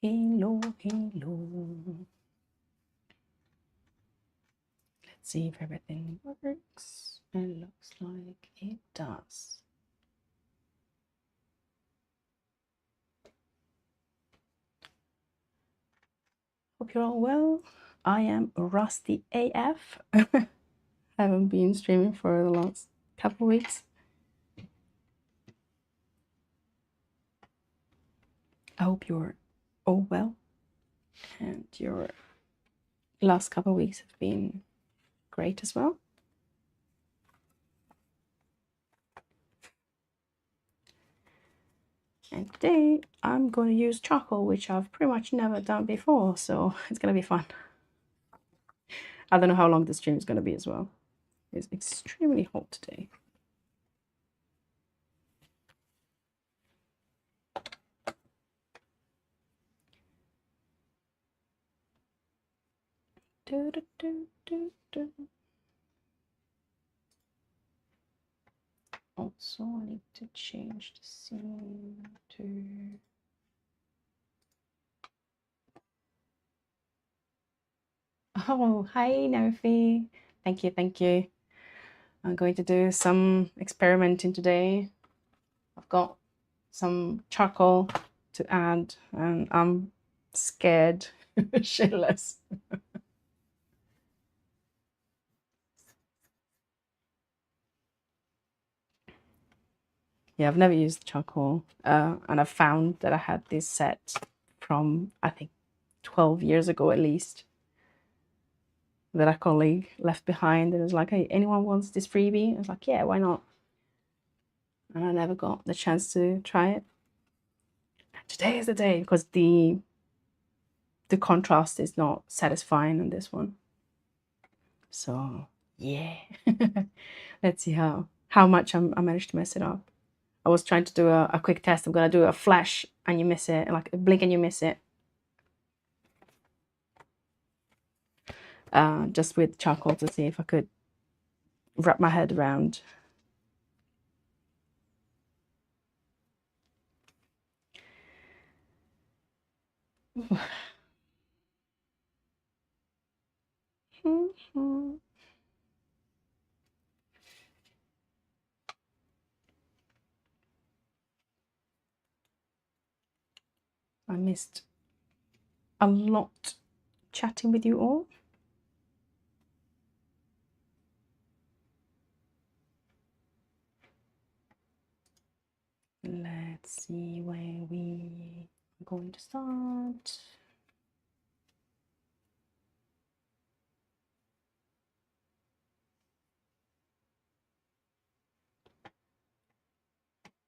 Hello, hello. Let's see if everything works. It looks like it does. Hope you're all well. I am rusty AF. Haven't been streaming for the last couple weeks. I hope you're all well and your last couple of weeks have been great as well. And today I'm going to use charcoal, which I've pretty much never done before, so it's going to be fun. I don't know how long the stream is going to be as well. It's extremely hot today. Do, do, do, do, do. Also, I need to change the scene to... Oh, hi, Nofi. Thank you, thank you. I'm going to do some experimenting today. I've got some charcoal to add, and I'm scared shitless. Yeah, I've never used charcoal, and I found that I had this set from, I think, 12 years ago at least, that a colleague left behind. And it was like, hey, anyone wants this freebie? I was like, yeah, why not? And I never got the chance to try it. Today is the day, because the contrast is not satisfying on this one. So yeah, let's see how much I managed to mess it up. I was trying to do a quick test. I'm gonna do a flash and you miss it, like a blink and you miss it. Just with charcoal to see if I could wrap my head around. I missed a lot chatting with you all. Let's see where we are going to start.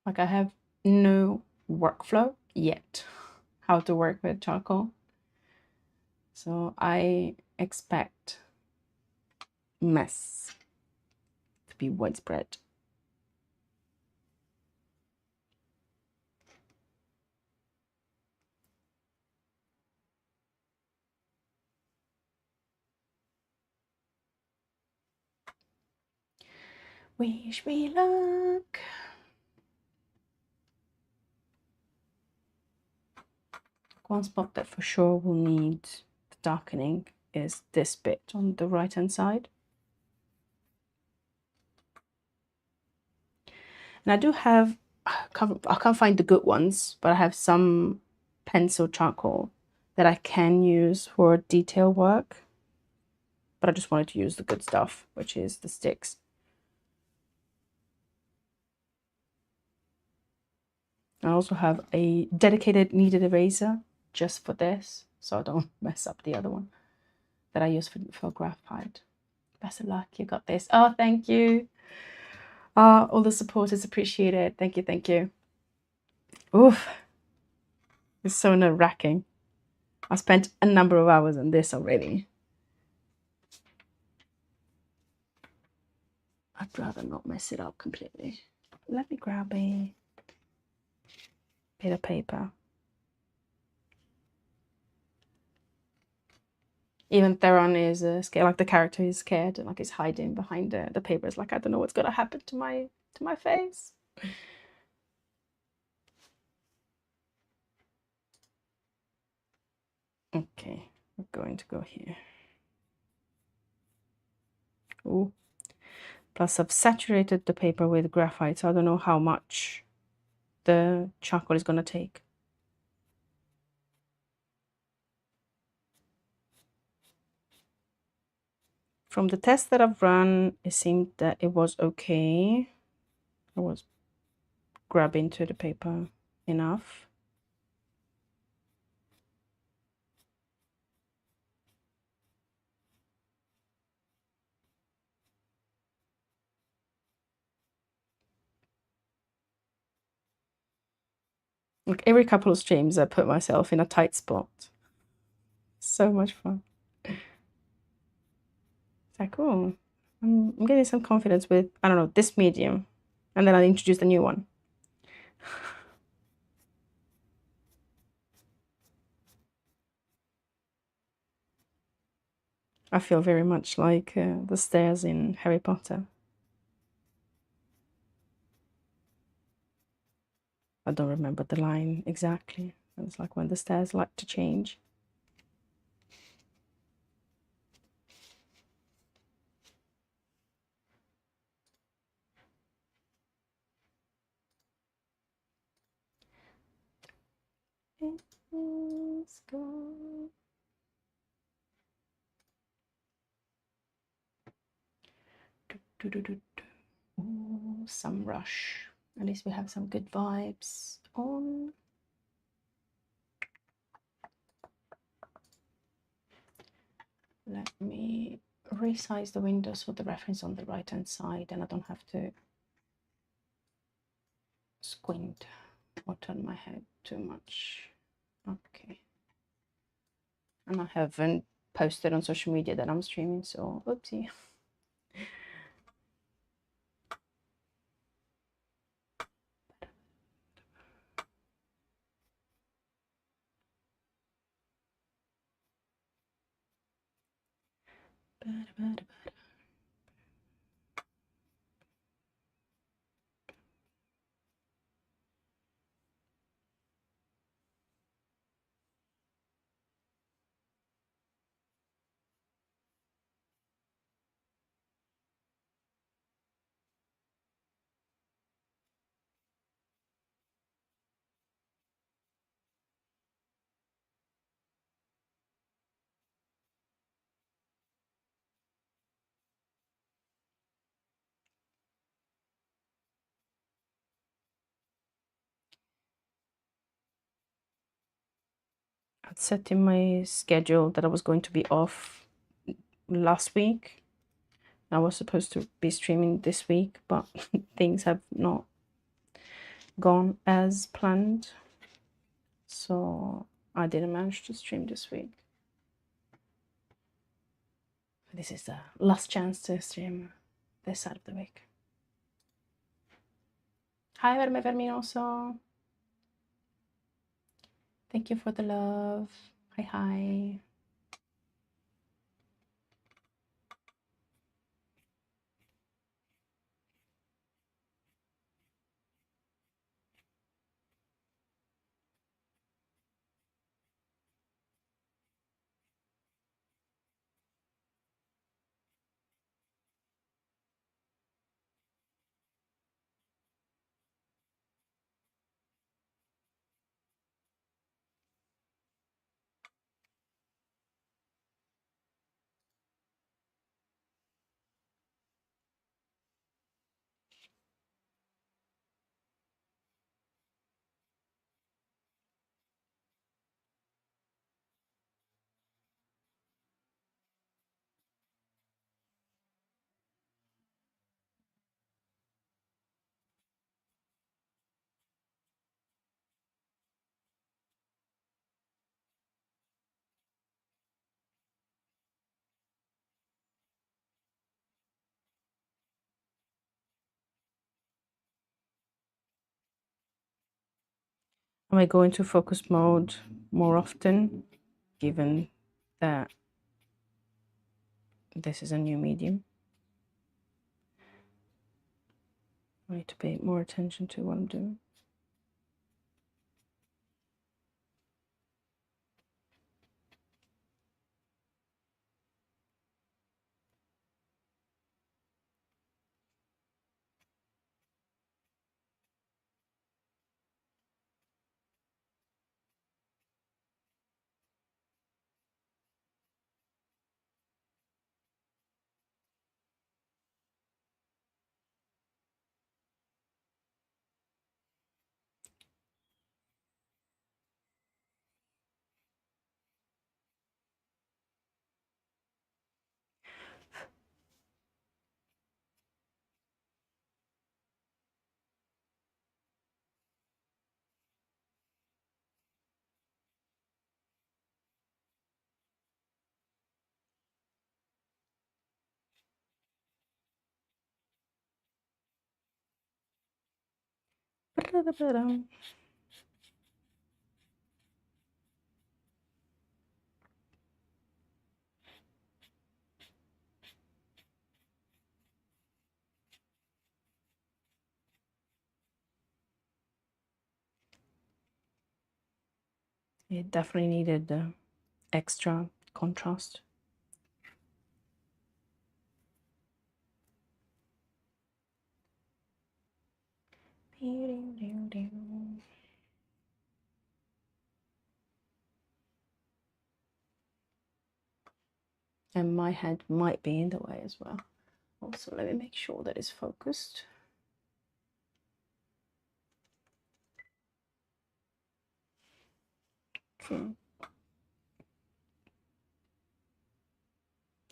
Like, I have no workflow yet how to work with charcoal, so I expect mess to be widespread. Wish me luck. One spot that for sure will need the darkening is this bit on the right hand side. And I do have, I can't find the good ones, but I have some pencil charcoal that I can use for detail work. But I just wanted to use the good stuff, which is the sticks. I also have a dedicated kneaded eraser just for this, so I don't mess up the other one that I use for graphite. Best of luck, you got this. Oh, thank you. All the support is appreciated. Thank you, thank you. Oof. It's so nerve-wracking. I spent a number of hours on this already. I'd rather not mess it up completely. Let me grab a bit of paper. Even Theron is scared, like the character is scared, and like he's hiding behind the paper. It's like, I don't know what's gonna happen to my face. Okay, we're going to go here. Ooh. Plus I've saturated the paper with graphite, so I don't know how much the charcoal is going to take. From the test that I've run, it seemed that it was okay. I was grabbing to the paper enough. Like every couple of streams, I put myself in a tight spot. So much fun. It's like, oh, I'm getting some confidence with, I don't know, this medium. And then I introduced a new one. I feel very much like the stairs in Harry Potter. I don't remember the line exactly. It's like when the stairs like to change. Let's go. Ooh, some rush. At least we have some good vibes on. Let me resize the windows for the reference on the right hand side, and I don't have to squint or turn my head too much. Okay. And I haven't posted on social media that I'm streaming, so oopsie. I'd set in my schedule that I was going to be off last week. I was supposed to be streaming this week, but things have not gone as planned. So I didn't manage to stream this week. This is the last chance to stream this side of the week. Hi, Verme Verminoso. Thank you for the love. Hi, hi. Am I going to focus mode more often, given that this is a new medium? I need to pay more attention to what I'm doing. . It definitely needed extra contrast. And my head might be in the way as well. Also, let me make sure that it's focused. Okay.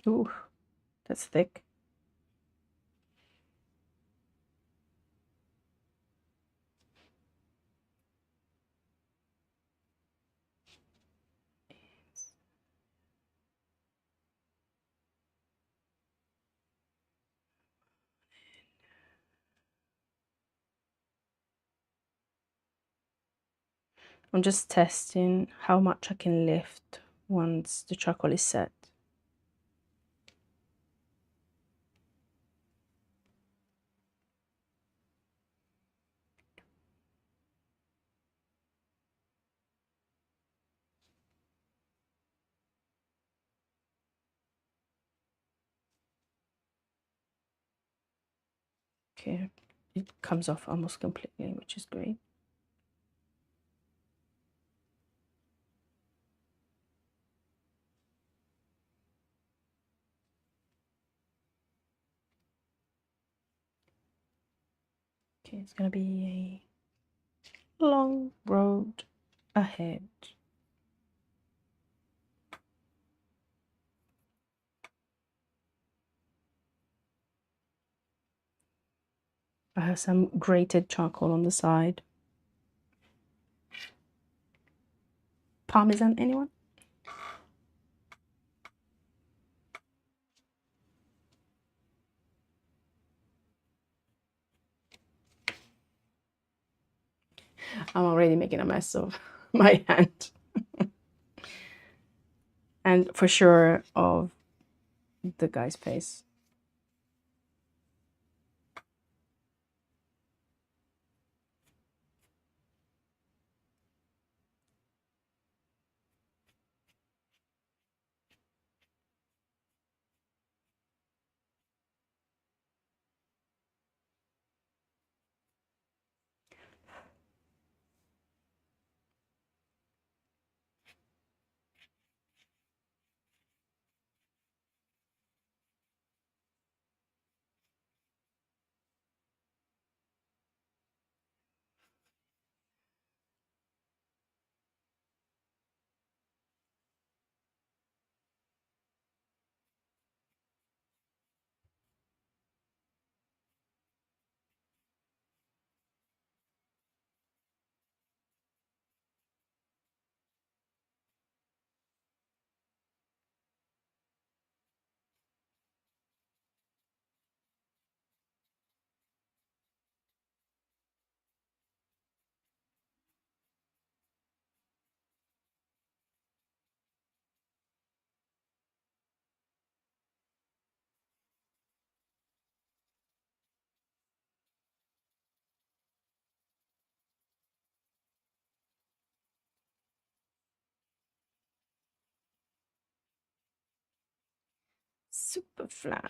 Ooh, that's thick. I'm just testing how much I can lift once the charcoal is set. Okay, it comes off almost completely, which is great. Okay, it's gonna be a long road ahead. I have some grated charcoal on the side. Parmesan, anyone? I'm already making a mess of my hand. And for sure of the guy's face. Superfly.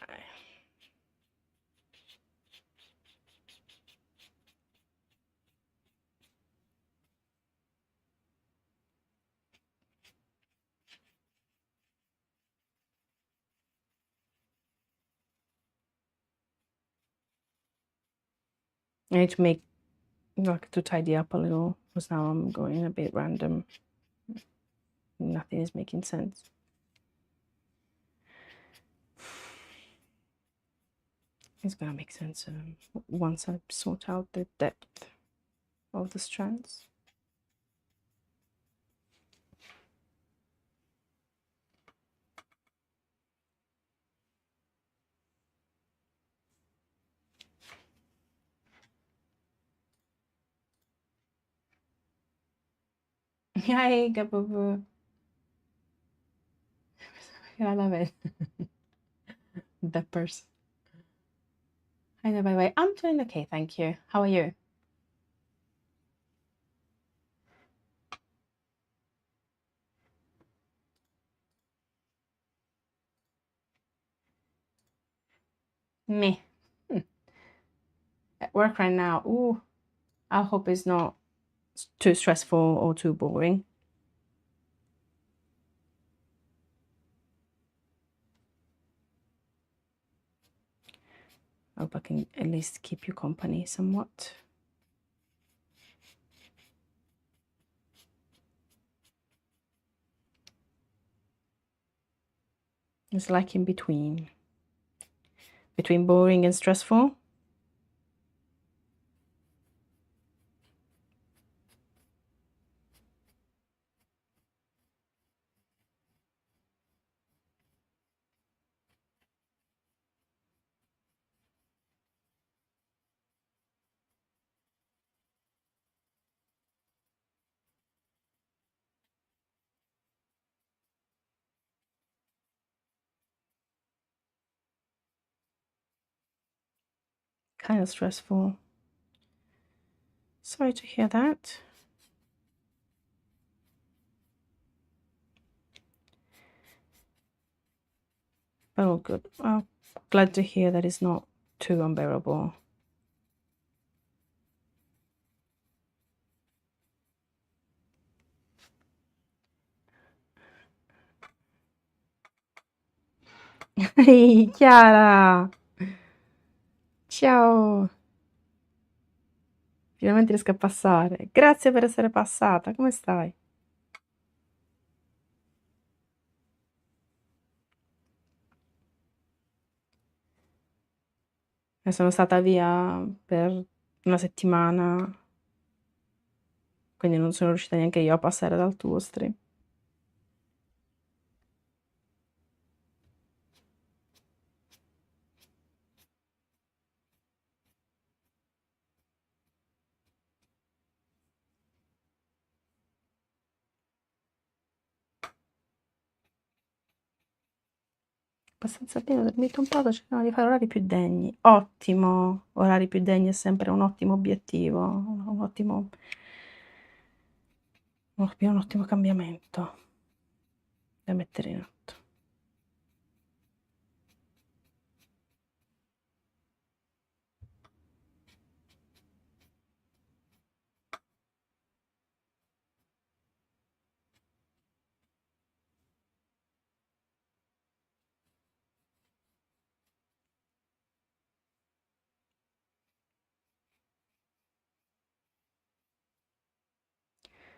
I need to make, like, to tidy up a little, because now I'm going a bit random. Nothing is making sense. It's gonna make sense once I sort out the depth of the strands. Hai capito? I love it. That person. I know, by the way, I'm doing okay, thank you. How are you? Me. At work right now. Ooh, I hope it's not too stressful or too boring. I hope I can at least keep you company somewhat. It's like in between boring and stressful. Kind of stressful. Sorry to hear that. But all good. Well, glad to hear that it's not too unbearable. Ehi, Chiara! Ciao! Finalmente riesco a passare. Grazie per essere passata. Come stai? Sono stata via per una settimana, quindi non sono riuscita neanche io a passare dal tuo stream. Abbastanza bene, ho dormito un po', sto cercando di fare orari più degni. Ottimo! Orari più degni è sempre un ottimo obiettivo, un ottimo cambiamento da mettere in atto.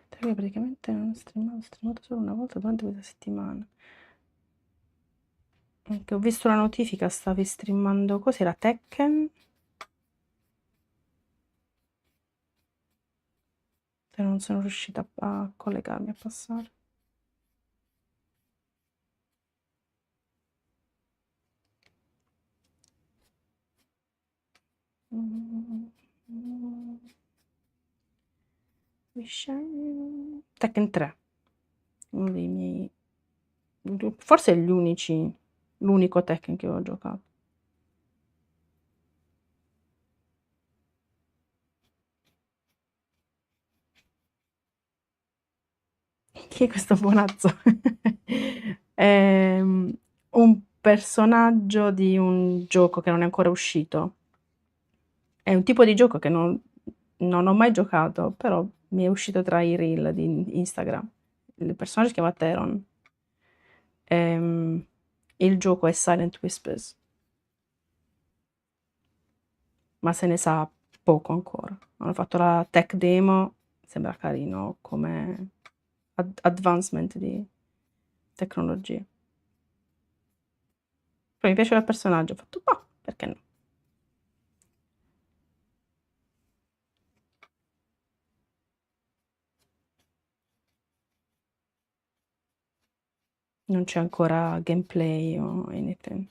Perché praticamente non ho streamato solo una volta durante questa settimana. Anche ho visto la notifica, stavi streamando, cos'era Tekken? E non sono riuscita a collegarmi, a passare. Tekken 3, uno dei miei, forse è l'unico Tekken che ho giocato. Chi è questo buonazzo? È un personaggio di un gioco che non è ancora uscito. È un tipo di gioco che non ho mai giocato, però mi è uscito tra i reel di Instagram. Il personaggio si chiama Theron. Il gioco è Silent Whispers, ma se ne sa poco ancora. Hanno fatto la tech demo, sembra carino come advancement di tecnologia. Poi mi piaceva il personaggio, ho fatto, boh, perché no? Non c'è ancora gameplay o anything.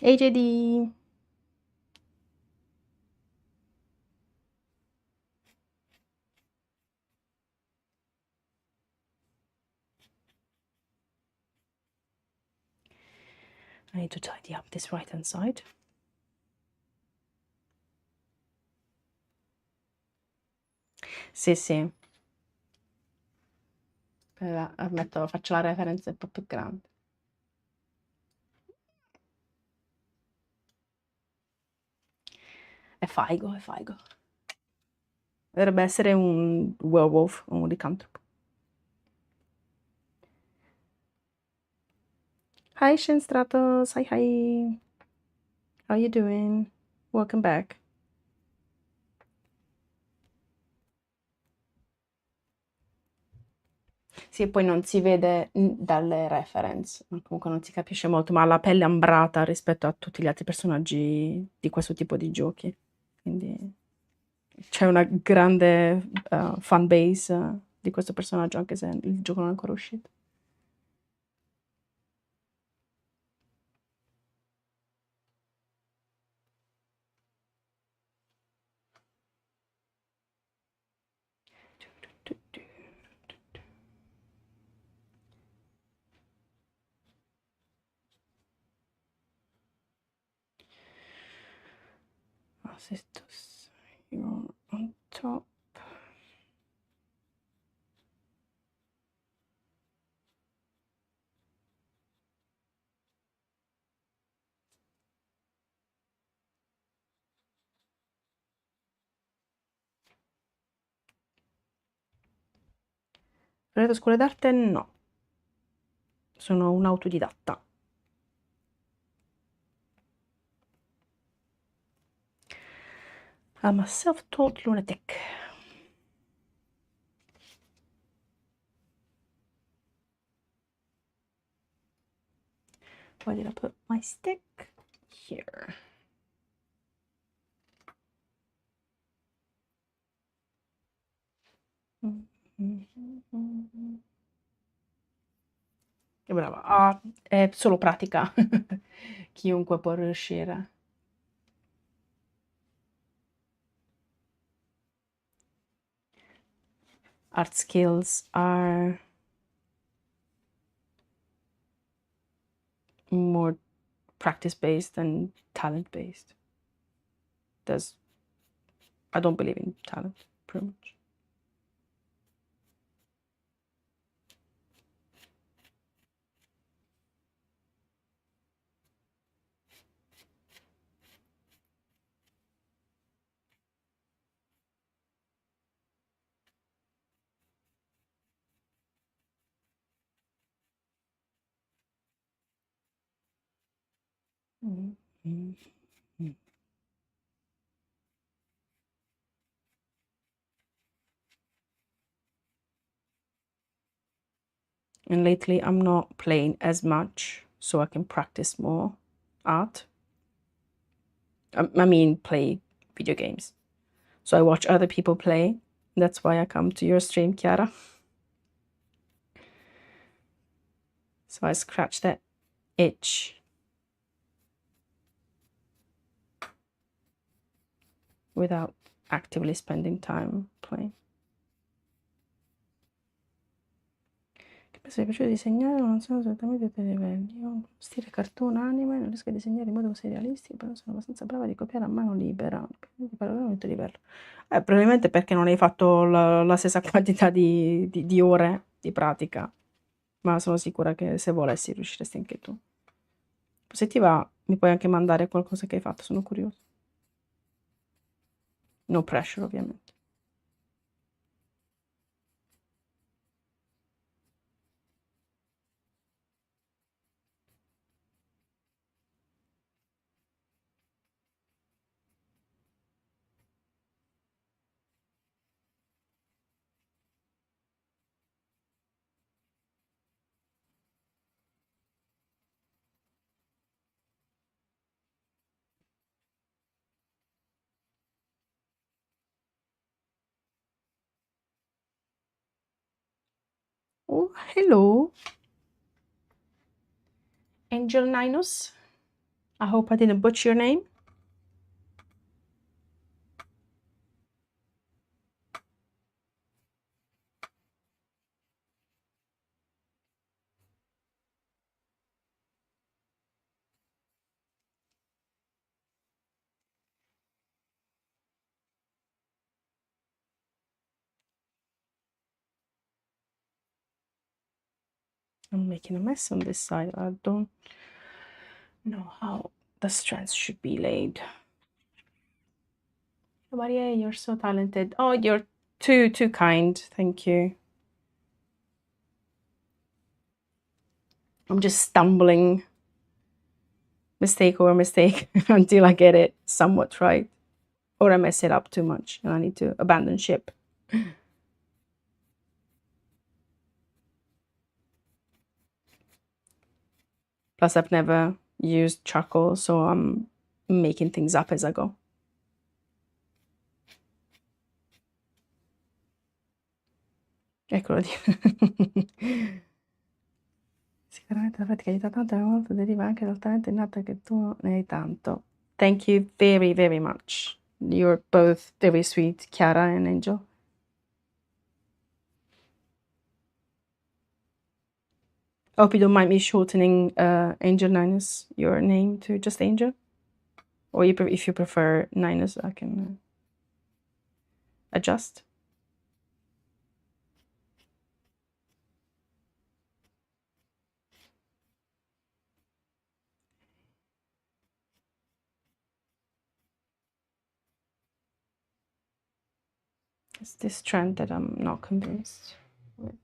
Ehi JD! I need to tidy up this right hand side. Sì, sì. Faccio la reference un po' più grande. È faigo, è faigo. Dovrebbe essere un werewolf, un licantropo. Hi Shenstratos, hi hi. How you doing? Welcome back. Sì, e poi non si vede dalle reference, comunque non si capisce molto, ma ha la pelle ambrata rispetto a tutti gli altri personaggi di questo tipo di giochi. Quindi c'è una grande fan base di questo personaggio, anche se il gioco non è ancora uscito. Assistus, you're on top. Prendo scuola d'arte? No. Sono un autodidatta. I'm a self-taught lunatic. Why did I put my stick here? Che brava. Ah, è solo pratica. Chiunque può riuscire. Art skills are more practice-based than talent-based. I don't believe in talent, pretty much. And lately I'm not playing as much, so I can practice more art. I mean, play video games. So I watch other people play. That's why I come to your stream, Chiara. So I scratch that itch without actively spending time playing. Che penso mi piace disegnare, ma non sono esattamente tutti i livelli. Io ho uno stile cartoon anime, non riesco a disegnare in modo così realistico, però sono abbastanza brava di copiare a mano libera. Di paragone molto livello. Probabilmente perché non hai fatto la stessa quantità di ore di pratica, ma sono sicura che se volessi riusciresti anche tu. Se ti va, mi puoi anche mandare qualcosa che hai fatto, sono curiosa. No pressure, ovviamente. Oh, hello. Angel Ninus. I hope I didn't butcher your name. I'm making a mess on this side. I don't know how the strands should be laid. Maria, you're so talented. Oh, you're too kind. Thank you. I'm just stumbling mistake over mistake until I get it somewhat right. Or I mess it up too much and I need to abandon ship. Plus, I've never used charcoal, so I'm making things up as I go. Eccolo lì. Sicuramente la pratica aiuta tanto e molto deriva anche dal talento innato che tu ne hai tanto. Thank you very, very much. You're both very sweet, Chiara and Angel. I hope you don't mind me shortening Angel Ninus, your name, to just Angel. Or if you prefer Ninus, I can adjust. It's this trend that I'm not convinced with.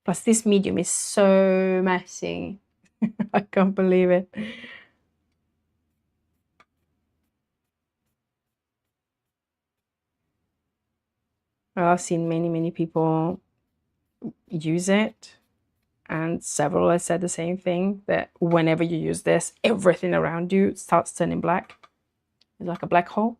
Plus, this medium is so messy. I can't believe it. I've seen many people use it, and several have said the same thing, that whenever you use this, everything around you starts turning black. It's like a black hole.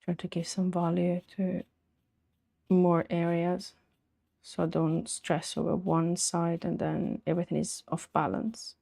Try to give some value to more areas, so I don't stress over one side and then everything is off balance.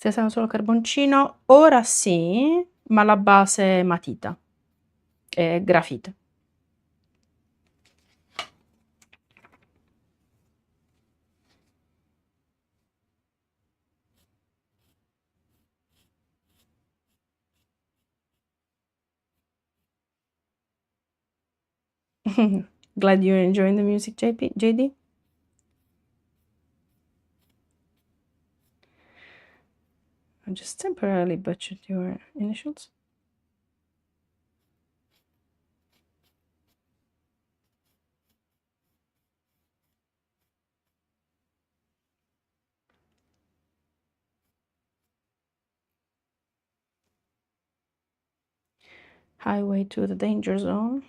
Se serve solo carboncino, ora sì, ma la base è matita, è grafite. Glad you're enjoying the music, JD. I just temporarily butchered your initials. Highway to the danger zone.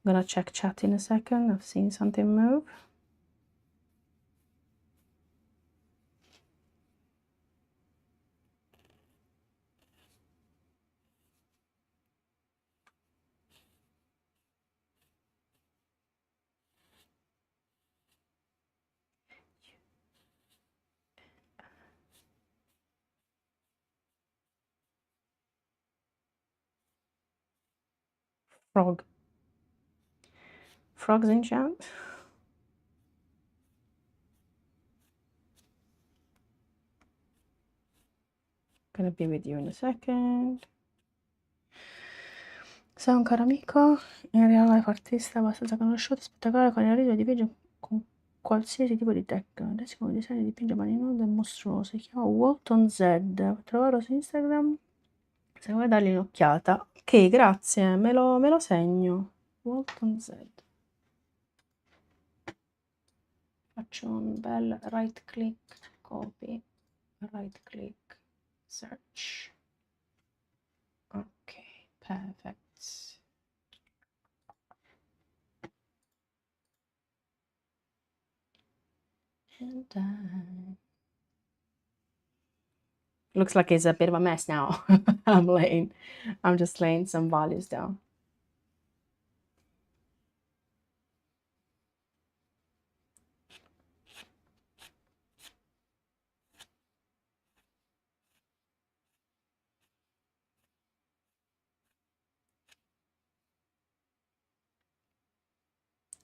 I'm gonna check chat in a second. I've seen something move. Frog. Frogs in chat. Gonna be with you in a second. Sei un caro amico, in real life artista abbastanza conosciuto, spettacolare, con il ritmo dipinge con qualsiasi tipo di tecnica. Adesso come disegno dipinge a mani nude e mostruose. Si chiama Walton Z. Trovarlo su Instagram. Se vuoi dargli un'occhiata. Ok, grazie, me lo segno. Walton Z. Faccio un bel right click, copy, right click, search. Ok, perfect. And done. Looks like it's a bit of a mess now. I'm just laying some values down.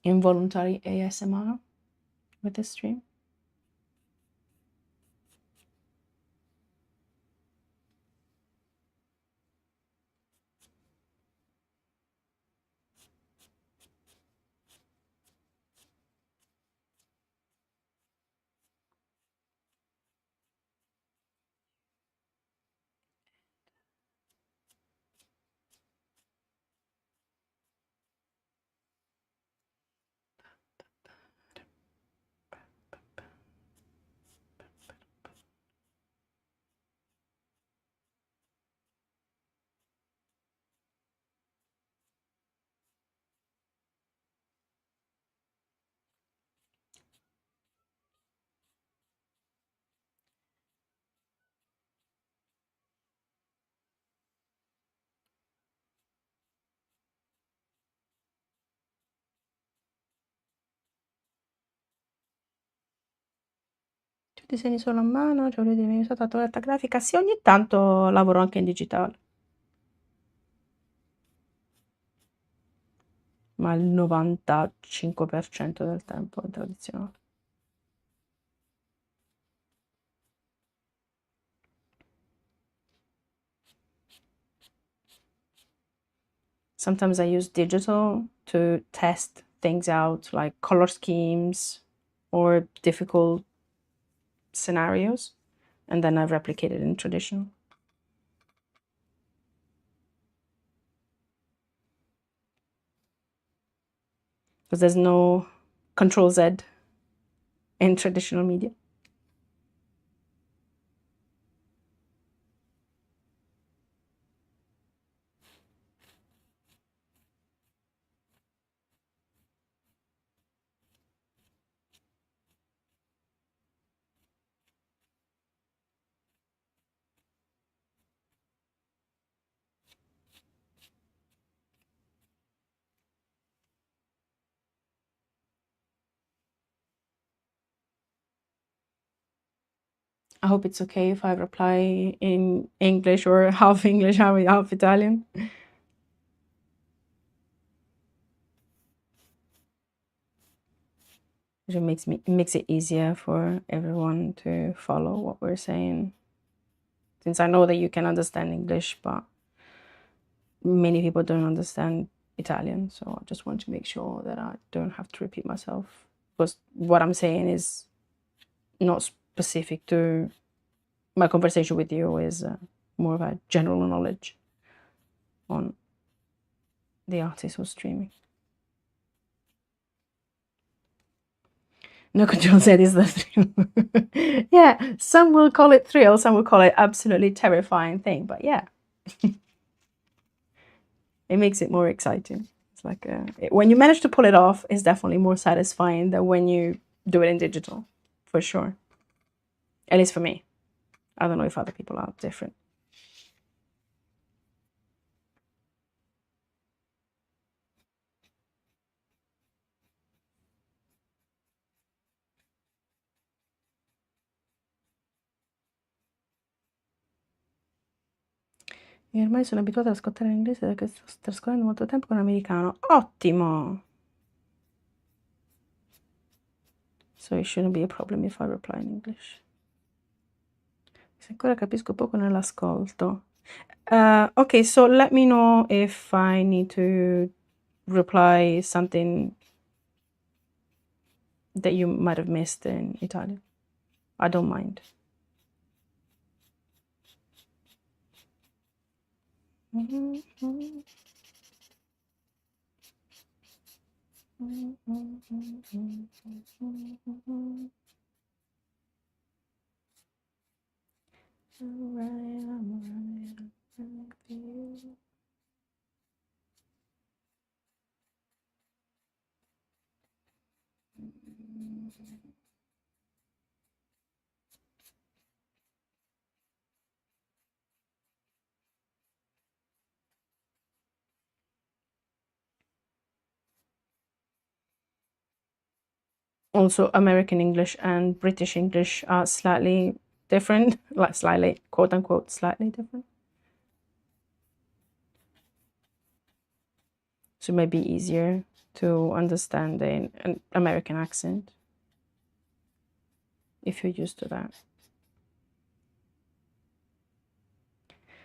Involuntary ASMR with the stream. Tu disegni solo a mano, cioè volevo dire, mi hai usato la tavoletta grafica? Sì, ogni tanto lavoro anche in digitale, ma il 95% del tempo è tradizionale. Sometimes I use digital to test things out, like color schemes or difficult scenarios, and then I replicate it in traditional. Because there's no Control Z in traditional media. I hope it's okay if I reply in English or half English, half Italian. It makes it easier for everyone to follow what we're saying. Since I know that you can understand English, but many people don't understand Italian, so I just want to make sure that I don't have to repeat myself, because what I'm saying is not specific to my conversation with you, is more of a general knowledge on the artist who's streaming. No Control Z is the thrill. Yeah, some will call it thrill, some will call it absolutely terrifying thing, but yeah. It makes it more exciting. It's like when you manage to pull it off, it's definitely more satisfying than when you do it in digital, for sure. At least for me. I don't know if other people are different. Io ormai sono abituata ad ascoltare l'inglese perché sto trascorrendo molto tempo con l'americano. Ottimo! So it shouldn't be a problem if I reply in English. Se ancora capisco poco nell'ascolto. Okay, so let me know if I need to reply something that you might have missed in Italian. I don't mind. Also, American English and British English are slightly different, like slightly, quote unquote, slightly different. So it may be easier to understand an American accent if you're used to that.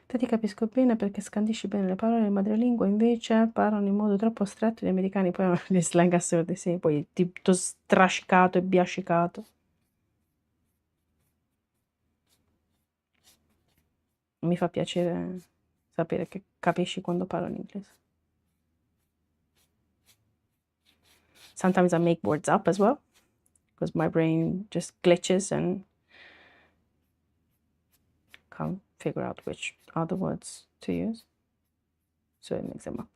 Te ti capisco bene perché scandisci bene le parole in madrelingua, invece parlano in modo troppo stretto gli americani, poi hanno gli slang assurdi, sì, poi tutto strascicato e biascicato. Mi fa piacere sapere che capisci quando parlo in inglese. Sometimes I make words up as well, because my brain just glitches and can't figure out which are the words to use. So it makes them up.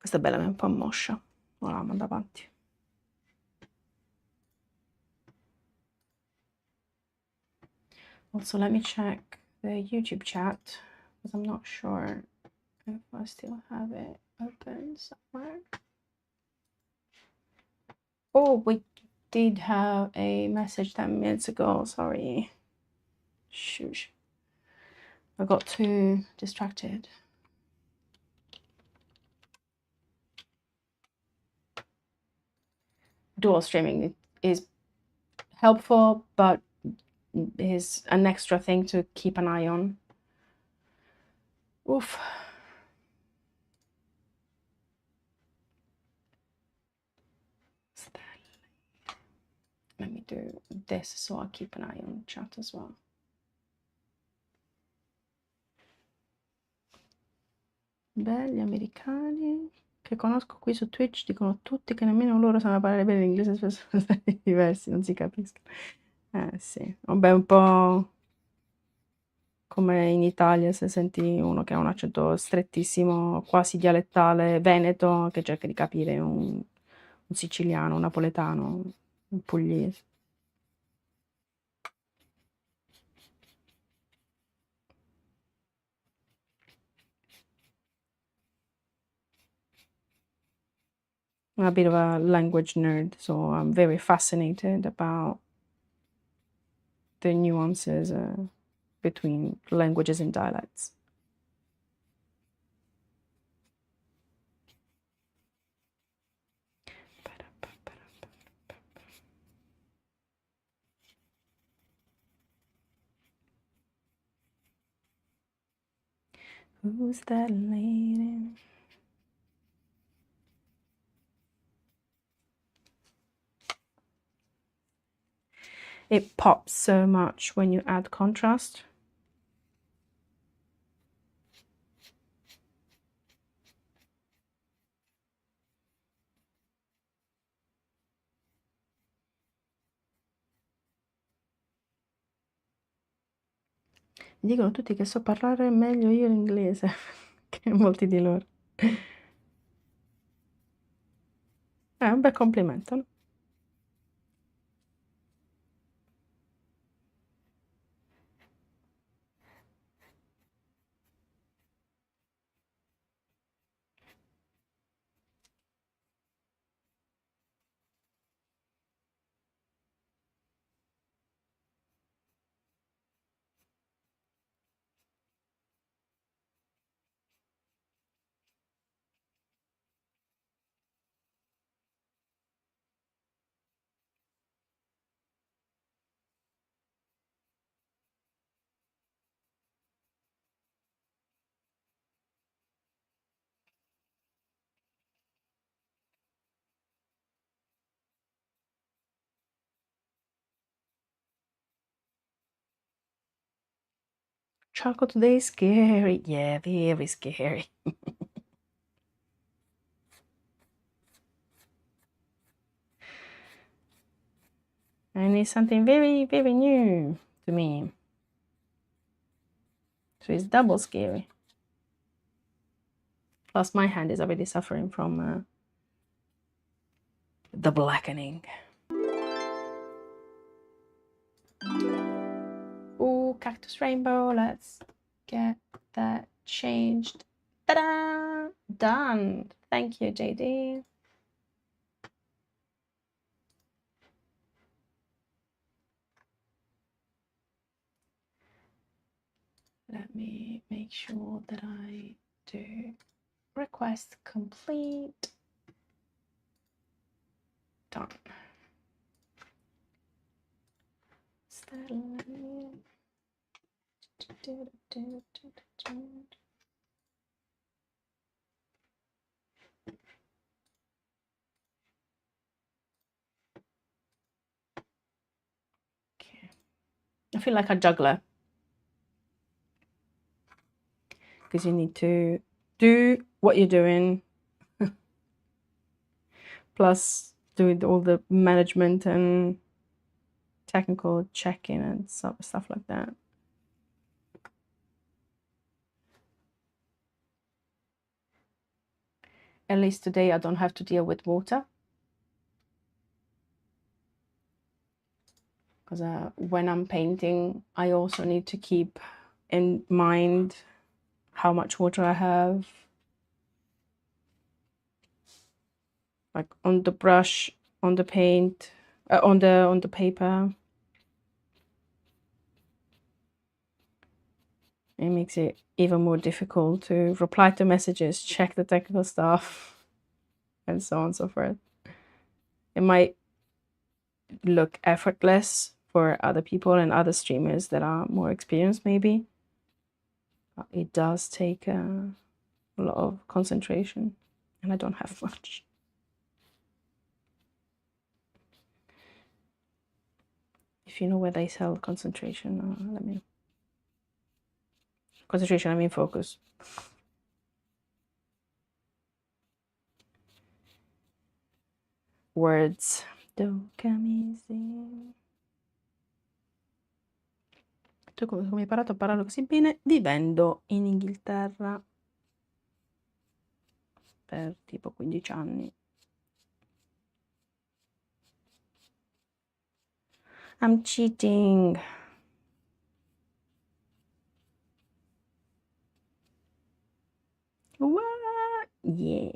Questa è bella, ma è un po' moscia. Ora la mando avanti. Also, let me check the YouTube chat, because I'm not sure if I still have it open somewhere. Oh, we did have a message 10 minutes ago, sorry. Shush. I got too distracted. Dual streaming is helpful, but is an extra thing to keep an eye on. Oof. Let me do this so I keep an eye on the chat as well. Beh, gli americani che conosco qui su Twitch dicono tutti che nemmeno loro sanno parlare bene l'inglese, spesso sono stati diversi, non si capiscono. Sì, vabbè, un po' come in Italia, se senti uno che ha un accento strettissimo, quasi dialettale, veneto, che cerca di capire un siciliano, un napoletano, un pugliese. I'm a bit of a language nerd, so I'm very fascinated about the nuances between languages and dialects. Who's that lady? It pops so much when you add contrast. Mi dicono tutti che so parlare meglio io l'inglese che molti di loro. È un bel complimento, no? Charcoal today is scary. Yeah, very scary. And it's something very, very new to me. So it's double scary. Plus my hand is already suffering from the blackening. Ooh, cactus rainbow. Let's get that changed. Ta-da! Done. Thank you, JD. Let me make sure that I do request complete. Done. Okay. I feel like a juggler because you need to do what you're doing plus do all the management and technical checking and stuff like that. At least today I don't have to deal with water. Because when I'm painting, I also need to keep in mind how much water I have. Like on the brush, on the paint, on the paper. It makes it even more difficult to reply to messages, check the technical stuff, and so on and so forth. It might look effortless for other people and other streamers that are more experienced, maybe. But it does take a lot of concentration, and I don't have much. If you know where they sell concentration, let me know. Concentration, I mean focus. Words. Tu come hai imparato a parlare così bene vivendo in Inghilterra per tipo 15 anni. I'm cheating. What? Yeah.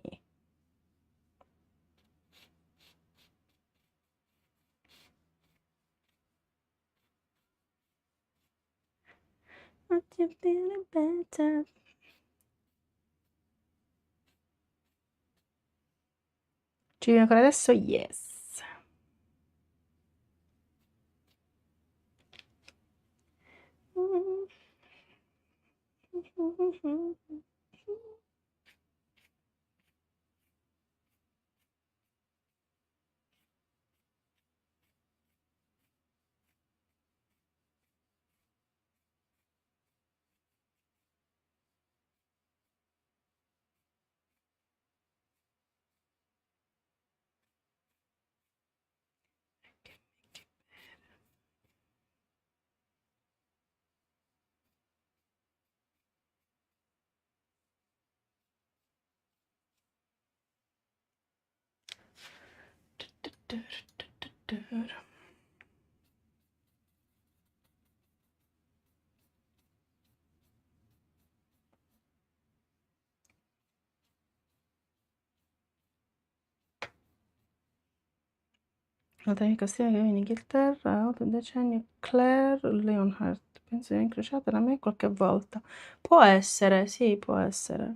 But you're feeling better. Ci viene ancora adesso? Yes. L'altra amica stia che vive in Inghilterra, 8 decenni, Claire Leonhardt. Penso di aver incrociata da me qualche volta. Può essere, sì, può essere.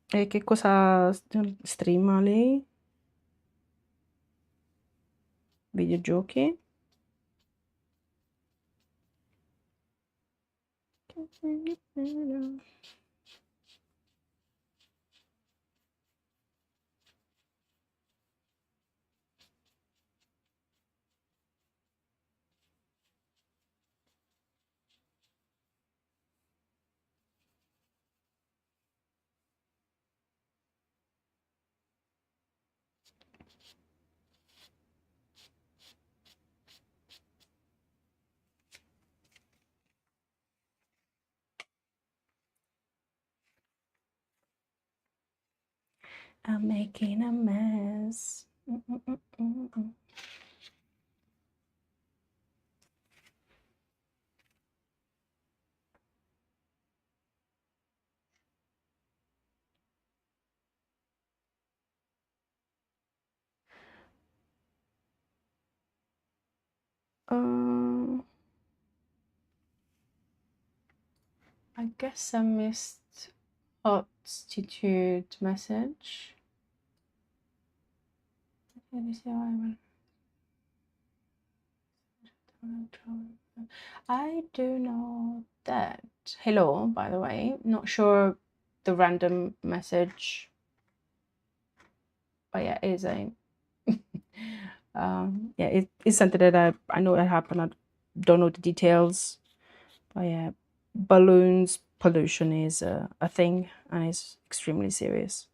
E che cosa streama lei? Videogiochi? I'm making a mess. I guess I missed substitute message. I do know that. Hello, by the way. Not sure the random message. But yeah, it is a yeah, it is something that I know it happened. I don't know the details. But yeah, balloons pollution is a thing and it's extremely serious.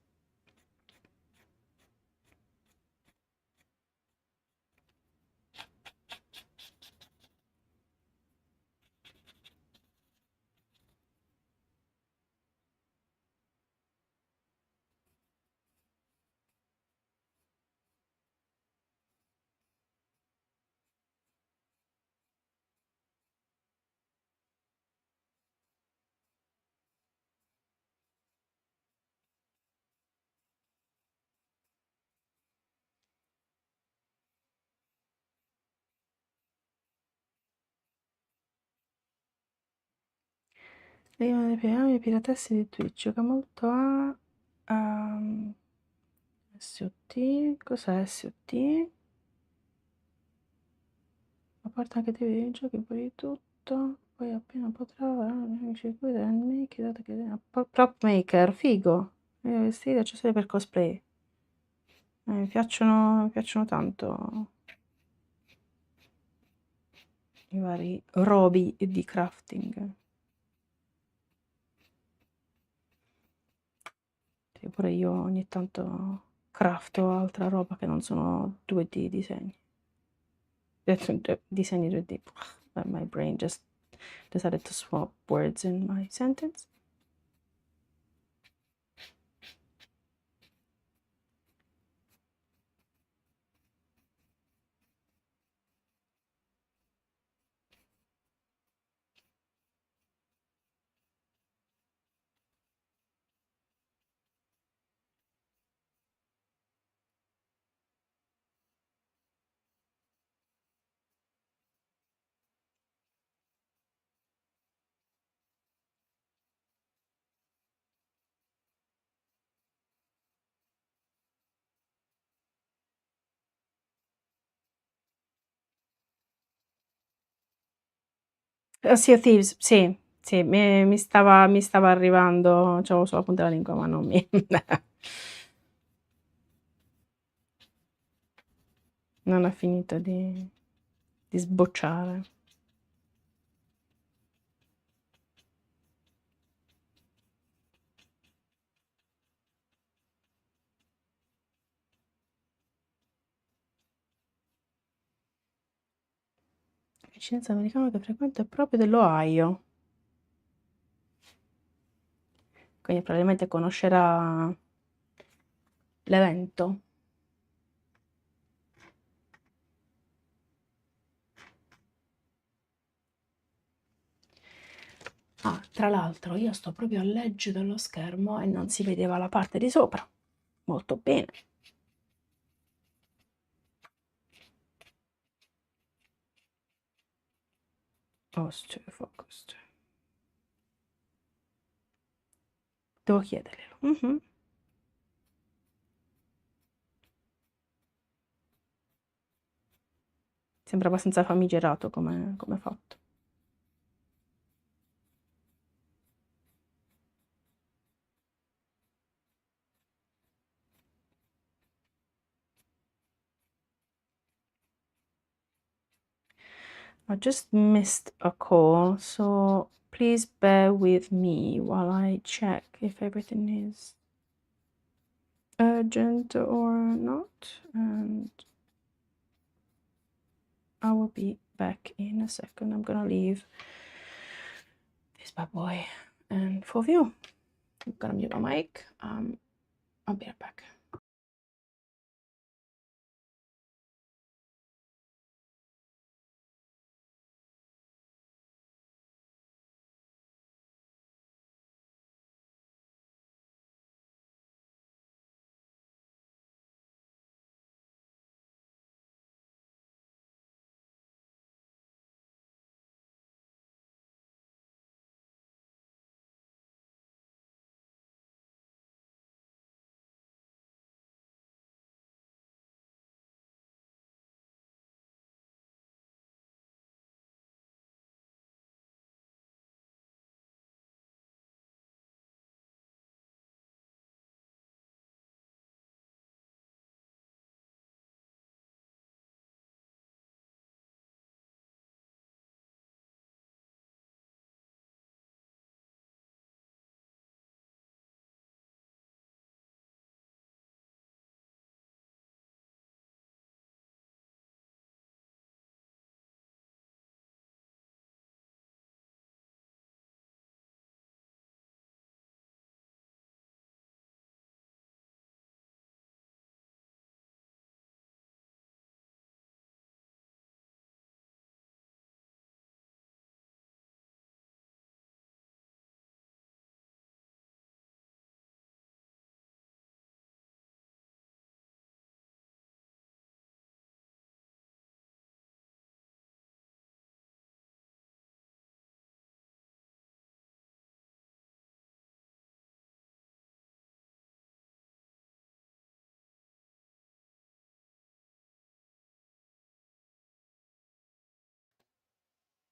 È uno dei programmi piratessi di Twitch, gioca molto a SOT. Cos'è SOT? A parte anche dei videogiochi, un po' di tutto. Poi appena potrà mi circuito del make, dato che prop maker, figo. Vestiti e accessori per cosplay. Mi piacciono tanto i vari robi di crafting. Sì, pure io ogni tanto crafto altra roba che non sono 2D disegni. Disegni 2D. My brain just decided to swap words in my sentence. Sea of Thieves, sì, sì, mi stava arrivando, c'avevo sulla punta della lingua, ma non mi... non ha finito di sbocciare. Vicinanza americano che frequenta è proprio dell'Ohio. quindi probabilmente conoscerà l'evento. Ah, tra l'altro io sto proprio a leggere dello schermo e non si vedeva la parte di sopra. Molto bene. Focus. Devo chiederglielo. Sembra abbastanza famigerato come fatto. I just missed a call, so please bear with me while I check if everything is urgent or not, and I will be back in a second. I'm gonna leave this bad boy and for view. I'm gonna mute my mic. I'll be right back.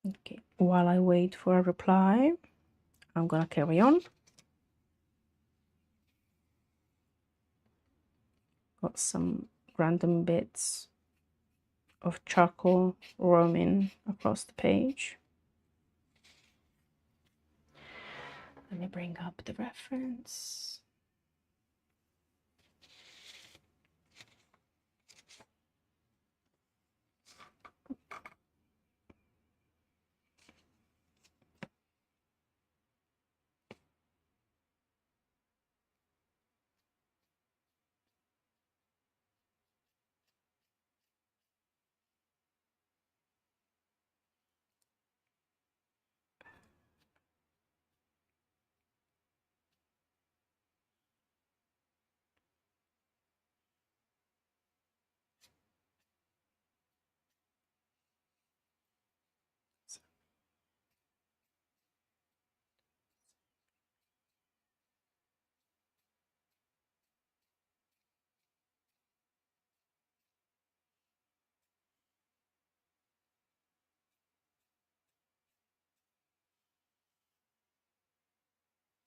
Okay, while I wait for a reply, I'm gonna carry on. Got some random bits of charcoal roaming across the page. Let me bring up the reference.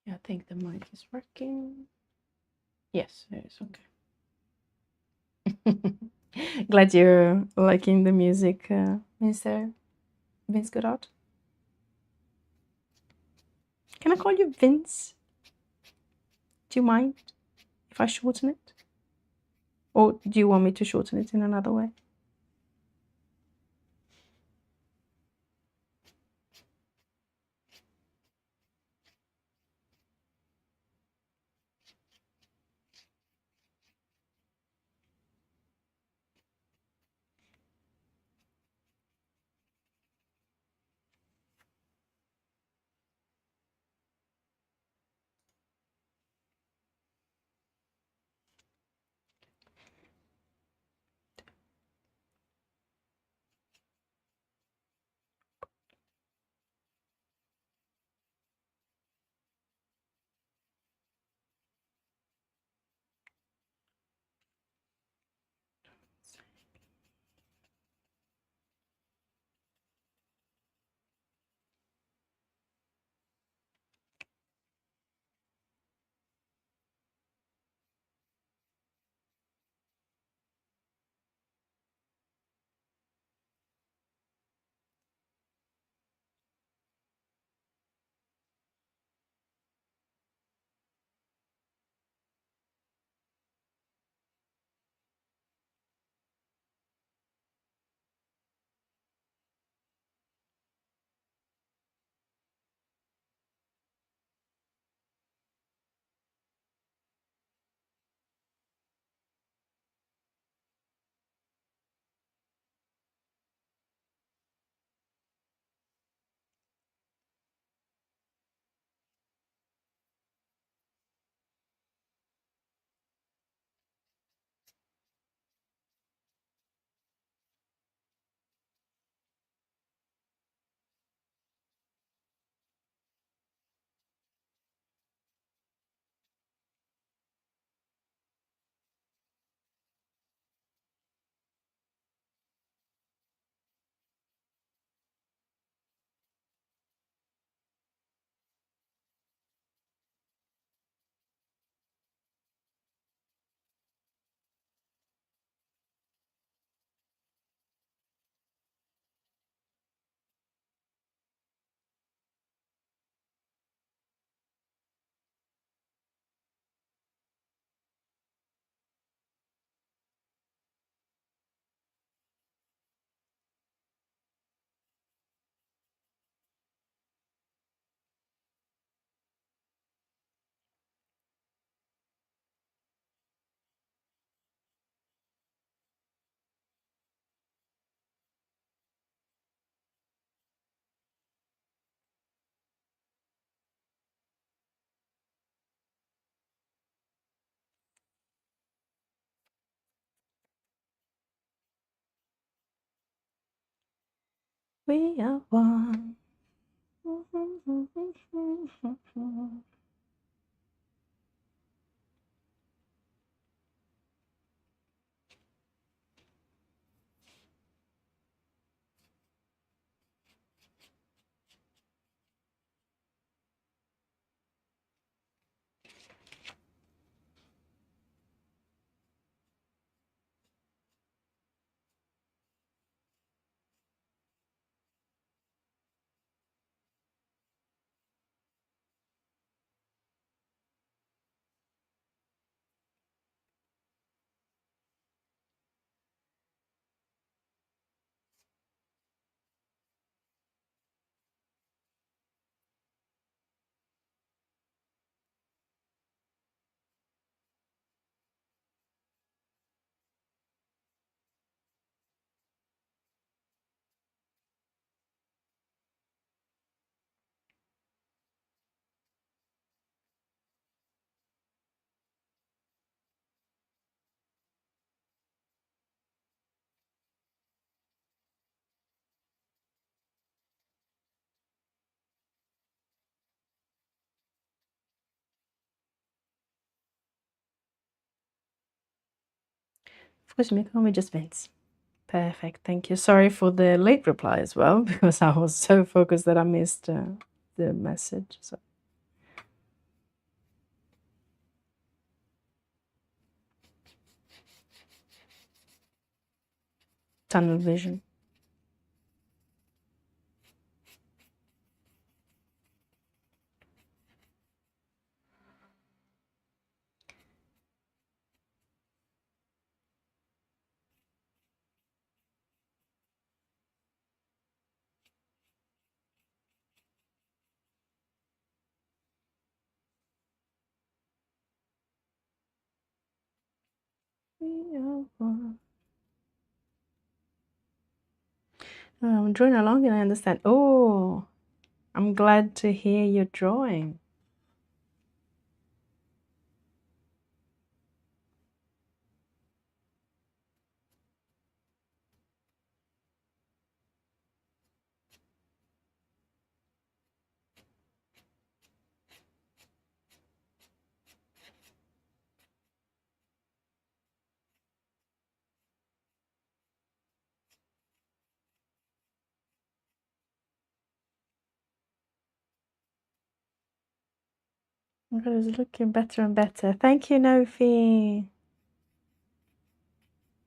Yeah, I think the mic is working. Yes, it is. Okay. Glad you're liking the music, Mr. Vince Goddard. Can I call you Vince? Do you mind if I shorten it? Or do you want me to shorten it in another way? We are one. Of course, you may call me just Vince. Perfect, thank you. Sorry for the late reply as well, because I was so focused that I missed the message. So. Tunnel vision. We are one. I'm drawing along and I understand. Oh, I'm glad to hear you're drawing. It's looking better and better. Thank you, Nofi.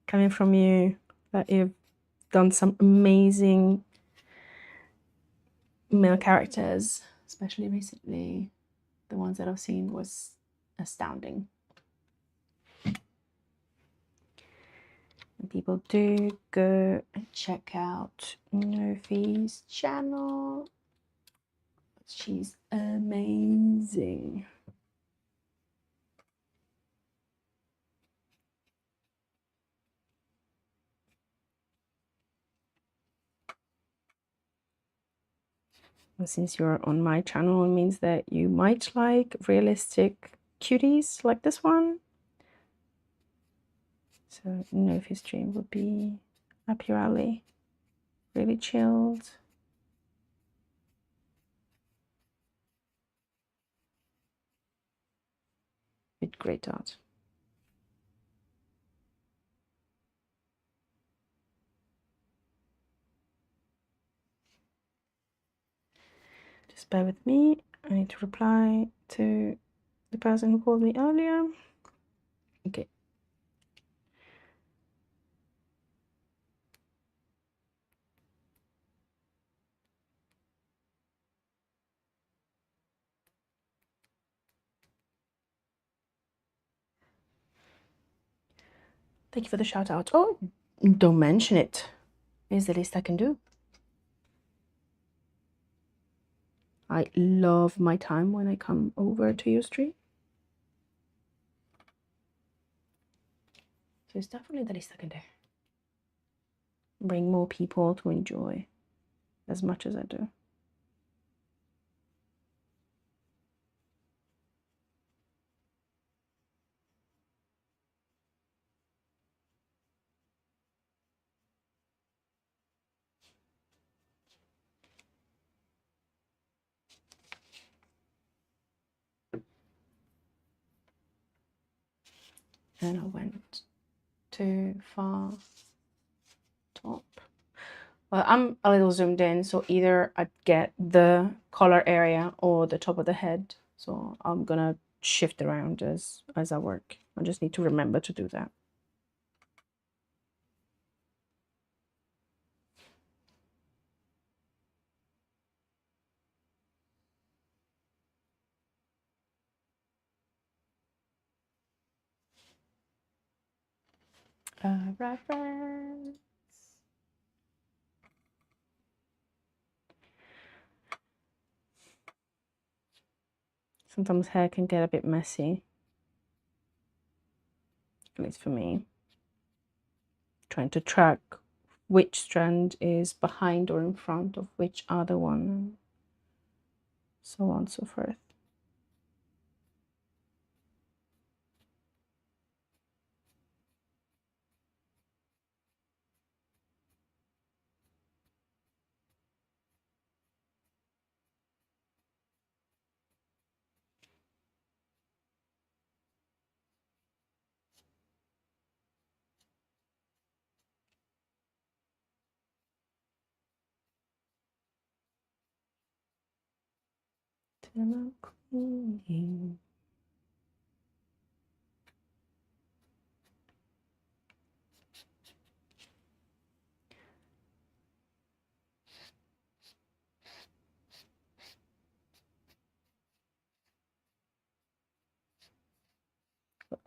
Coming from you, that you've done some amazing male characters, especially recently. The ones that I've seen was astounding. And people do go and check out Nofi's channel. She's amazing. And since you're on my channel, it means that you might like realistic cuties like this one. So Nofi's stream would be up your alley. Really chilled. With great art. Just bear with me. I need to reply to the person who called me earlier. Okay. Thank you for the shout out. Oh, don't mention it. It's the least I can do. I love my time when I come over to your stream. So it's definitely the least I can do. Bring more people to enjoy as much as I do. and I went too far top. Well, I'm a little zoomed in, so either I get the collar area or the top of the head. So I'm gonna shift around as I work. I just need to remember to do that. Reference. Sometimes hair can get a bit messy, at least for me. Trying to track which strand is behind or in front of which other one, so on and so forth.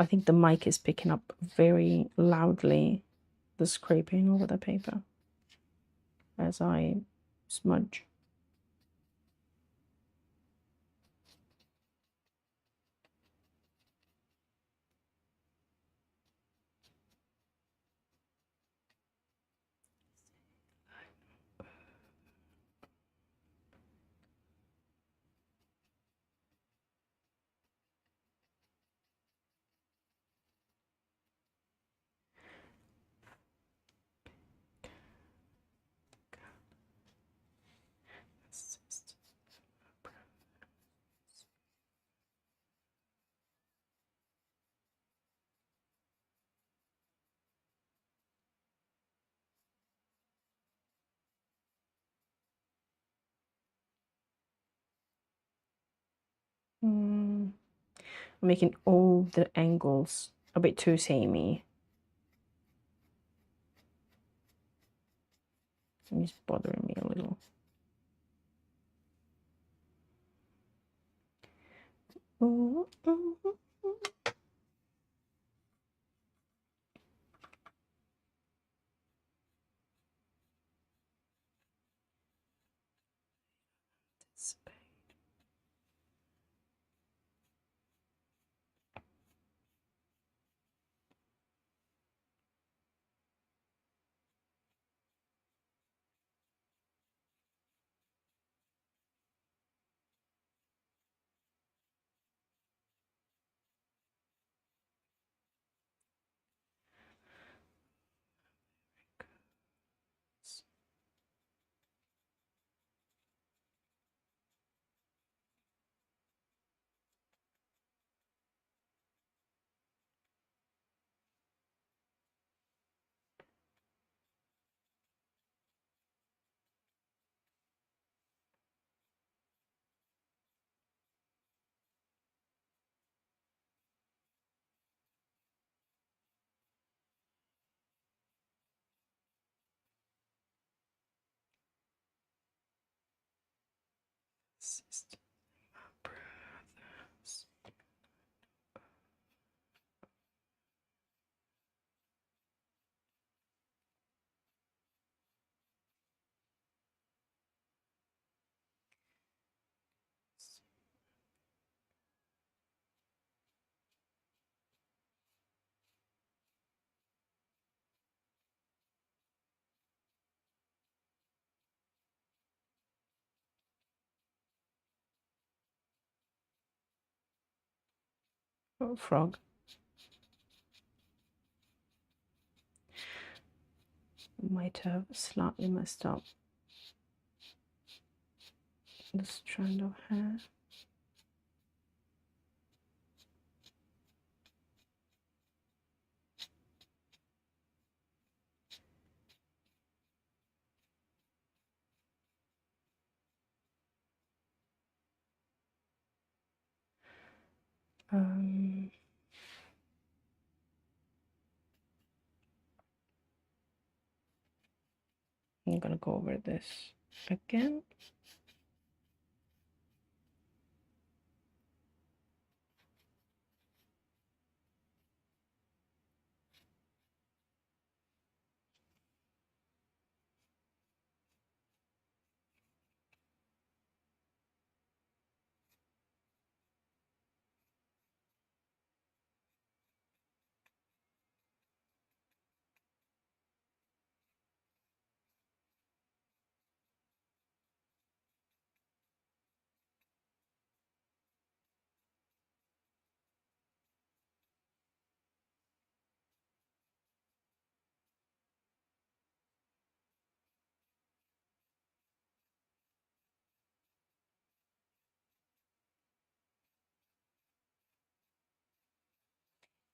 I think the mic is picking up very loudly the scraping over the paper as I smudge. I'm making all the angles a bit too samey. It's bothering me a little. Ooh, ooh, ooh. Oh, frog. Might have slightly messed up the strand of hair. I'm gonna go over this again.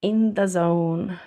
In the zone.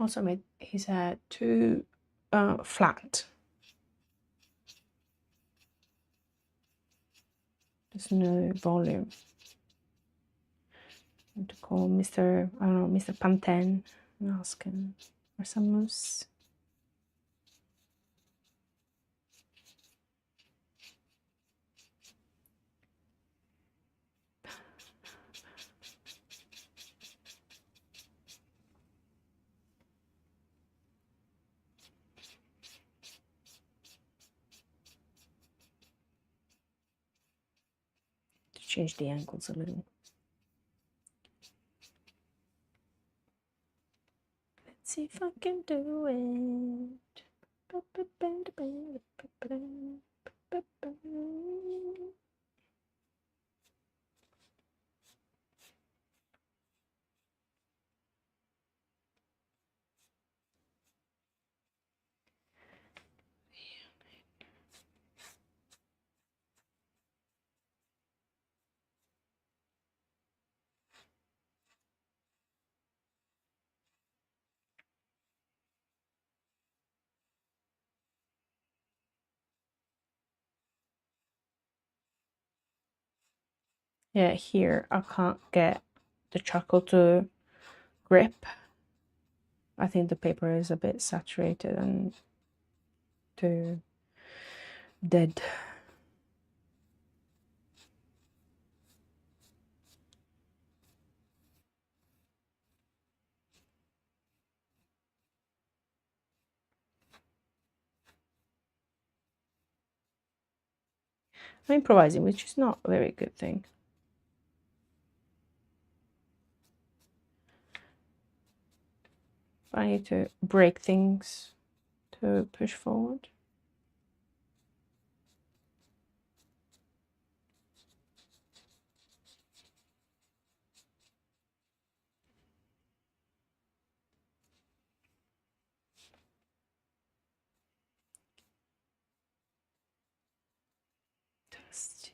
Also made his hair too flat. There's no volume. I have to call Mr. I don't know, Mr. Pantene and ask him for some mousse. To change the angles a little. Let's see if I can do it. Yeah, here I can't get the charcoal to grip. I think the paper is a bit saturated and too dead. I'm improvising, which is not a very good thing. I need to break things to push forward. Fantastic.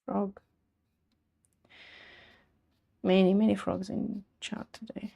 Frog. Many frogs in chat today.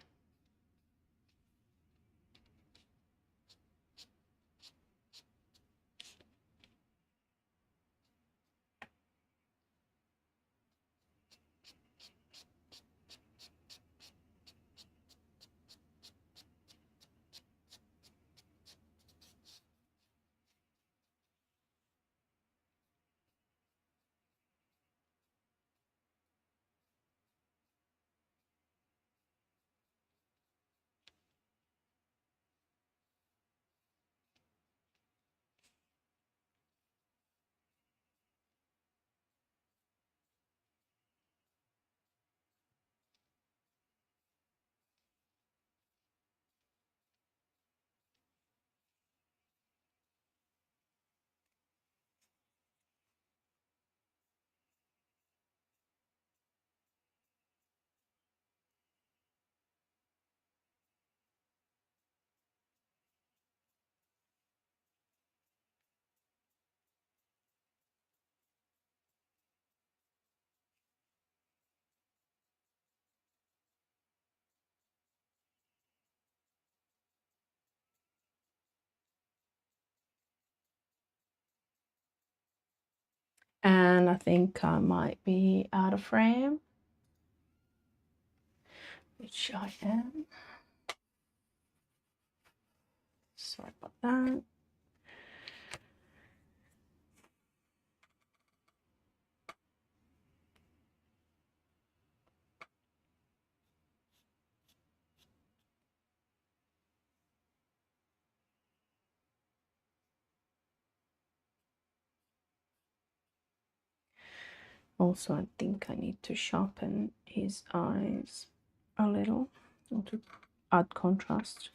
And I think I might be out of frame, which I am. Sorry about that. Also, I think I need to sharpen his eyes a little, or to add contrast.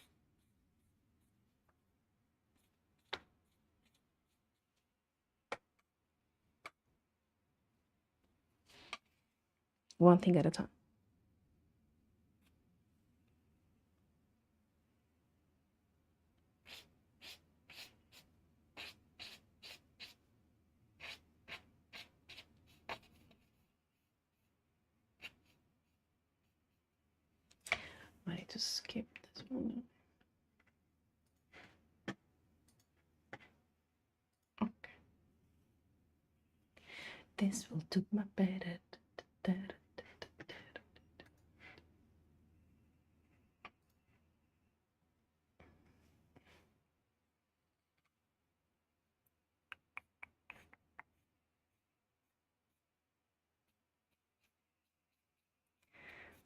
One thing at a time. I need to skip this one. Okay. This will do my better.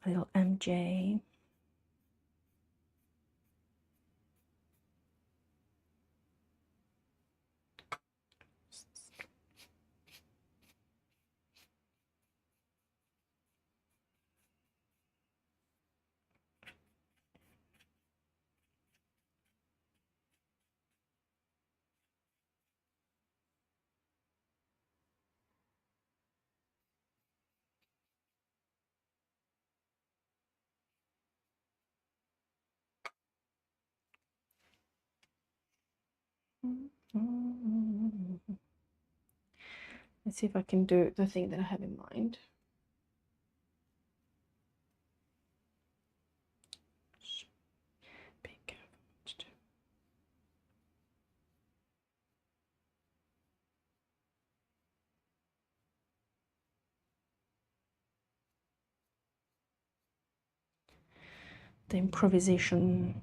Little MJ. Let's see if I can do the thing that I have in mind. Be careful what to do. The improvisation.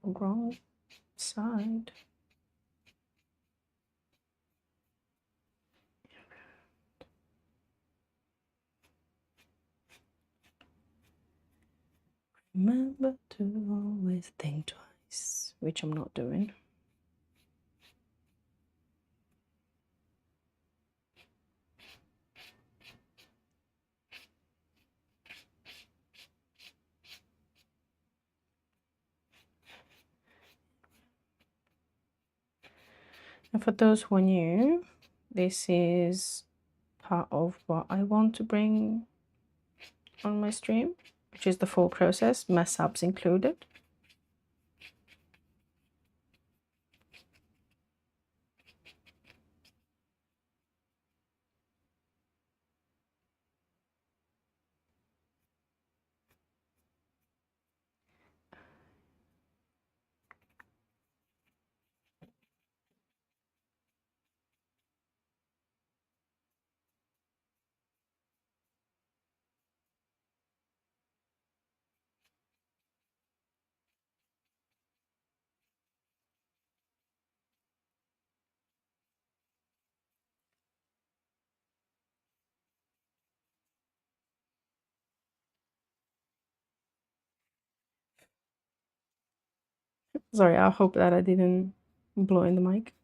Wrong side. Remember to always think twice, which I'm not doing. And for those who are new, this is part of what I want to bring on my stream, which is the full process, mess ups included. Sorry, I hope that I didn't blow in the mic.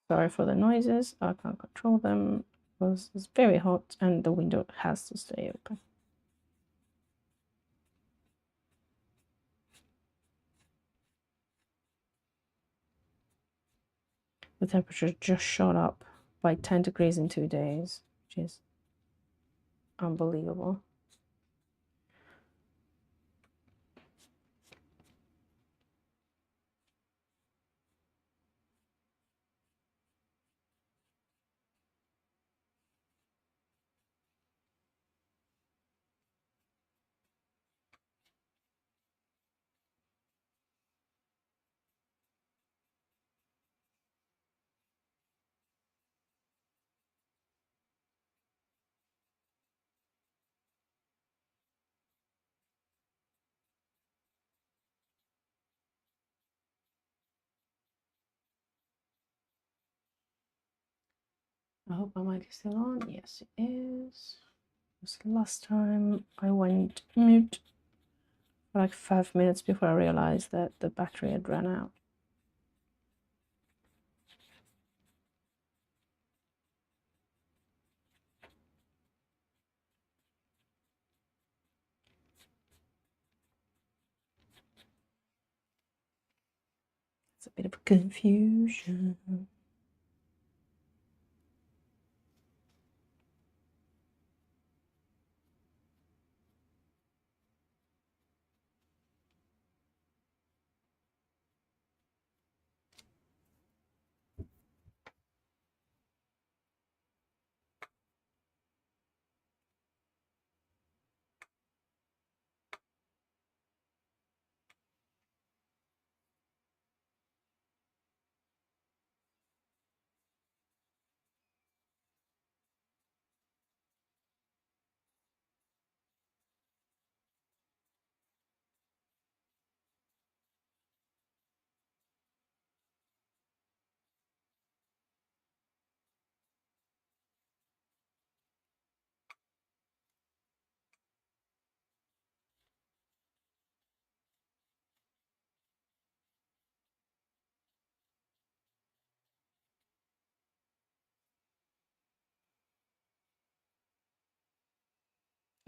Sorry for the noises, I can't control them because it's very hot and the window has to stay open. The temperature just shot up by 10 degrees in 2 days, which is unbelievable. I hope my mic is still on. Yes, it is. Because last time I went mute for like 5 minutes before I realized that the battery had run out. a bit of confusion.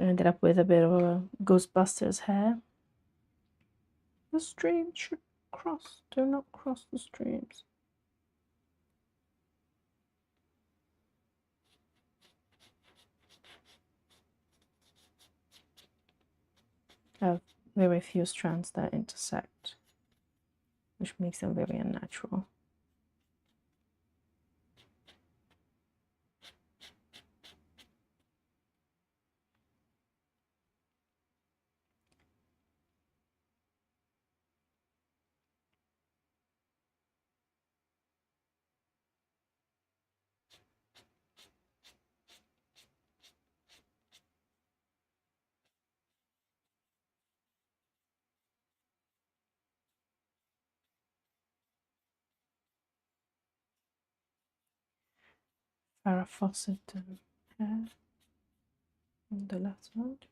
I ended up with a bit of a Ghostbusters hair. The stream should cross. Do not cross the streams. I have very few strands that intersect, which makes them very unnatural. Farrah Fawcett hair on the left side.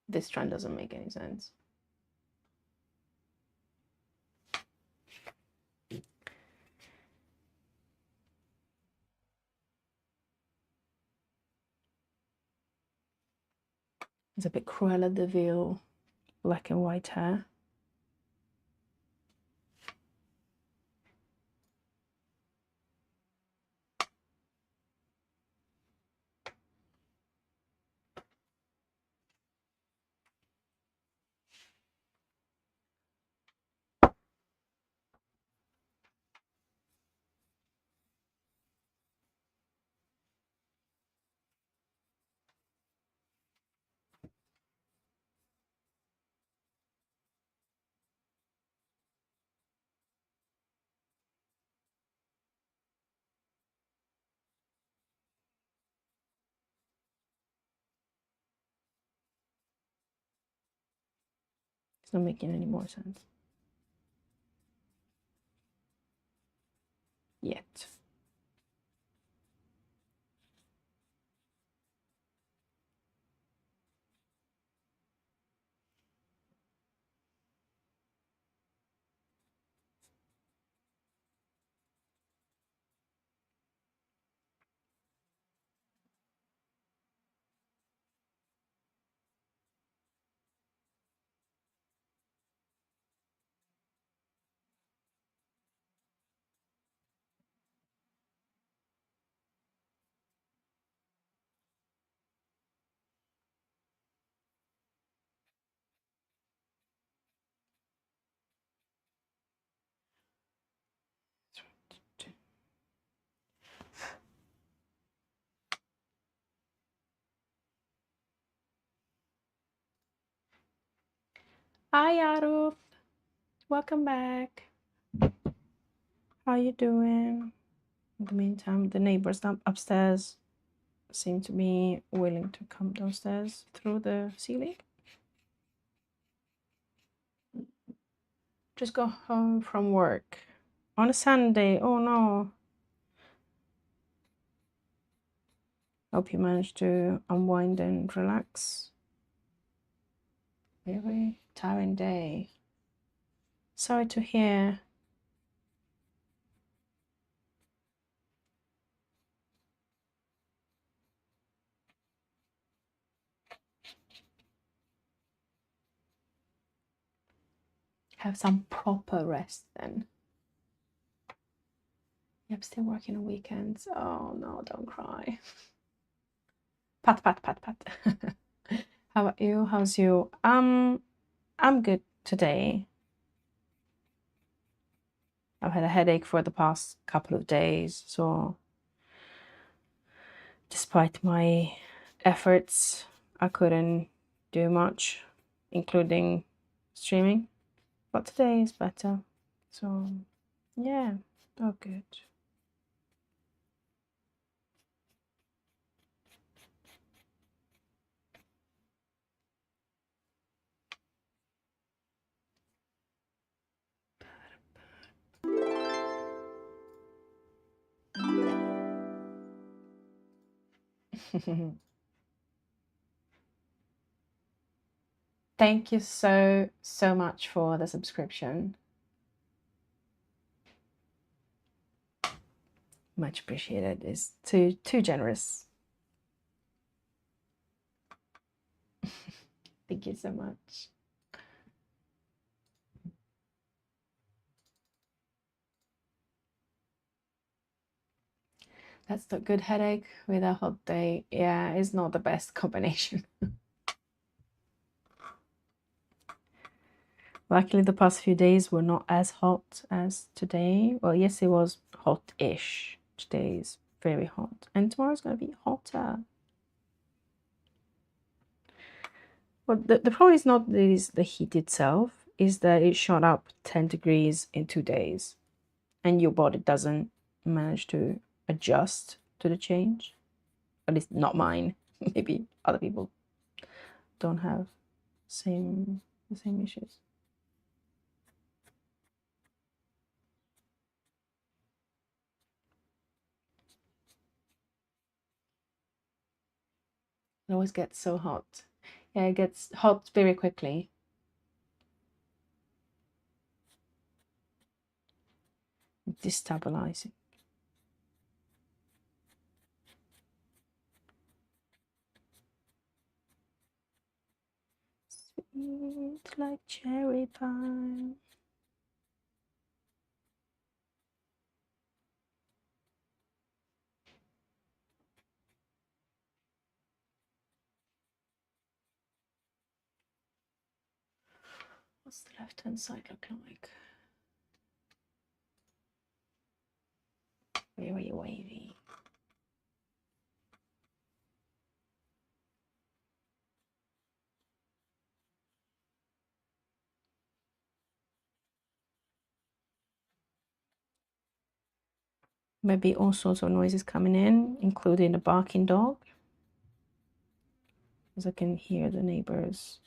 This strand doesn't make any sense. It's a bit Cruella de Vil, black and white hair. It's not making any more sense yet. Hi Aruf, welcome back. How you doing? In the meantime, the neighbors upstairs seem to be willing to come downstairs through the ceiling. Just got home from work on a Sunday. Oh no. Hope you managed to unwind and relax. Very tiring day. Sorry to hear. Have some proper rest then. Yep, still working on weekends. Oh no, don't cry. Pat, pat, pat, pat. How about you? How's you? I'm good today. I've had a headache for the past couple of days, so despite my efforts, I couldn't do much, including streaming. But today is better. So yeah, oh good. Thank you so much for the subscription. Much appreciated. It's too generous. Thank you so much. That's the good headache with a hot day. Yeah, it's not the best combination. Luckily, the past few days were not as hot as today. Well, yes, it was hot-ish. Today is very hot. And tomorrow's going to be hotter. Well, the problem is not the heat itself, is that it shot up 10 degrees in 2 days. And your body doesn't manage to adjust to the change. At least not mine. Maybe other people don't have the same issues. It always gets so hot. Yeah, it gets hot very quickly. Destabilizing. Sweet like cherry pie. What's the left-hand side look like? Very wavy. Maybe all sorts of noises coming in, including a barking dog. As I can hear the neighbors.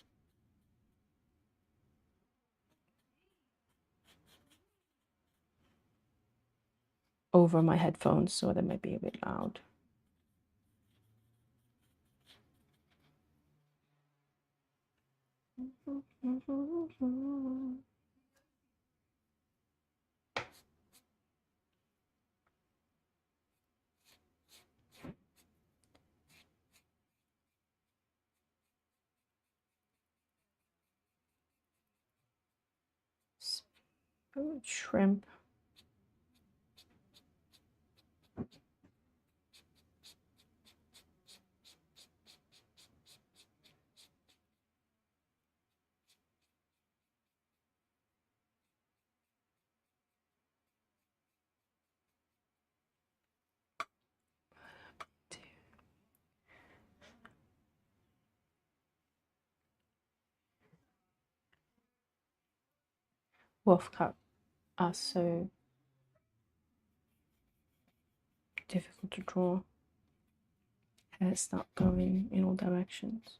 Over my headphones, so they might be a bit loud. Shrimp. Wolf cut are so difficult to draw. Hairs start going in all directions.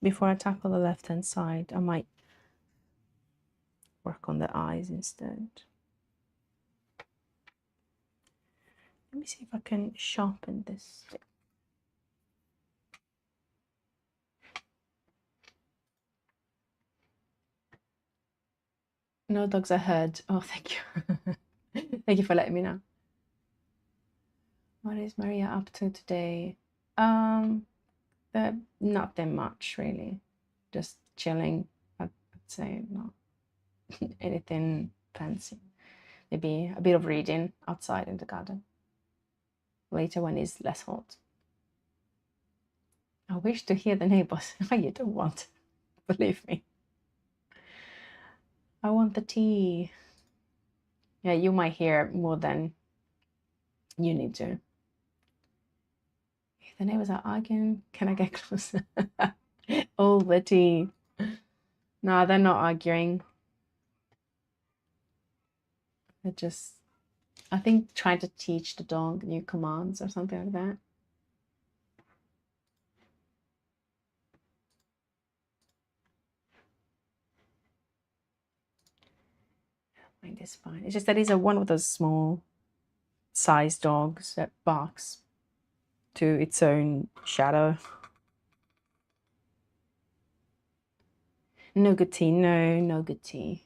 Before I tackle the left-hand side, I might work on the eyes instead. me see if I can sharpen this. No dogs are heard. Oh, thank you. Thank you for letting me know. What is Maria up to today? Nothing much really. Just chilling. I'd say not anything fancy. Maybe a bit of reading outside in the garden. Later when it's less hot. I wish to hear the neighbors. You don't want, believe me. I want the tea. Yeah, you might hear more than you need to. If the neighbors are arguing, can I get closer? All the tea. No, they're not arguing. They're just, I think, trying to teach the dog new commands or something like that. I think it's fine. It's just that he's one of those small size dogs that barks to its own shadow. No good tea. No good tea.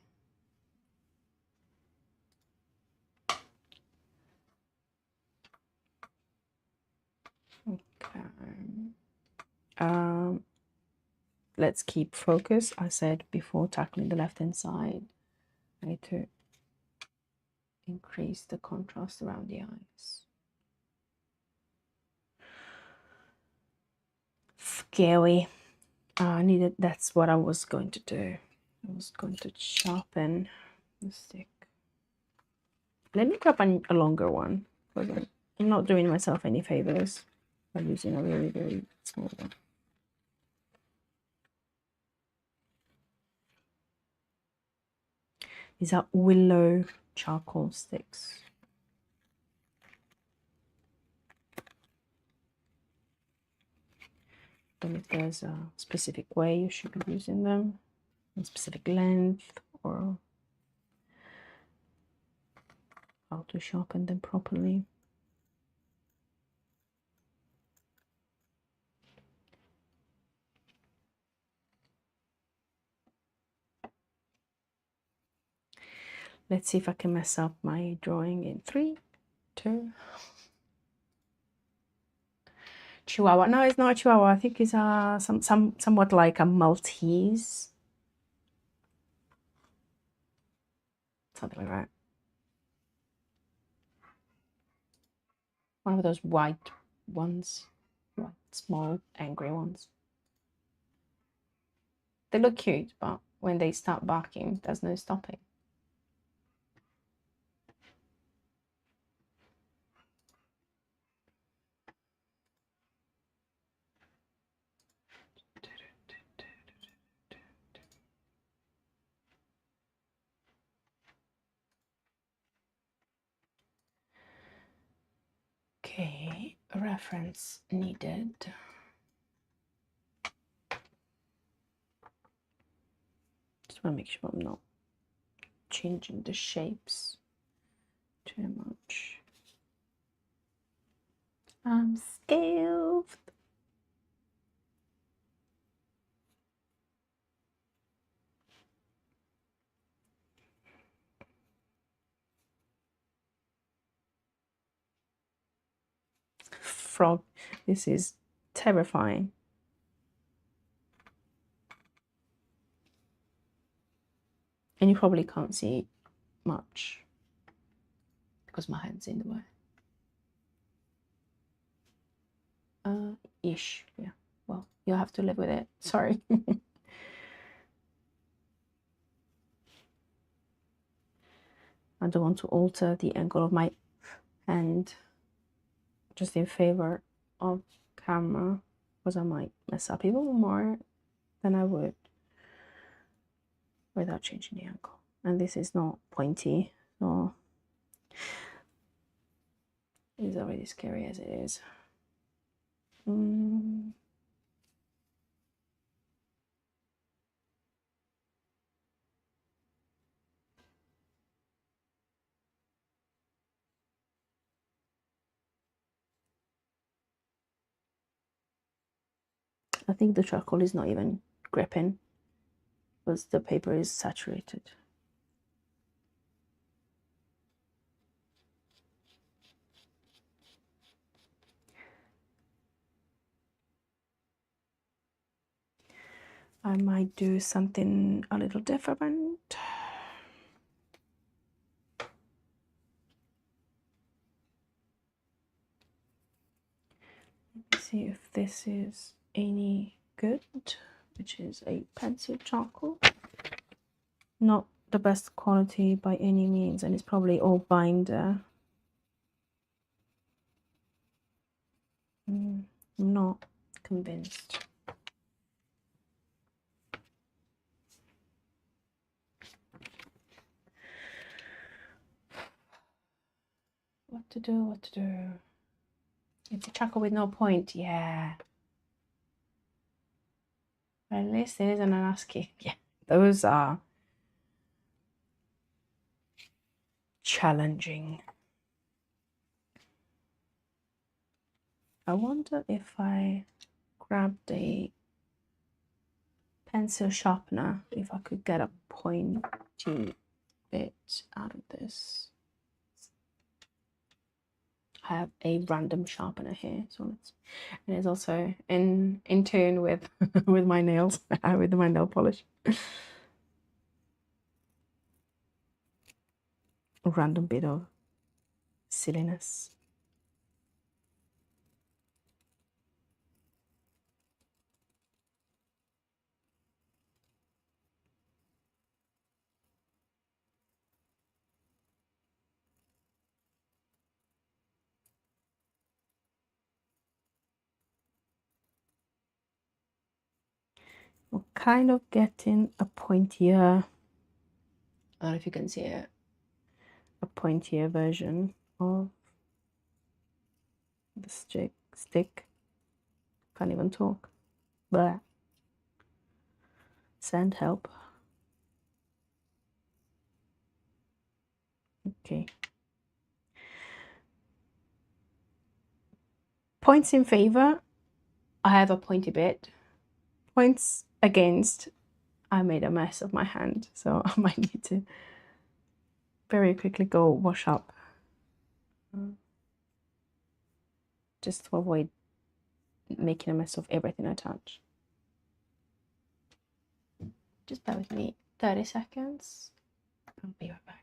Okay. Let's keep focus. I said before tackling the left hand side, I need to increase the contrast around the eyes. Scary. That's what I was going to do. I was going to sharpen the stick. Let me grab a longer one, because I'm not doing myself any favors by using a really, very small one. These are willow charcoal sticks. Don't know if there's a specific way you should be using them, a specific length, or how to sharpen them properly. Let's see if I can mess up my drawing in 3, 2. Chihuahua. No, it's not a Chihuahua. I think it's somewhat like a Maltese. Something like that. One of those white ones. White, small, angry ones. They look cute, but when they start barking, there's no stopping. Okay, reference needed. Just want to make sure I'm not changing the shapes too much. I'm scared. Frog. This is terrifying. And you probably can't see much because my hand's in the way. Ish, yeah. Well, you'll have to live with it. Sorry. I don't want to alter the angle of my hand just in favor of camera, because I might mess up even more than I would without changing the angle. And this is not pointy, so it's already scary as it is. I think the charcoal is not even gripping because the paper is saturated. I might do something a little different. Let me see if this is any good, which is a pencil charcoal. Not the best quality by any means, and it's probably all binder. I'm not convinced. What to do, what to do? It's a charcoal with no point, yeah. But at least it isn't an ASCII. Yeah, those are challenging. I wonder if I grabbed a pencil sharpener, if I could get a pointy bit out of this. I have a random sharpener here, so it's also in tune with with my nails, with my nail polish. A random bit of silliness. We're kind of getting a pointier, I don't know if you can see it, a pointier version of the stick. Can't even talk. But send help. Okay. Points in favor, I have a pointy bit. Points against, I made a mess of my hand, so I might need to very quickly go wash up just to avoid making a mess of everything I touch. Just bear with me 30 seconds. I'll be right back.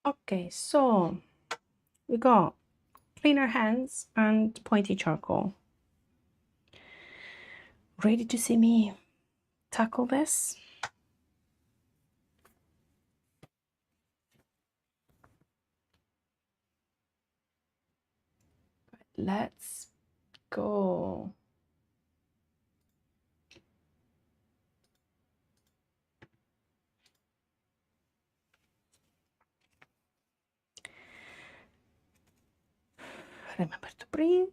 Okay, so we got cleaner hands and pointy charcoal. Ready to see me tackle this? Let's go. Remember to breathe.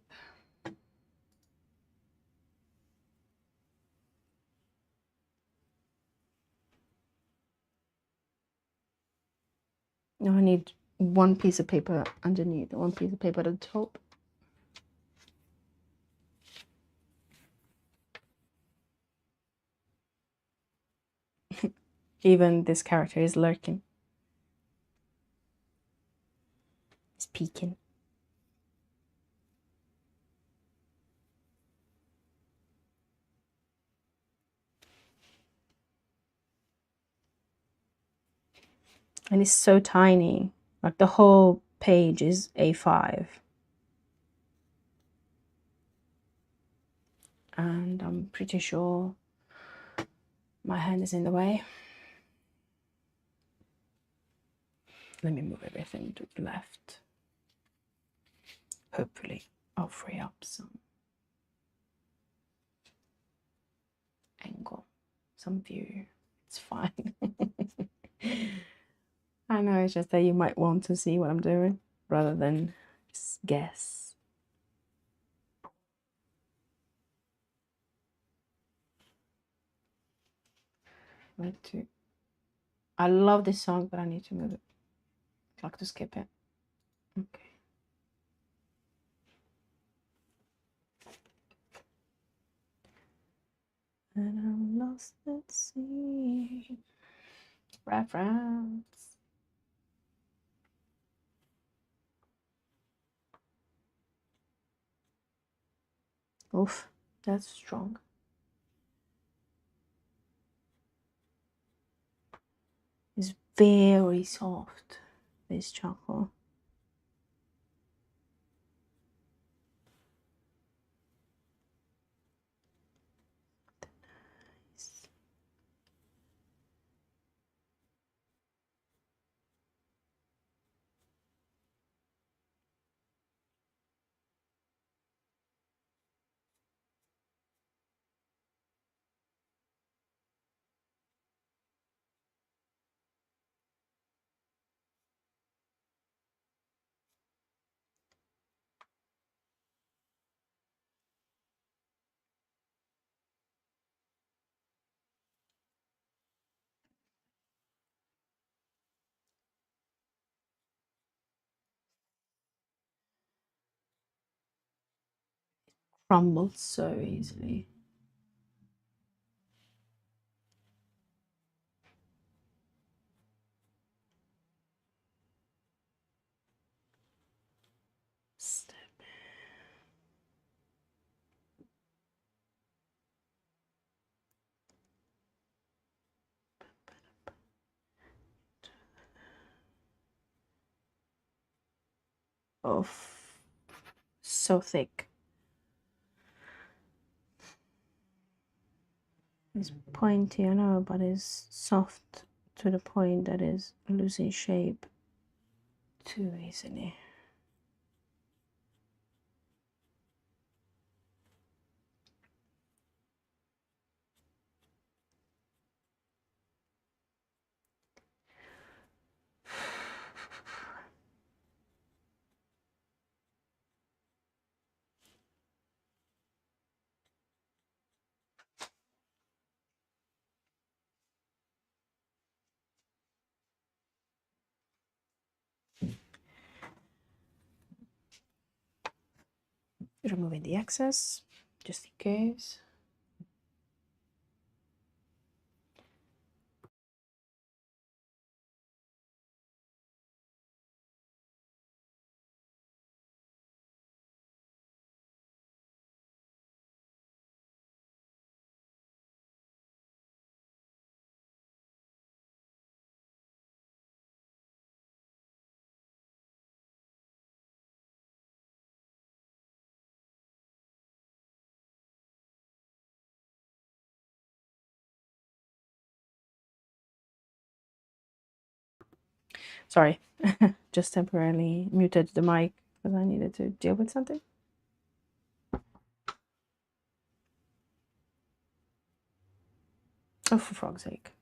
Now I need one piece of paper underneath, one piece of paper at the top. Even this character is lurking. He's peeking. And it's so tiny. Like the whole page is A5. And I'm pretty sure my hand is in the way. Let me move everything to the left. Hopefully I'll free up some angle, some view. It's fine. I know, it's just that you might want to see what I'm doing rather than just guess. I love this song, but I need to move it. I'd like to skip it. Okay. And I'm lost at sea. Reference. Oof, that's strong. It's very soft, this charcoal. Nice. Crumbles so easily. Step. Oh, so thick. It's pointy, I know, but it's soft to the point that is losing shape too easily. Removing the excess, just in case. Sorry, just temporarily muted the mic because I needed to deal with something. Oh, for frog's sake.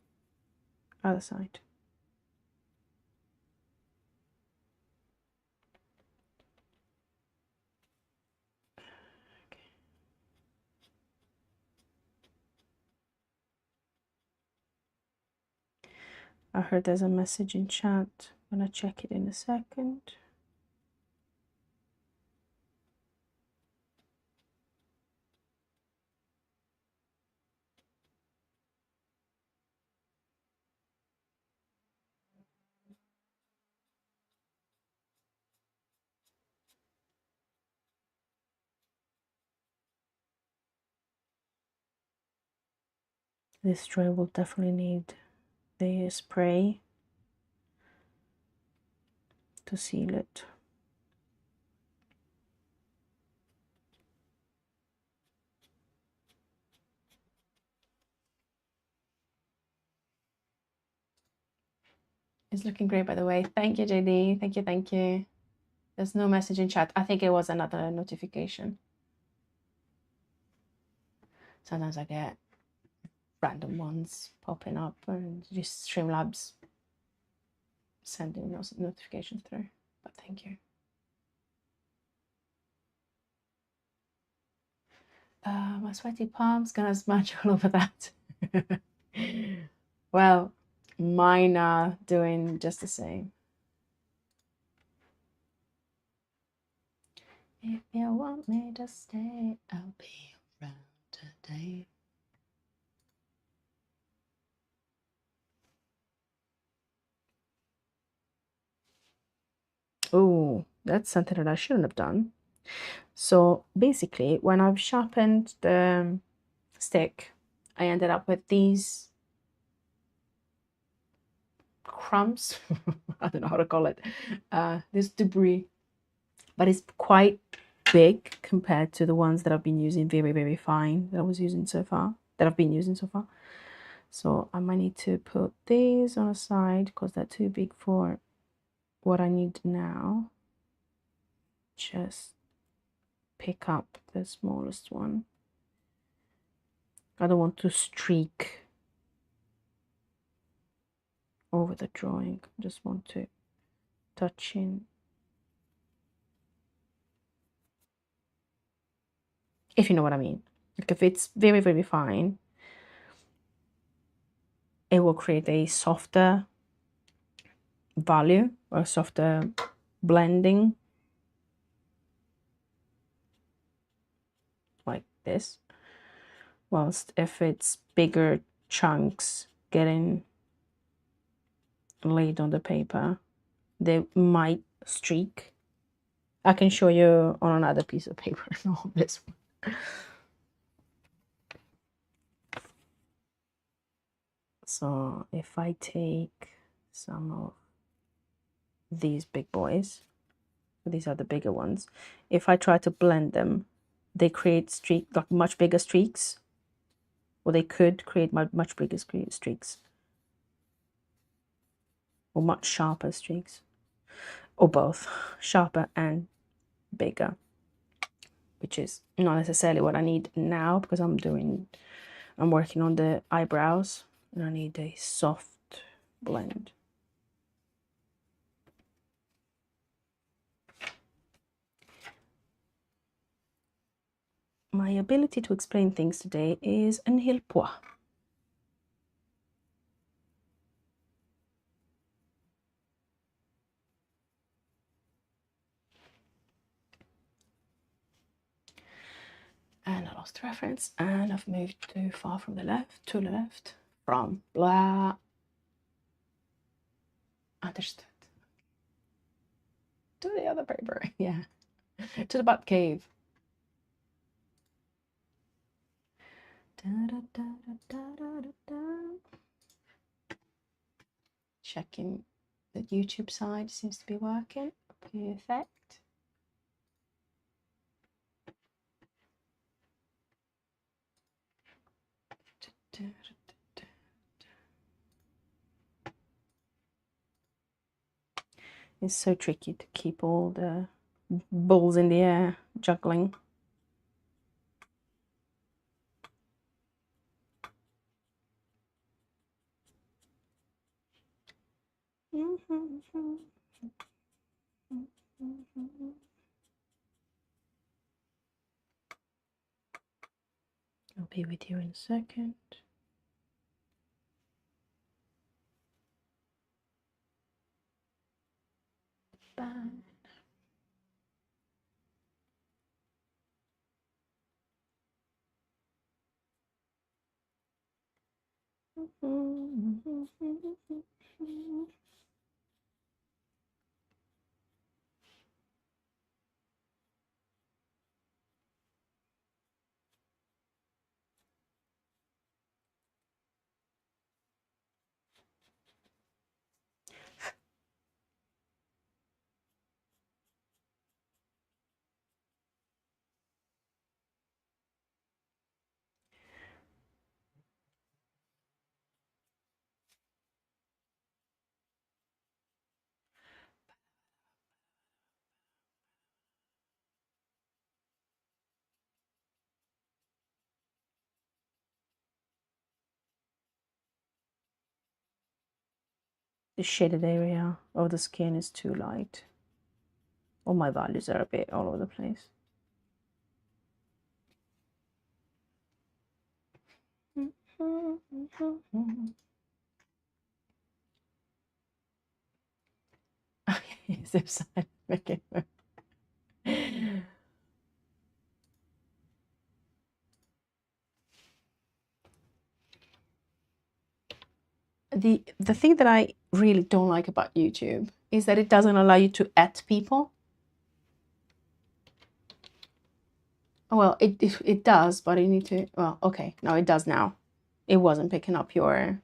Other side. Okay. I heard there's a message in chat. I'm gonna check it in a second. This tray will definitely need the spray to seal it. It's looking great, by the way. Thank you, JD. Thank you, thank you. There's no message in chat. I think it was another notification. Sometimes I get random ones popping up and just Streamlabs sending those notifications through. But thank you. My sweaty palms gonna smudge all over that. Well, mine are doing just the same. If you want me to stay, I'll be around today. Oh, that's something that I shouldn't have done. So basically, when I've sharpened the stick, I ended up with these crumbs. I don't know how to call it. This debris, but it's quite big compared to the ones that I've been using, very, very fine, that I've been using so far. So I might need to put these on a side because they're too big for what I need now. Just pick up the smallest one. I don't want to streak over the drawing. I just want to touch in. If you know what I mean. Like if it's very, very fine, it will create a softer value or softer blending like this. Whilst if it's bigger chunks getting laid on the paper, they might streak. I can show you on another piece of paper, not on this one. So if I take some of these big boys, these are the bigger ones, if I try to blend them, they create like much bigger streaks, or they could create much bigger streaks, or much sharper streaks, or both, sharper and bigger, which is not necessarily what I need now because I'm working on the eyebrows and I need a soft blend. My ability to explain things today is un nihil point. And I lost reference and I've moved too far from the left, to the left, from blah. Understood. To the other paper, yeah. To the butt cave. Da, da, da, da, da, da, da. Checking the YouTube side seems to be working. Perfect. It's so tricky to keep all the balls in the air juggling. I'll be with you in a second. The shaded area of the skin is too light. All my values are a bit all over the place. Okay. The thing that I really don't like about YouTube is that it doesn't allow you to add people. Well, it does, but you need to, well, okay, no, it does now. It wasn't picking up your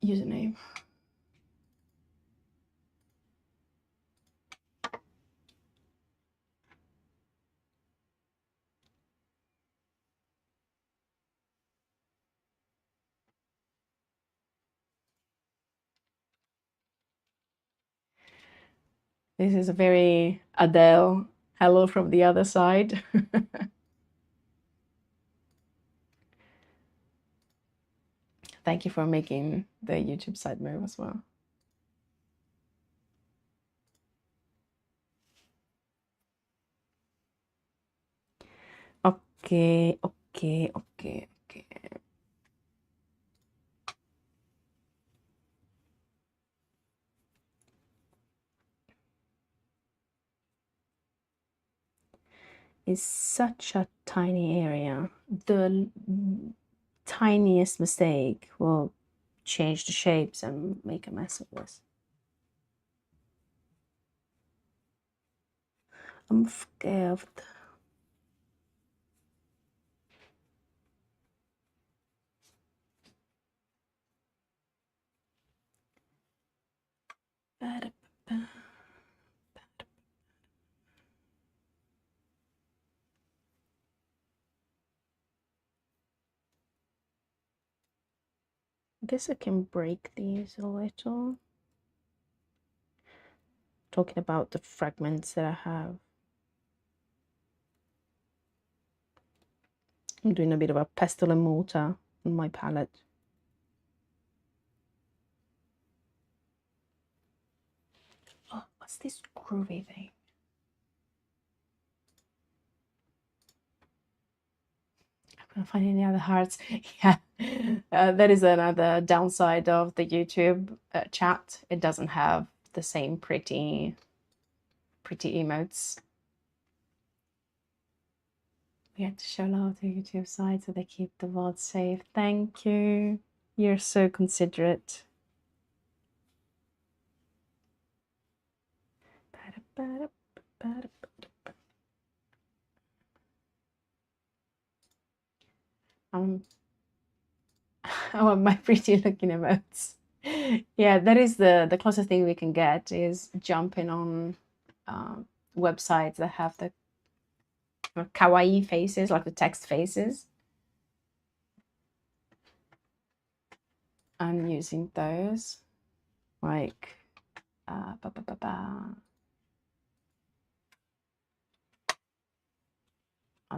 username. This is a very Adele hello from the other side. Thank you for making the YouTube side move as well. Okay. It's such a tiny area. The tiniest mistake will change the shapes and make a mess of this. I'm scared. I guess I can break these a little. Talking about the fragments that I have. I'm doing a bit of a pestle and mortar on my palette. Oh, what's this groovy thing? I couldn't find any other hearts. Yeah, that is another downside of the YouTube chat. It doesn't have the same pretty emotes. We had to show love to YouTube side so they keep the VOD safe. Thank you. You're so considerate. I want my pretty looking emotes. Yeah, that is the closest thing we can get is jumping on websites that have the kawaii faces, like the text faces. I'm using those, like I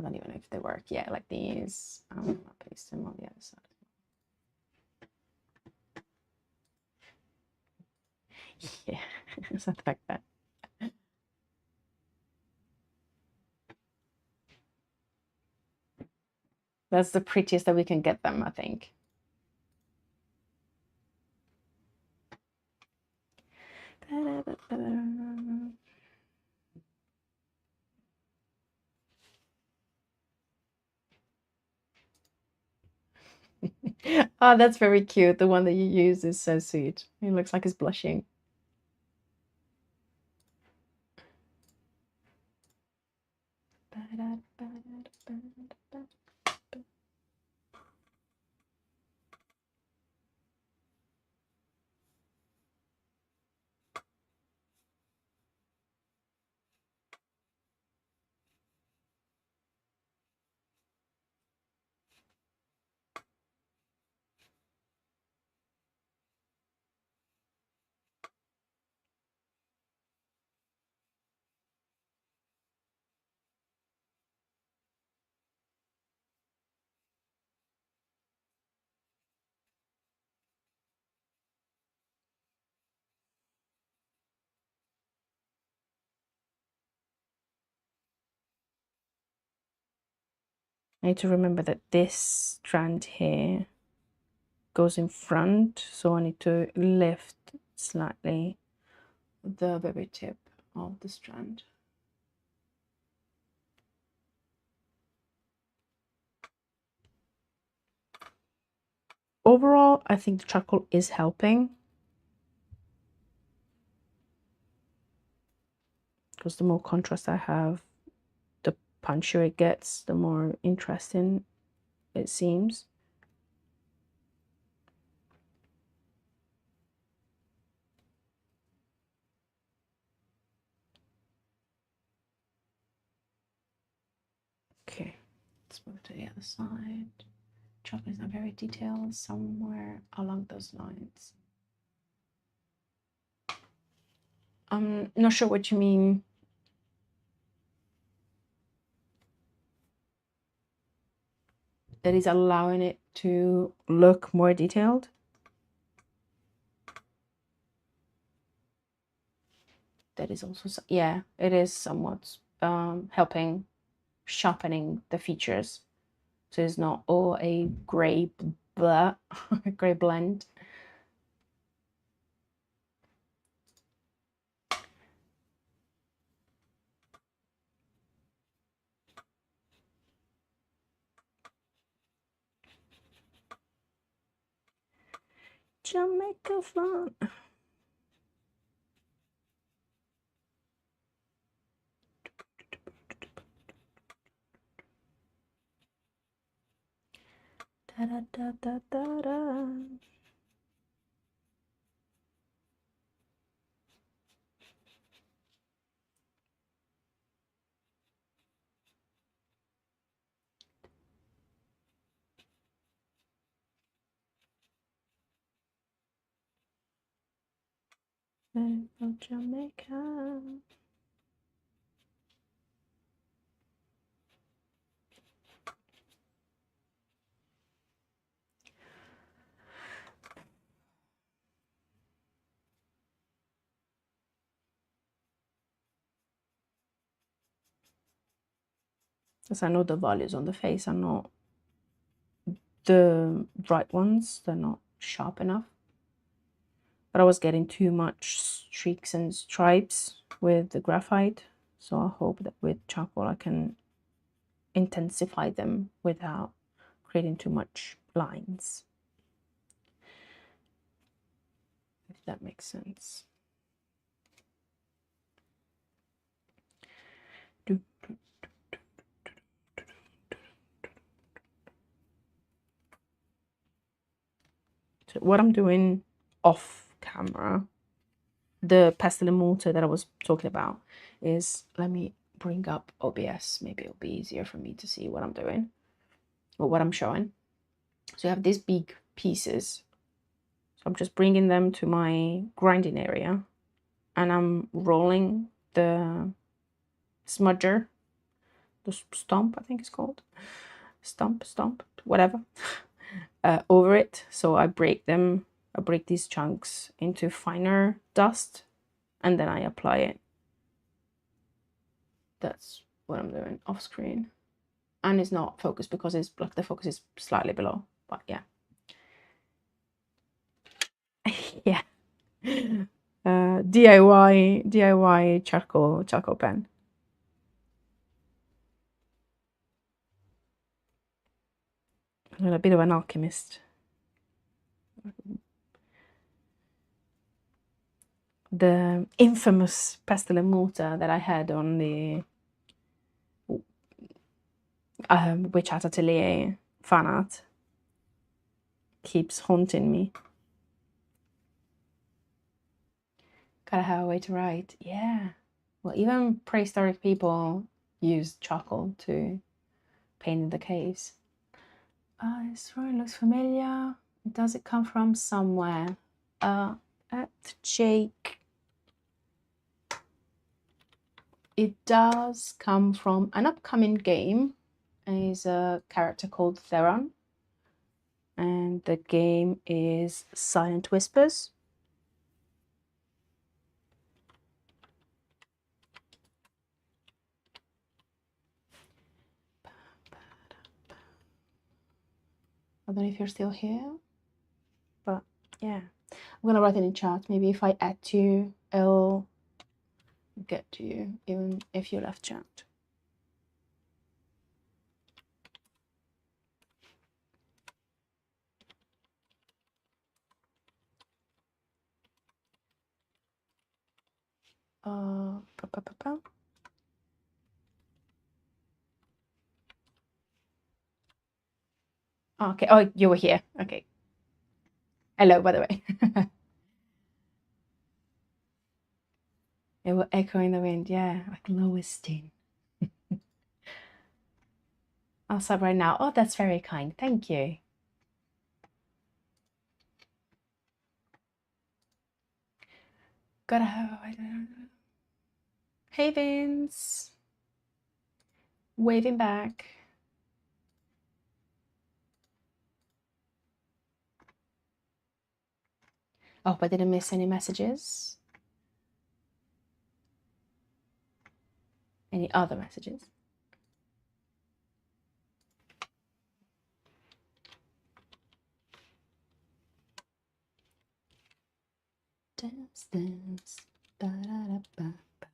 don't even know if they work. Yeah, like these. I'll paste them on the other side. Yeah, something like that. That's the prettiest that we can get them, I think. Oh, that's very cute. The one that you use is so sweet. It looks like it's blushing. I need to remember that this strand here goes in front, so I need to lift slightly the very tip of the strand. Overall, I think the charcoal is helping, because the more contrast I have, the punchier it gets, the more interesting it seems. Okay, let's move to the other side. Chocolate is not very detailed, somewhere along those lines. I'm not sure what you mean. That is allowing it to look more detailed. That is also, yeah, it is somewhat helping sharpening the features, so it's not all a gray blah, gray blend. Jamaica fun. Da, da, da, da, da, da. Jamaica. Because I know the values on the face are not the right ones, they're not sharp enough. But I was getting too much streaks and stripes with the graphite, so I hope that with charcoal I can intensify them without creating too much lines, if that makes sense. So what I'm doing off camera, the pastel and mortar that I was talking about, is, let me bring up OBS, maybe it'll be easier for me to see what I'm doing or what I'm showing. So you have these big pieces, so I'm just bringing them to my grinding area and I'm rolling the smudger, the stomp, I think it's called, stomp, whatever, over it. So I break these chunks into finer dust and then I apply it. That's what I'm doing off screen, and it's not focused because it's like the focus is slightly below, but yeah. Yeah. DIY charcoal pen. I'm a bit of an alchemist. the infamous pestle and mortar that I had on the Witch Hat Atelier fan art keeps haunting me. Gotta have a way to write. Yeah. Well, even prehistoric people used charcoal to paint in the caves. This drawing looks familiar. Does it come from somewhere? At Jake. It does come from an upcoming game. Is a character called Theron. And the game is Silent Whispers. I don't know if you're still here, but yeah. I'm gonna write it in chat. Maybe if I add you, I'll get to you, even if you left chat. Okay. Oh, you were here. Okay. Hello, by the way. It will echo in the wind. Yeah, like Loistin. I'll sub right now. Oh, that's very kind. Thank you. Gotta have. Hey, Vince. Waving back. Oh, I didn't miss any messages. Any other messages? Dance, dance. Da, da, da, ba, ba.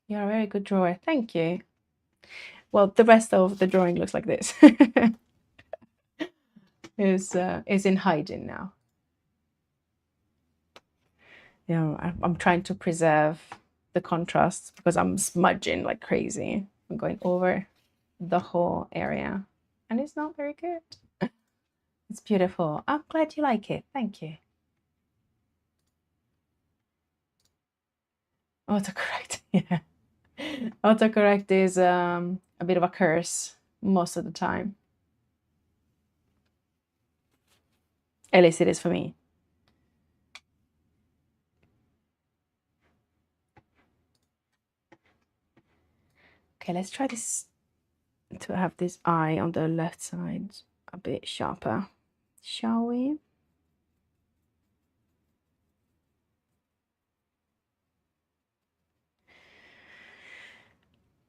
You're a very good drawer. Thank you. Well, the rest of the drawing looks like this. is in hiding now. You know, I'm trying to preserve the contrasts because I'm smudging like crazy. I'm going over the whole area, and it's not very good. It's beautiful. I'm glad you like it. Thank you. Autocorrect, yeah. Autocorrect is a bit of a curse most of the time. At least it is for me. Okay, let's try this to have this eye on the left side a bit sharper, shall we?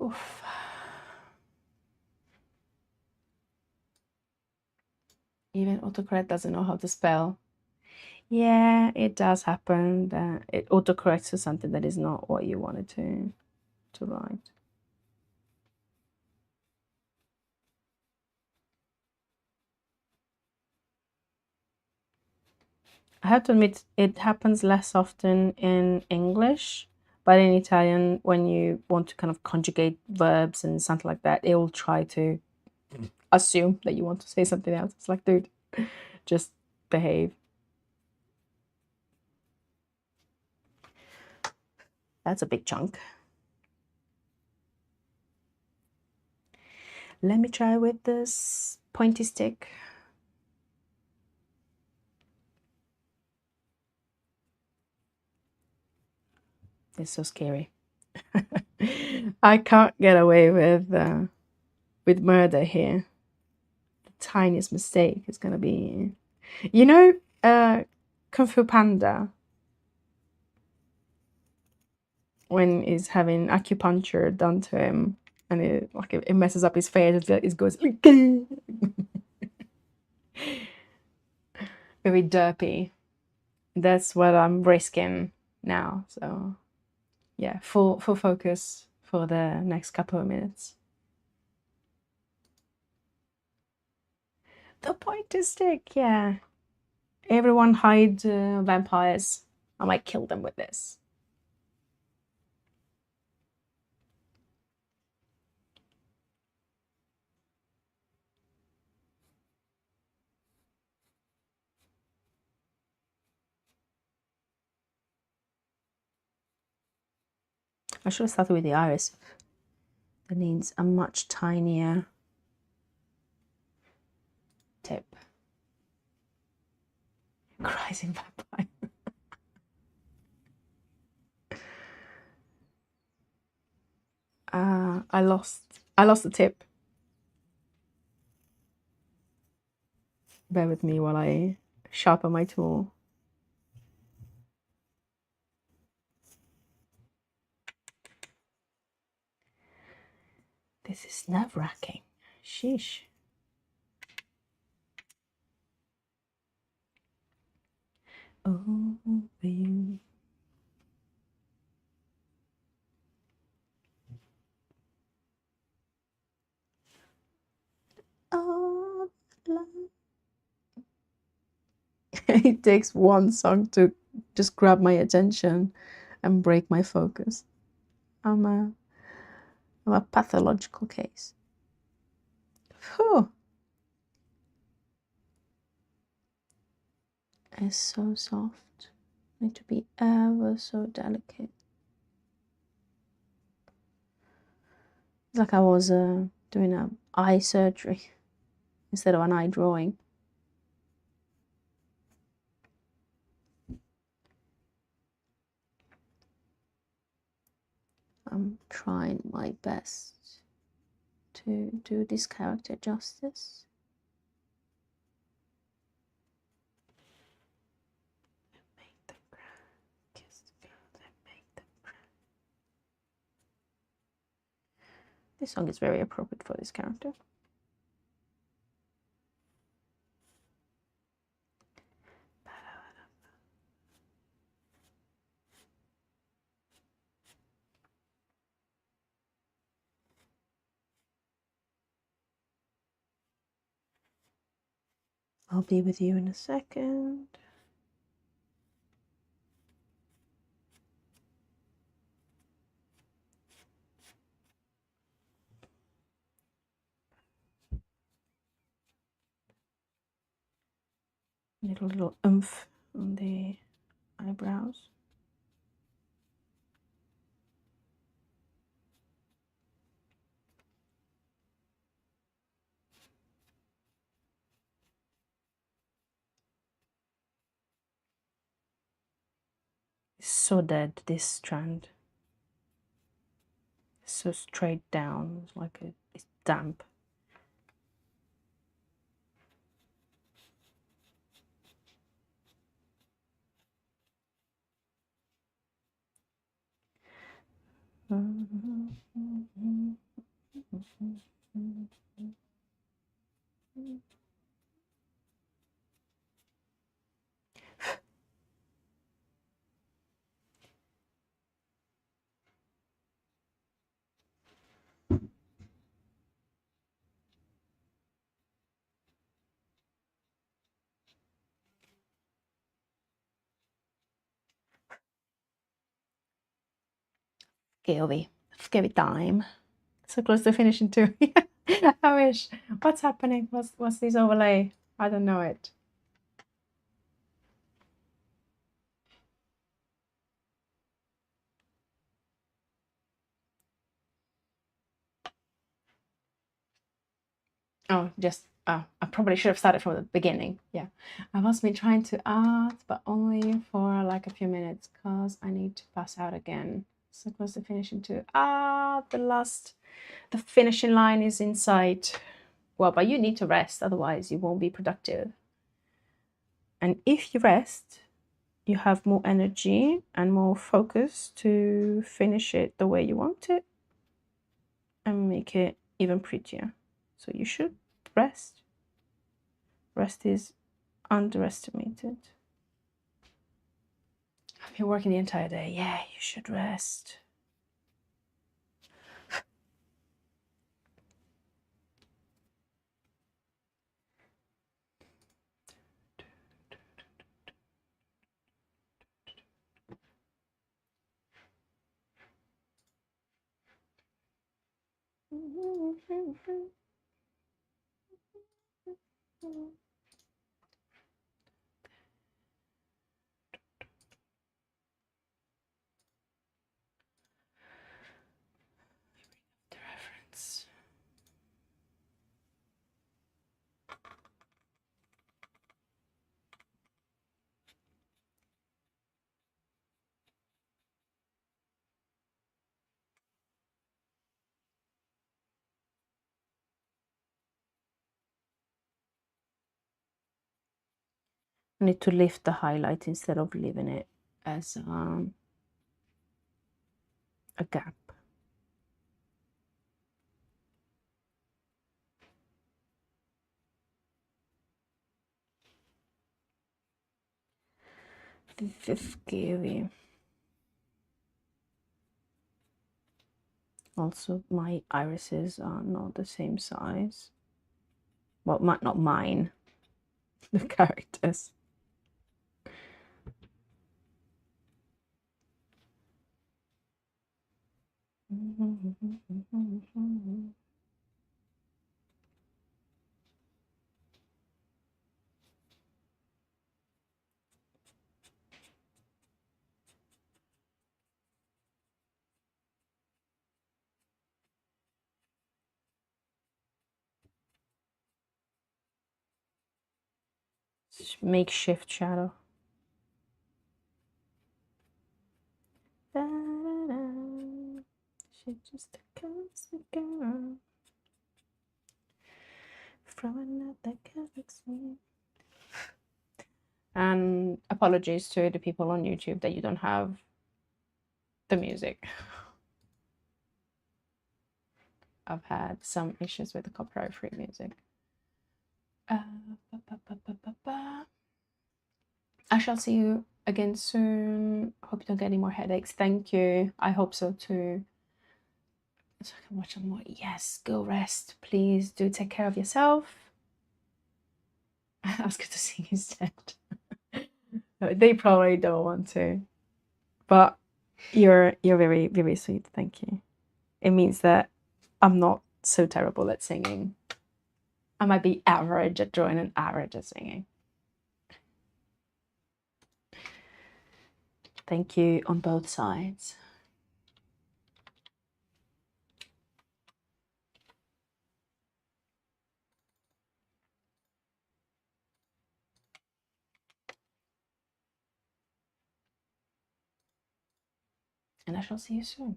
Oof. Even autocorrect doesn't know how to spell. Yeah, it does happen that it autocorrects to something that is not what you wanted to write. I have to admit, it happens less often in English, but in Italian, when you want to kind of conjugate verbs and something like that, it will try to assume that you want to say something else. It's like, dude, just behave. That's a big chunk. Let me try with this pointy stick. It's so scary. I can't get away with murder here. The tiniest mistake is gonna be, you know, Kung Fu Panda, when he's having acupuncture done to him, and it messes up his face. It goes very derpy. That's what I'm risking now. So yeah, full focus for the next couple of minutes. The pointer stick, yeah. Everyone hide vampires. I might kill them with this. I should have started with the iris. That needs a much tinier tip. Crazy vampire. I lost the tip. Bear with me while I sharpen my tool. This is nerve-wracking. Sheesh. Oh, you. Oh, it takes one song to just grab my attention and break my focus. I'm a pathological case. Whew. It's so soft. Need to be ever so delicate. It's like I was doing an eye surgery instead of an eye drawing. I'm trying my best to do this character justice. This song is very appropriate for this character. I'll be with you in a second. Little oomph on the eyebrows. It's so dead, this strand. It's so straight down, it's like it's damp. Scary time. So close to finishing too. I wish. What's happening? What's this overlay? I don't know it. Oh, just I probably should have started from the beginning. Yeah, I've also been trying to art, but only for like a few minutes because I need to pass out again. So close to finishing too. The finishing line is in sight. Well, but you need to rest, otherwise you won't be productive. And if you rest, you have more energy and more focus to finish it the way you want it and make it even prettier. So you should rest. Rest is underestimated. I've been working the entire day. Yeah, you should rest. The reference. I need to lift the highlight instead of leaving it as a gap. This is scary. Also, my irises are not the same size. Well, not mine, the characters. Makeshift shadow. She's just a cosmic girl from another galaxy. And apologies to the people on YouTube that you don't have the music. I've had some issues with the copyright-free music. I shall see you again soon. Hope you don't get any more headaches. Thank you. I hope so too. So I can watch some more. Yes, go rest. Please do take care of yourself. I was going to sing instead. They probably don't want to, but you're very, very sweet. Thank you. It means that I'm not so terrible at singing. I might be average at drawing and average at singing. Thank you on both sides. And I shall see you soon.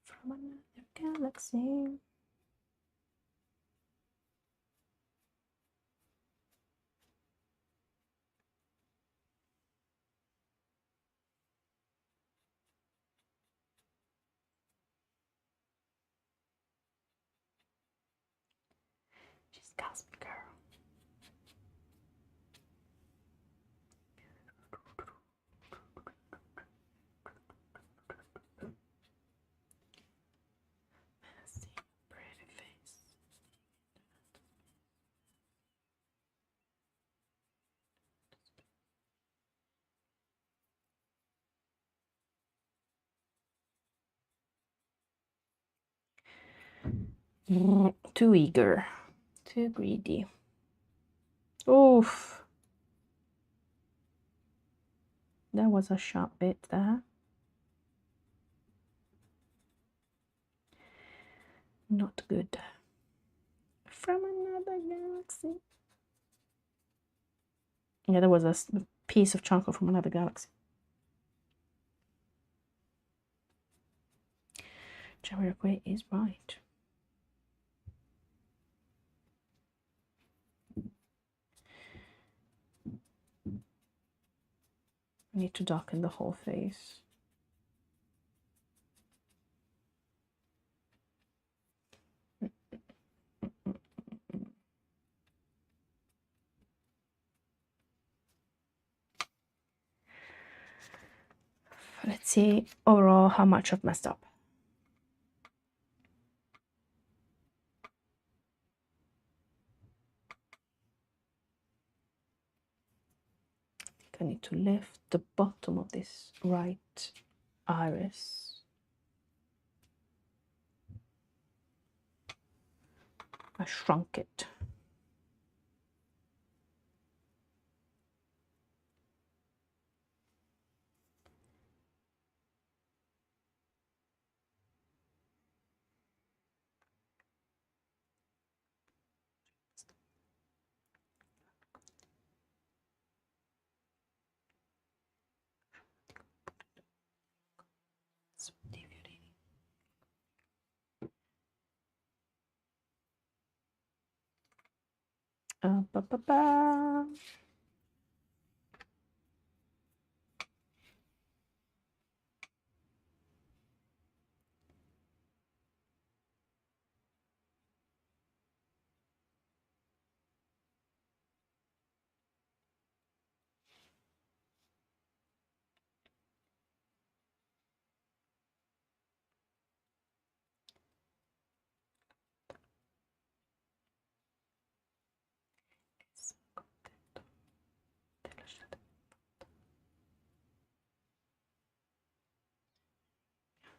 From another galaxy. She's a cosmic girl. Pretty face. Too eager, too greedy. Oof. That was a sharp bit there. Not good. From another galaxy. Yeah, there was a piece of chocolate from another galaxy. Jamiroquai is right. I need to darken the whole face. Let's see overall how much I've messed up. I need to lift the bottom of this right iris. I shrunk it. Ba, ba, ba.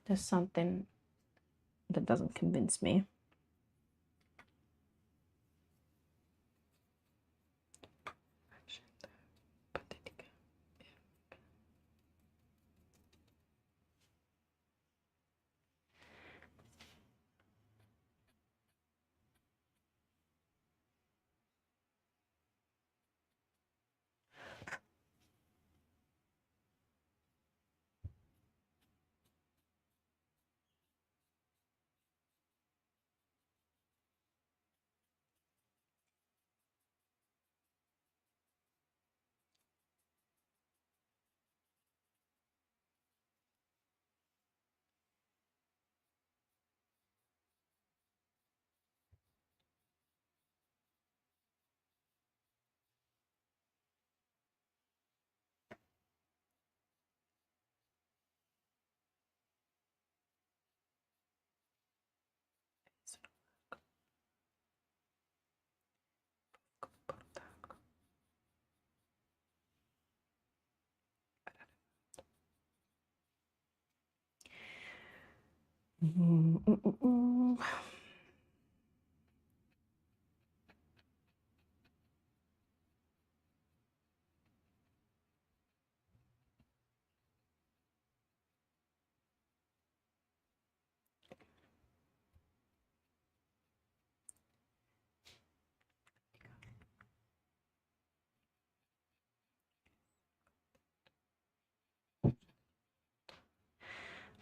There's something that doesn't convince me.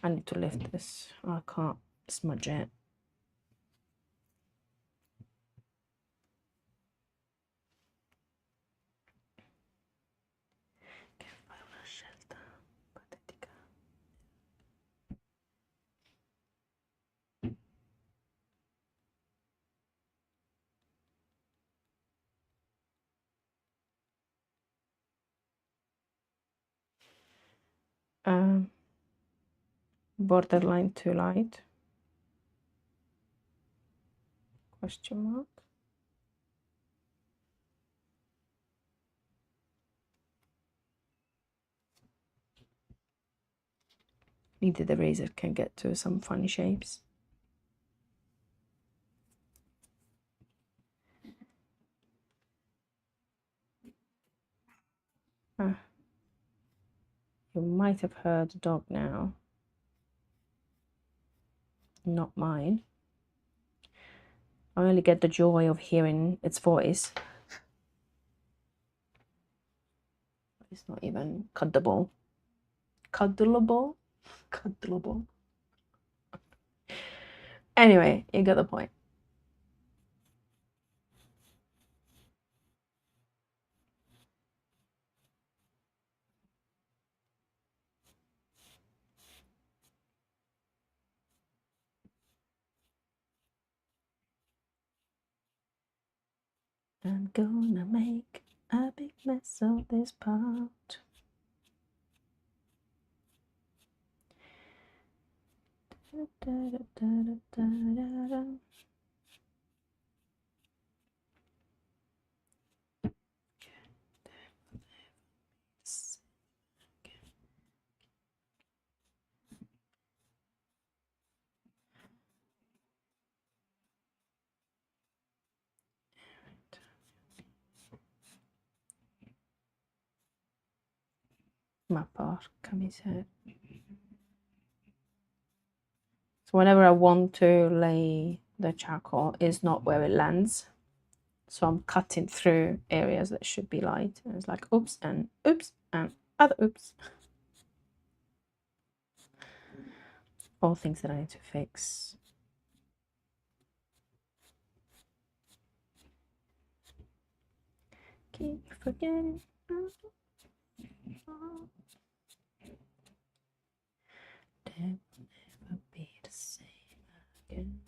I need to lift this. I can't smudge it. Borderline too light? Question mark. Neither the razor can get to some funny shapes. You might have heard the dog now. Not mine. I only get the joy of hearing its voice. It's not even cuddable. Cuddleable? Cuddleable. Anyway, you get the point. I'm gonna make a big mess of this part. Ma porca miseria. So whenever I want to lay the charcoal, is not where it lands. So I'm cutting through areas that should be light. And it's like oops and other oops. All things that I need to fix. Keep forgetting. There will never be the same again.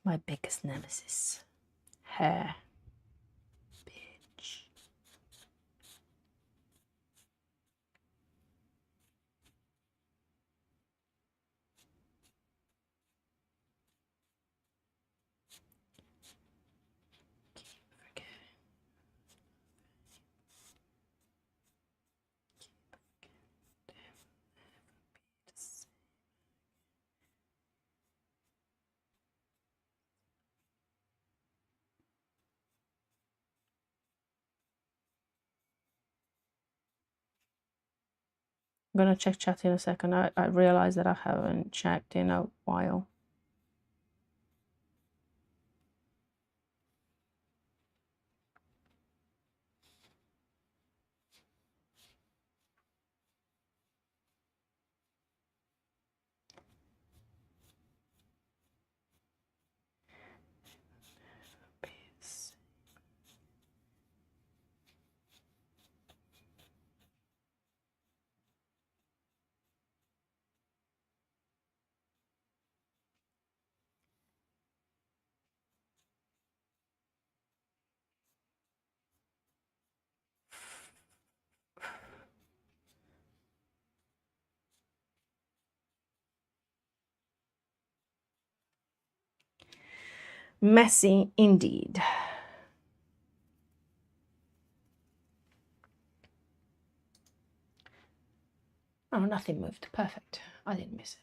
My biggest nemesis. Hair. Bitch. I'm gonna check chat in a second. I realized that I haven't checked in a while. Messy indeed. Oh, nothing moved. Perfect. I didn't miss it.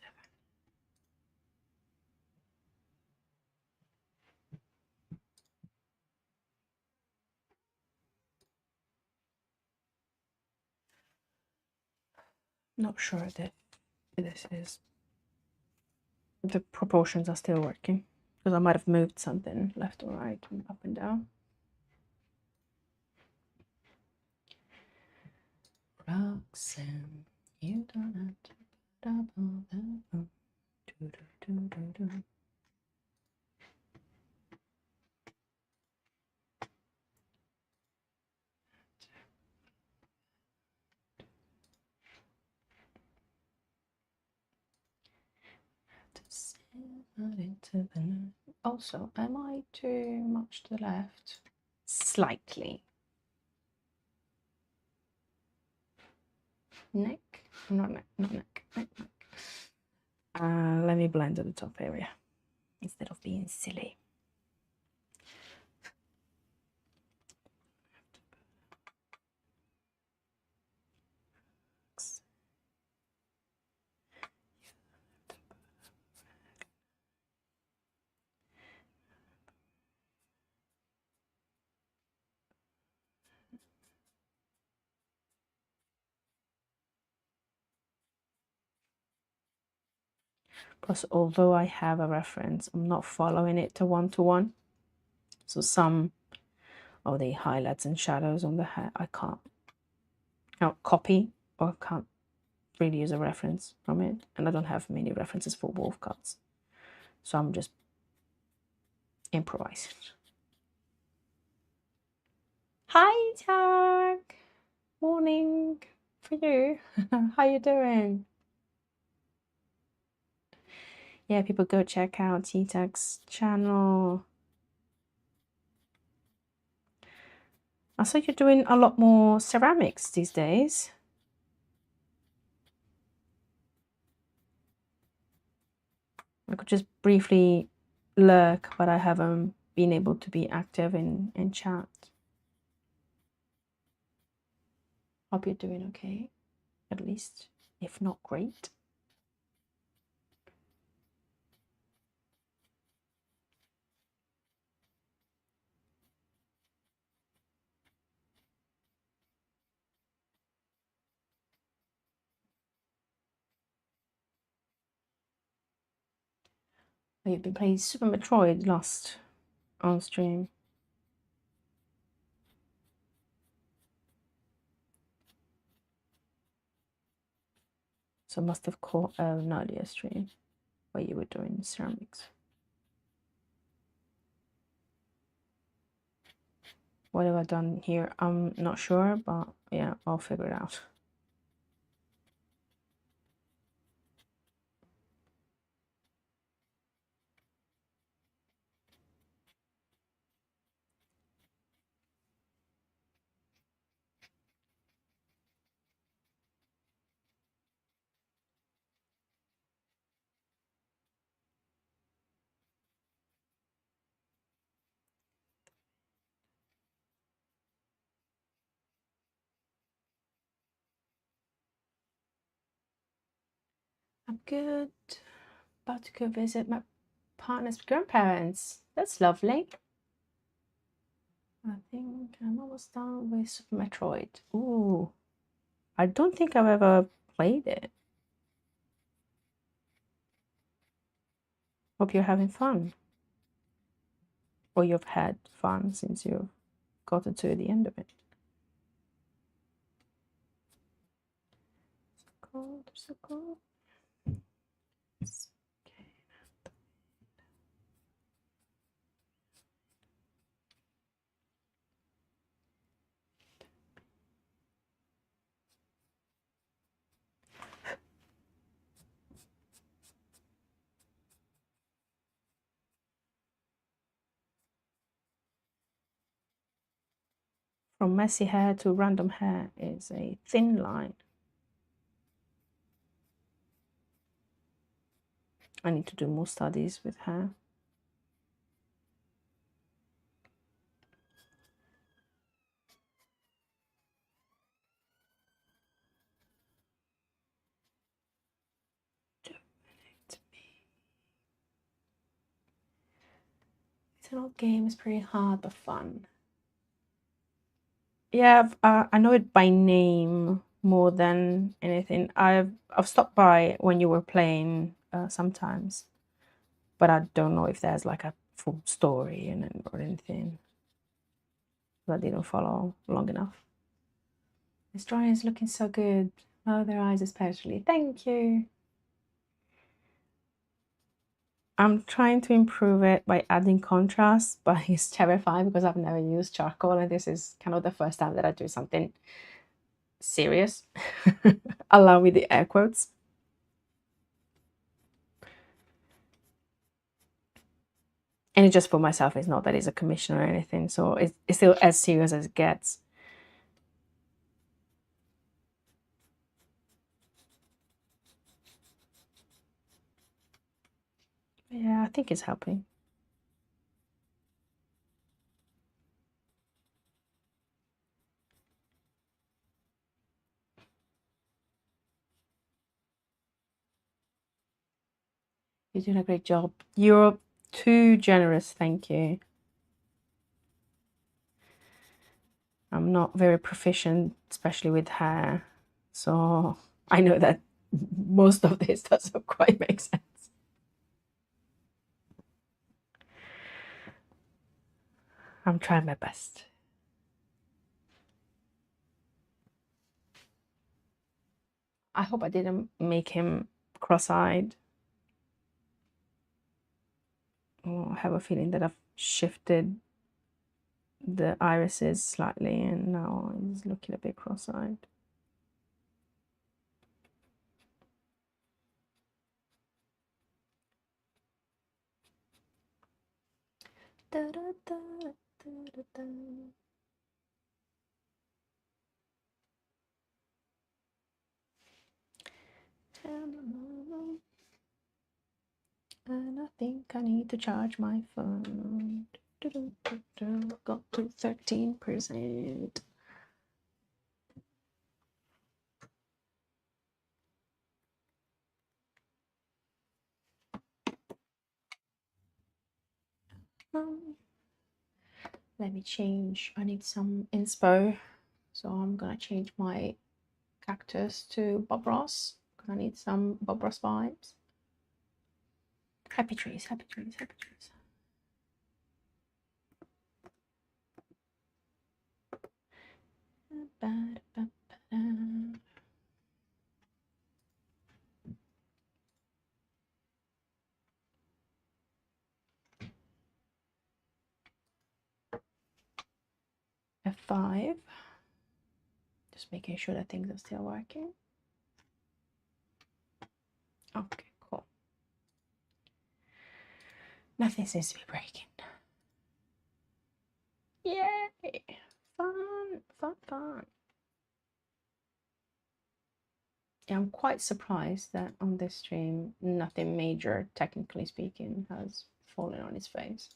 Not sure that this is. The proportions are still working because I might have moved something left or right and up and down. Roxanne, you don't have to double that. Also, am I too much to the left? Slightly. Neck? Not neck, not neck, neck. Let me blend at the top area instead of being silly. Plus, although I have a reference, I'm not following it to one. So some of the highlights and shadows on the hair, I can't copy or can't really use a reference from it. And I don't have many references for wolf cuts. So I'm just improvising. Hi, Tag. Morning for you. How you doing? Yeah, people go check out T-Tag's channel. I saw you're doing a lot more ceramics these days. I could just briefly lurk, but I haven't been able to be active in chat. Hope you're doing okay, at least, if not great. You've been playing Super Metroid last on stream. So must have caught an earlier stream where you were doing ceramics. What have I done here? I'm not sure, but yeah, I'll figure it out. I'm good. About to go visit my partner's grandparents. That's lovely. I think I'm almost done with Super Metroid. Ooh, I don't think I've ever played it. Hope you're having fun. Or you've had fun since you've gotten to the end of it. So cold, so cold. Okay. From messy hair to random hair is a thin line. I need to do more studies with hair. It's an old game, it's pretty hard but fun. Yeah, I know it by name more than anything. I've stopped by when you were playing sometimes, but I don't know if there's like a full story in it or anything. I didn't follow long enough. This drawing is looking so good. Oh, their eyes especially. Thank you. I'm trying to improve it by adding contrast, but it's terrifying because I've never used charcoal, and this is kind of the first time that I do something serious. Allow me the air quotes. And it's just for myself. It's not that it's a commission or anything, so it's still as serious as it gets. Yeah, I think it's helping. You're doing a great job. You're too generous, thank you. I'm not very proficient, especially with hair, so I know that most of this doesn't quite make sense. I'm trying my best. I hope I didn't make him cross-eyed. Oh, I have a feeling that I've shifted the irises slightly and now he's looking a bit cross-eyed. Da, da, da, da, da. And I think I need to charge my phone. Got to 13%. Let me change. I need some inspo, so I'm gonna change my cactus to Bob Ross because I need some Bob Ross vibes. Happy trees, happy trees, happy trees. F5. Just making sure that things are still working. Okay, cool. Nothing seems to be breaking. Yay! Fun, fun, fun. Yeah, I'm quite surprised that on this stream, nothing major, technically speaking, has fallen on his face.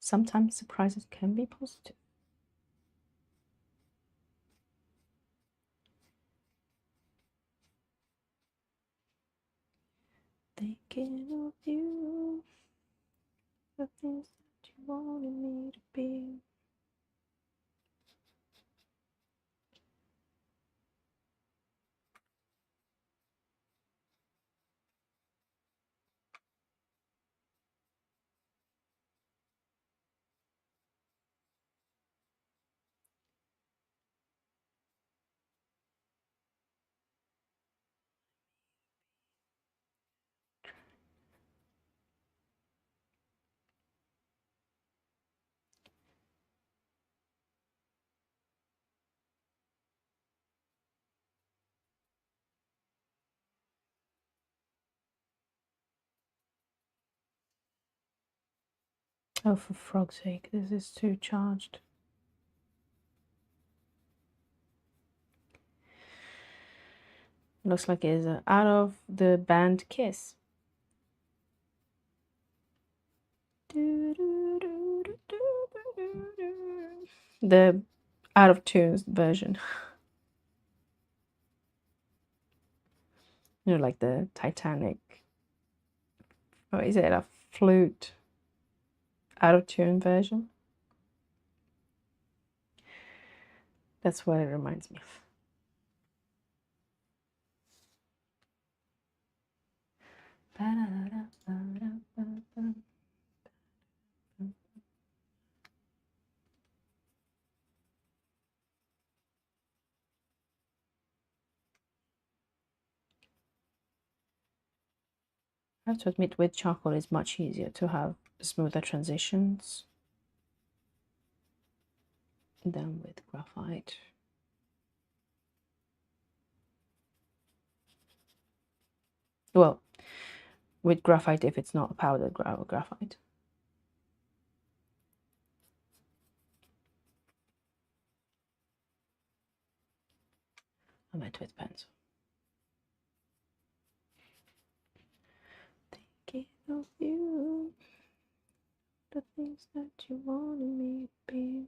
Sometimes surprises can be positive. Thinking of you, the things that you wanted me to be. Oh, for frog's sake, this is too charged. Looks like it's out of the band Kiss. The out of tunes version. You know, like the Titanic. Or is it a flute out of tune version? That's what it reminds me of. I have to admit, with charcoal it's much easier to have smoother transitions than with graphite. Well, with graphite if it's not powdered graphite. I meant with pencil. Thinking of you, the things that you wanted me to be.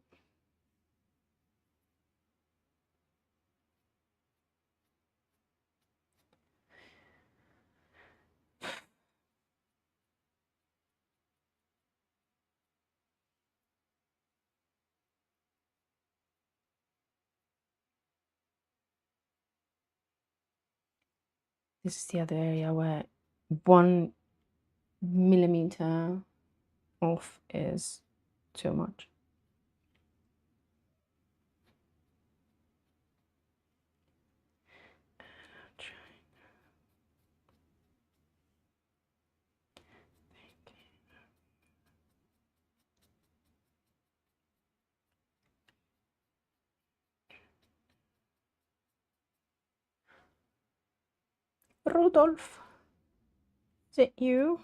This is the other area where 1 millimeter off is too much. Rudolph, is it you?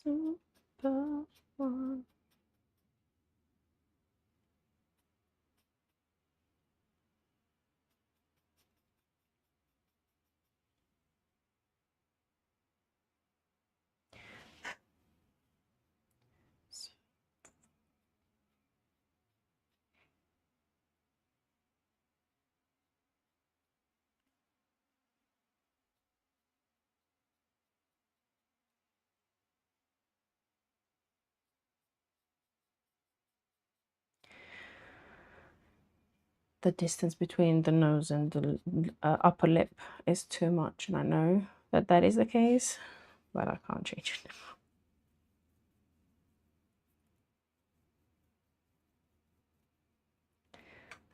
Super one. The distance between the nose and the upper lip is too much, and I know that that is the case, but I can't change it.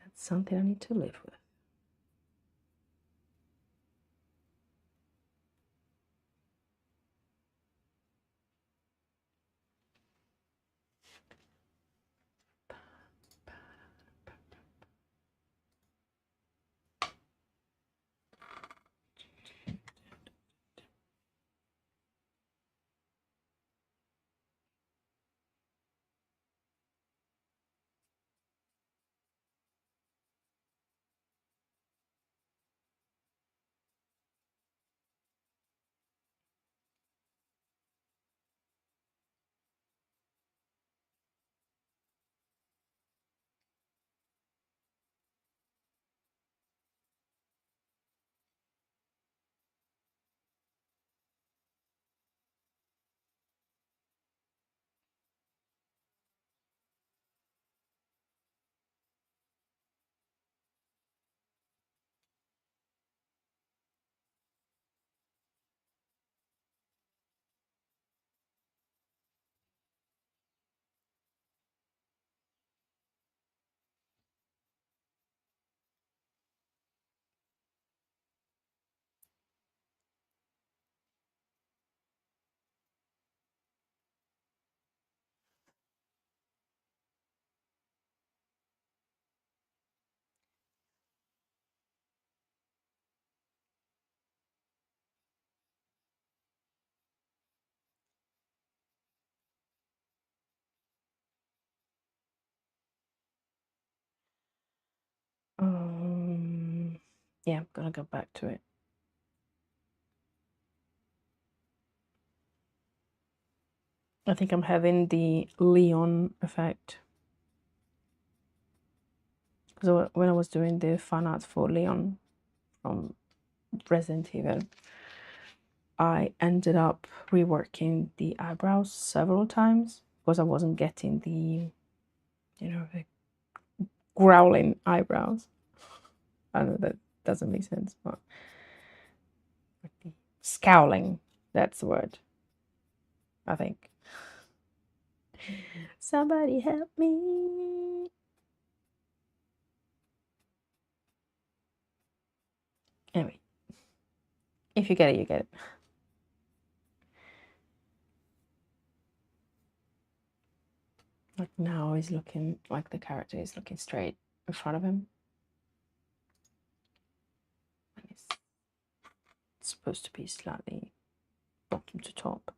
That's something I need to live with. Yeah, I'm gonna go back to it. I think I'm having the Leon effect. So when I was doing the fan art for Leon from Resident Evil, I ended up reworking the eyebrows several times because I wasn't getting the, you know, the growling eyebrows. I know that doesn't make sense, but scowling, that's the word, I think. Somebody help me. Anyway, if you get it, you get it. Like now he's looking like the character is looking straight in front of him. And it's supposed to be slightly bottom to top.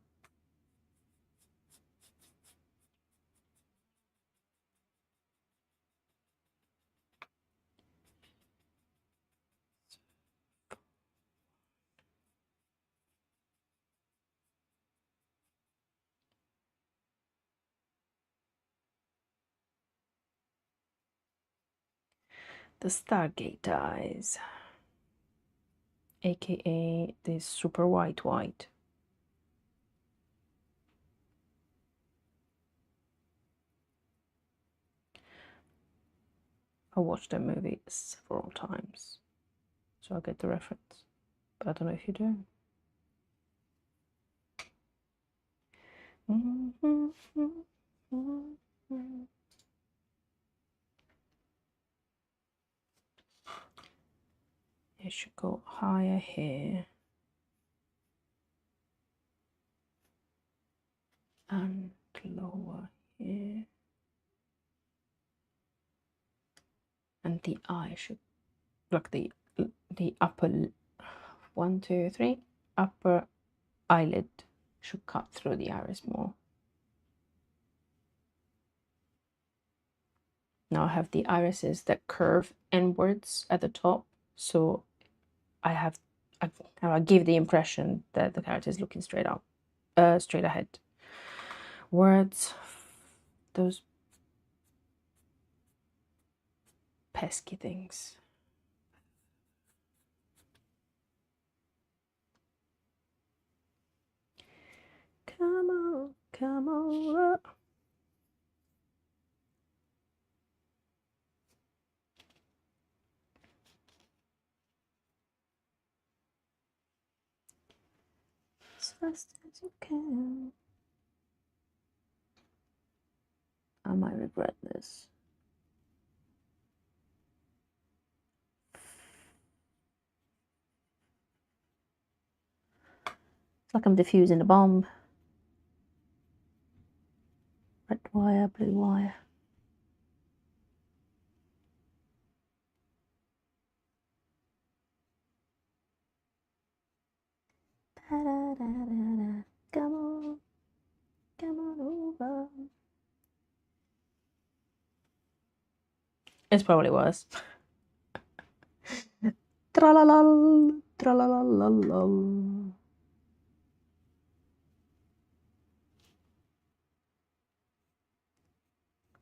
The Stargate eyes, aka the super white. I watched that movie several times, so I get the reference, but I don't know if you do. It should go higher here and lower here, and the eye should look the upper 1, 2, 3 upper eyelid should cut through the iris more. Now I have the irises that curve inwards at the top, so I give the impression that the character is looking straight up, straight ahead. Words, those pesky things. Come on, come on. As fast as you can. I might regret this. It's like I'm diffusing a bomb. Red wire, blue wire. Da, da, da, da, da. Come on over. It's probably worse. Tra-la-la, tra-la-la-la-la.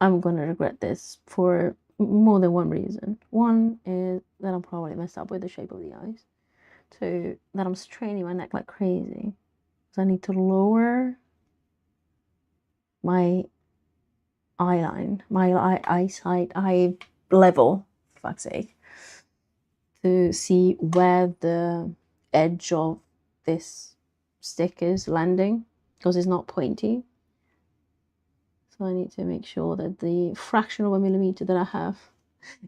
I'm gonna regret this for more than one reason. One is that I'm probably messed up with the shape of the eyes. Two, that I'm straining my neck like crazy. So I need to lower my eye line, my eye level, for fuck's sake, to see where the edge of this stick is landing, because it's not pointy. So I need to make sure that the fraction of a millimeter that I have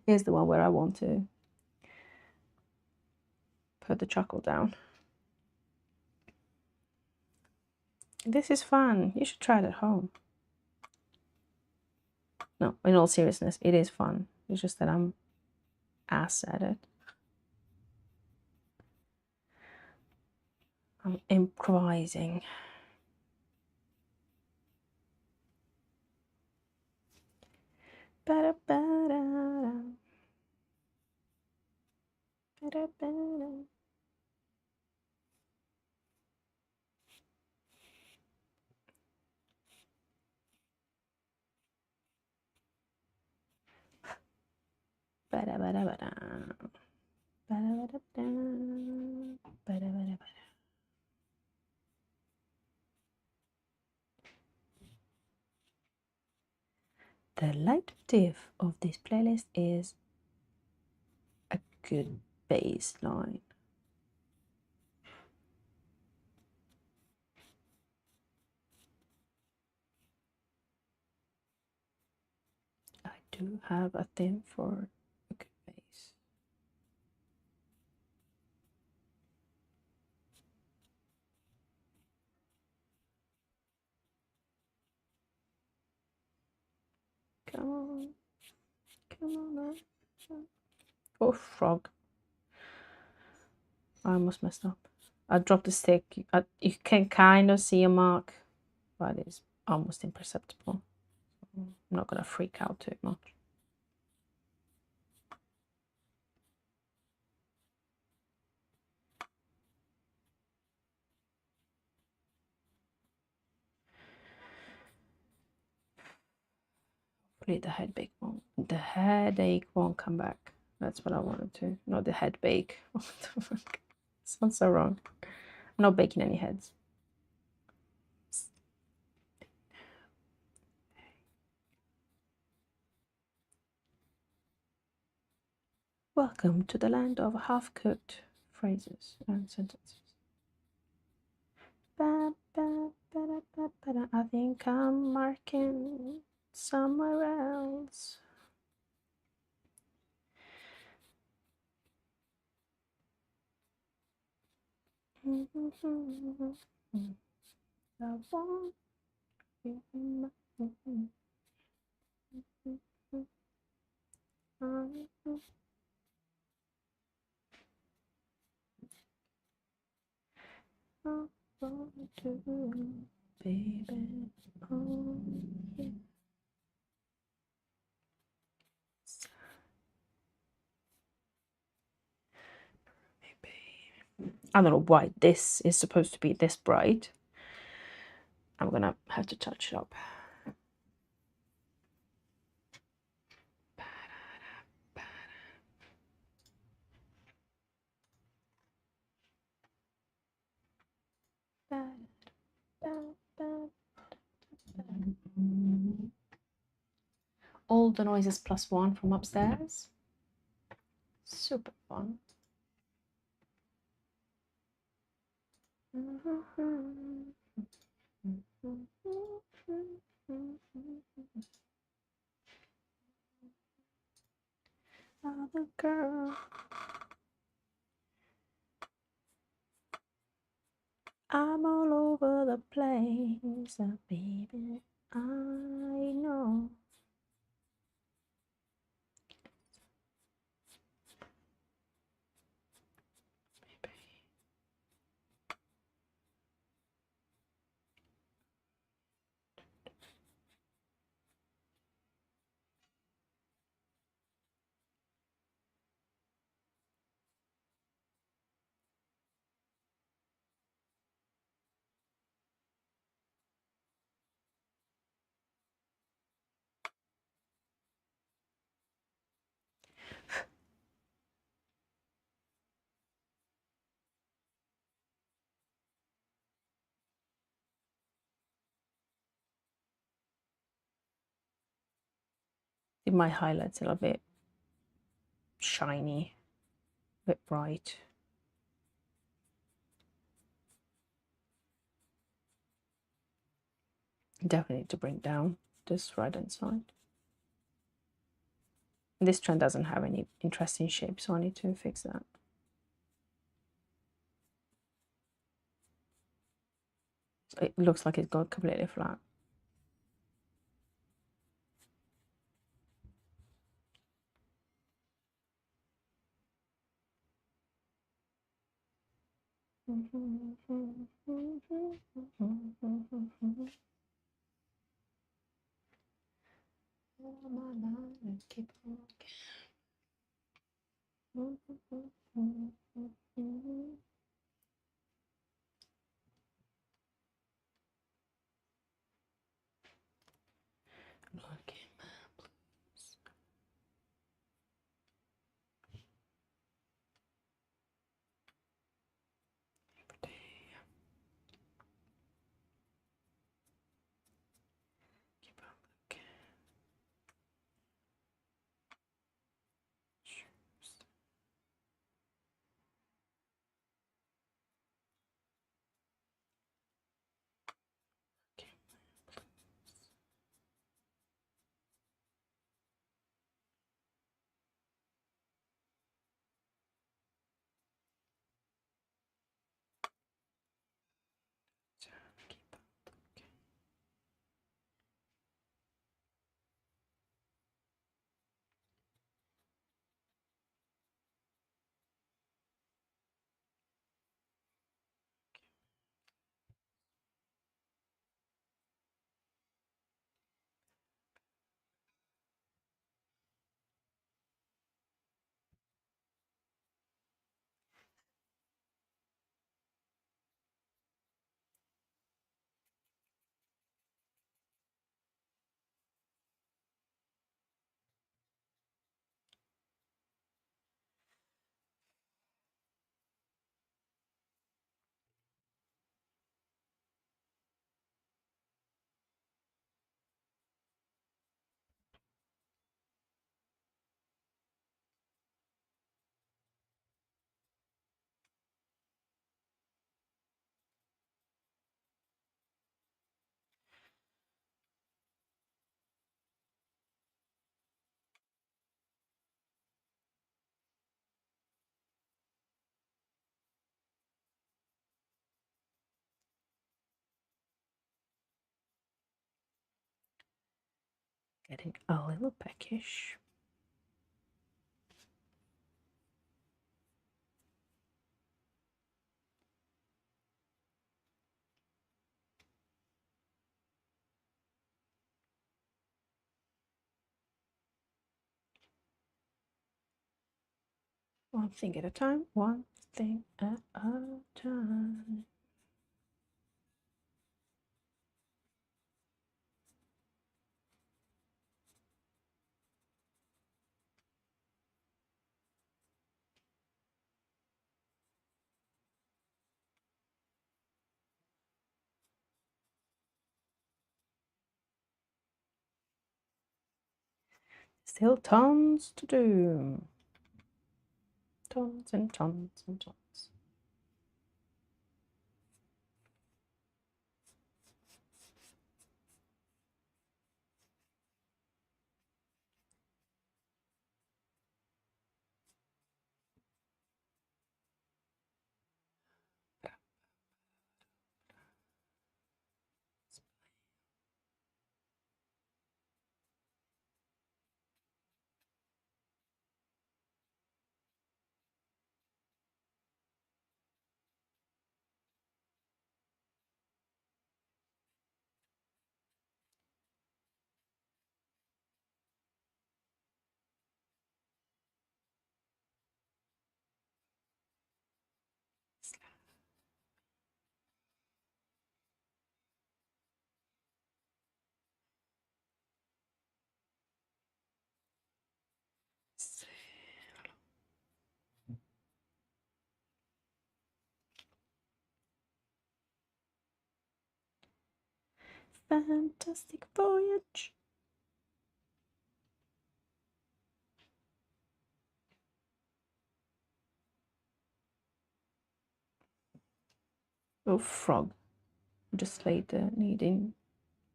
is the one where I want to put the charcoal down. This is fun. You should try it at home. No, in all seriousness, it is fun. It's just that I'm ass at it. I'm improvising. Ba-da-ba-da-da. Ba-da-ba-da. Ba-da-ba-da-ba-da. Ba-da-ba-da-ba. Ba-da-ba-da-ba. The leitmotif of this playlist is a good bass line. I do have a thing for a good bass. Come on, come on. Oh, frog. I almost messed up. I dropped the stick. You can kind of see a mark, but it's almost imperceptible. I'm not gonna freak out too much. Hopefully the headache won't come back. That's what I wanted to. Not the head bake. What the fuck? Sounds so wrong. I'm not baking any heads. Welcome to the land of half-cooked phrases and sentences. I think I'm marking somewhere else. I want baby. Oh, yeah. I don't know why this is supposed to be this bright. I'm gonna have to touch it up. All the noises +1 from upstairs. Super fun. Other girl, I'm all over the place, baby, I know. Did my highlights a little bit shiny, a bit bright. Definitely need to bring down this right hand side. This trend doesn't have any interesting shape, so I need to fix that. So it looks like it's got completely flat. Keep getting a little peckish. One thing at a time, one thing at a time. Still tons to do. Tons and tons and tons. Fantastic voyage. Oh, frog. Just laid the kneading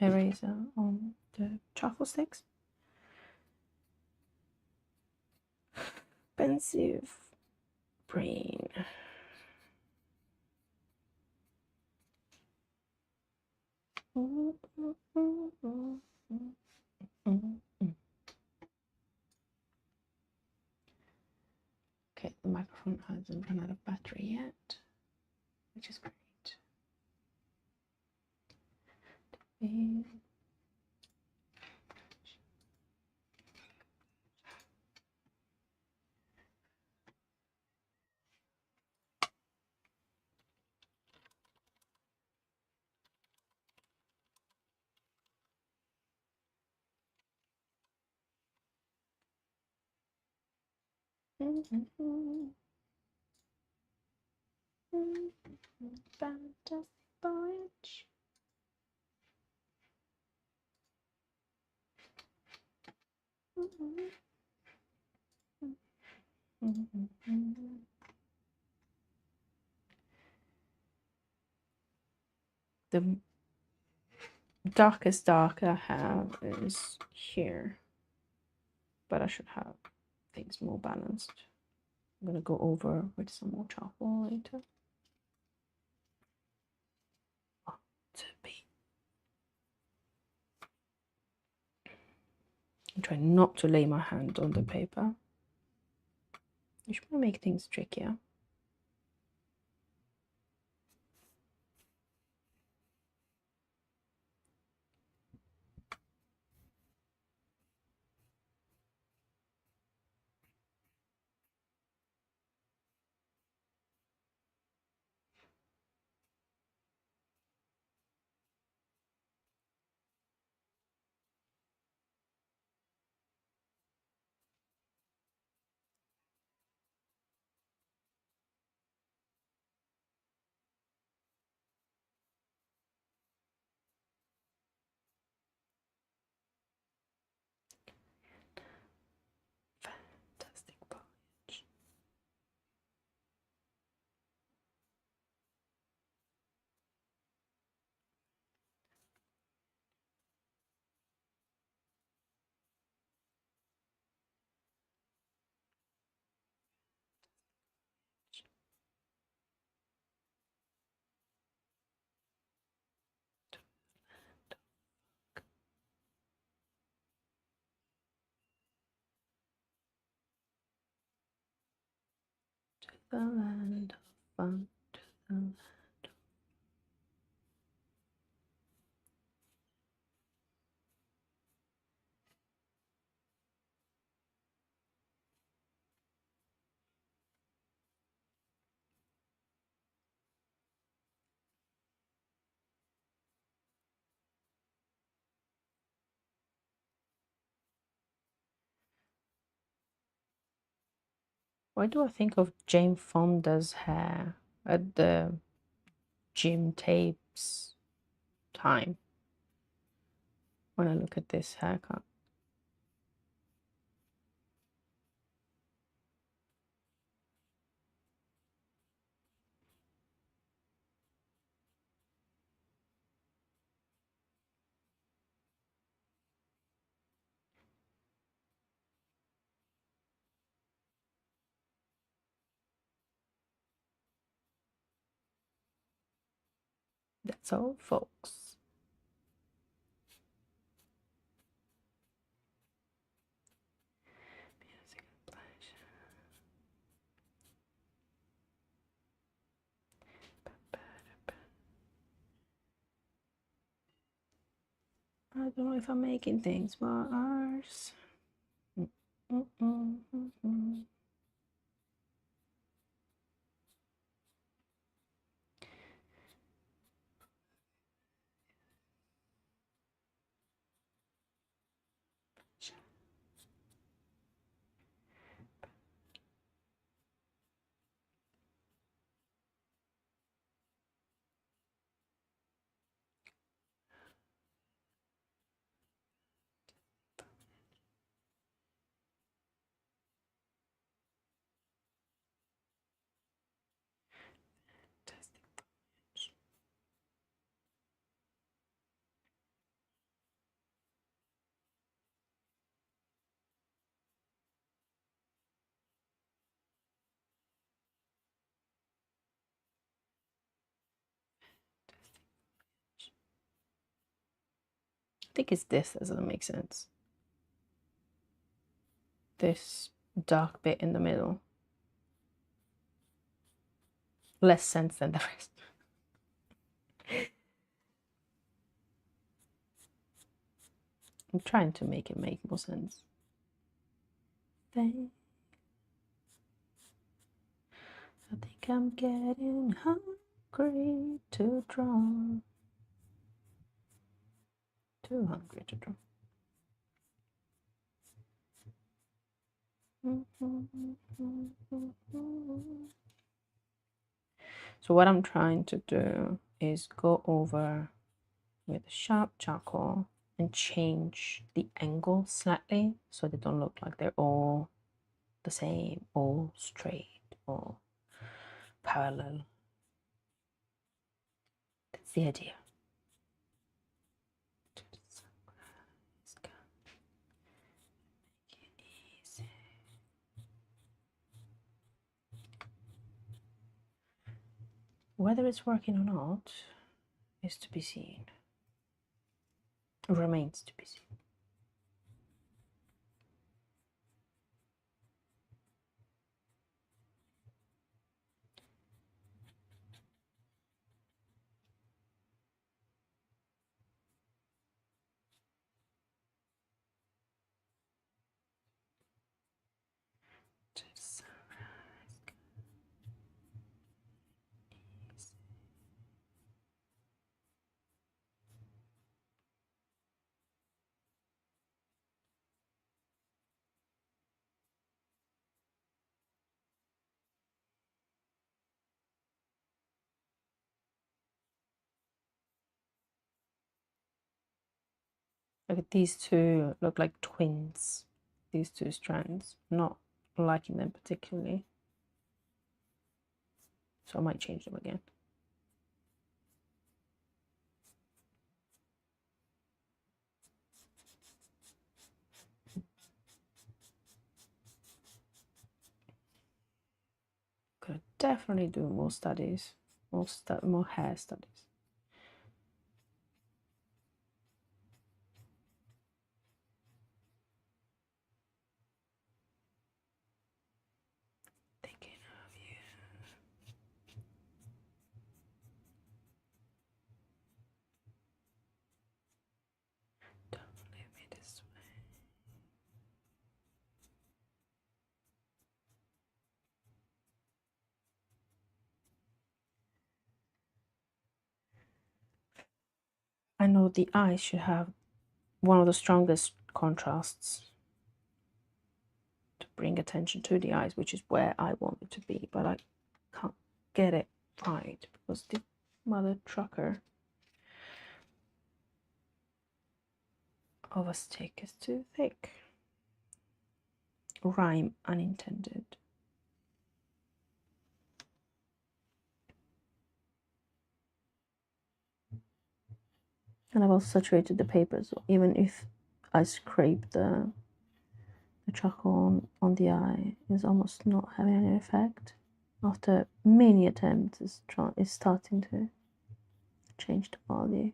eraser on the charcoal sticks. Pensive brain. Okay, the microphone hasn't run out of battery yet, which is great. Fantastic voyage. The darkest dark I have is here, but I should have things more balanced. I'm gonna go over with some more charcoal later. To be. I'm trying not to lay my hand on the paper. You should make things trickier. Fantastic voyage. The land of fun, to the land. Why do I think of Jane Fonda's hair at the Jim Tapes time when I look at this haircut? That's all, folks. I don't know if I'm making things worse. I think it's this that doesn't make sense. This dark bit in the middle. Less sense than the rest. I'm trying to make it make more sense. I think I'm getting hungry to draw. Too hungry to draw. So what I'm trying to do is go over with a sharp charcoal and change the angle slightly so they don't look like they're all the same, all straight, or parallel. That's the idea. Whether it's working or not is to be seen. Remains to be seen. Look at these two, look like twins. These two strands, not liking them particularly. So I might change them again. Could definitely do more studies, more hair studies. Thinking of you. Don't leave me this way. I know the eyes should have one of the strongest contrasts. bring attention to the eyes, which is where I want it to be, but I can't get it right because the mother trucker of a stick is too thick. Rhyme unintended. And I've also saturated the paper, so even if I scrape the charcoal on the eye, it's almost not having any effect. After many attempts, it's starting to change the value.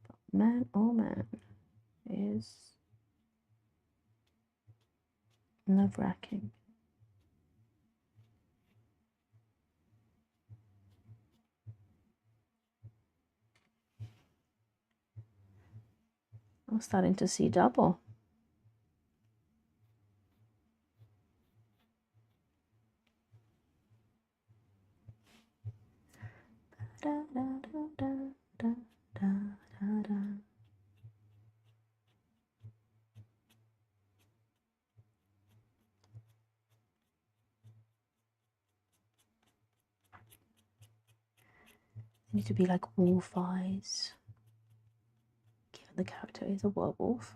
But man, oh man, is nerve-wracking. I'm starting to see double. Da, da, da, da, da, da, da, da. They need to be like wolf eyes, given the character is a werewolf.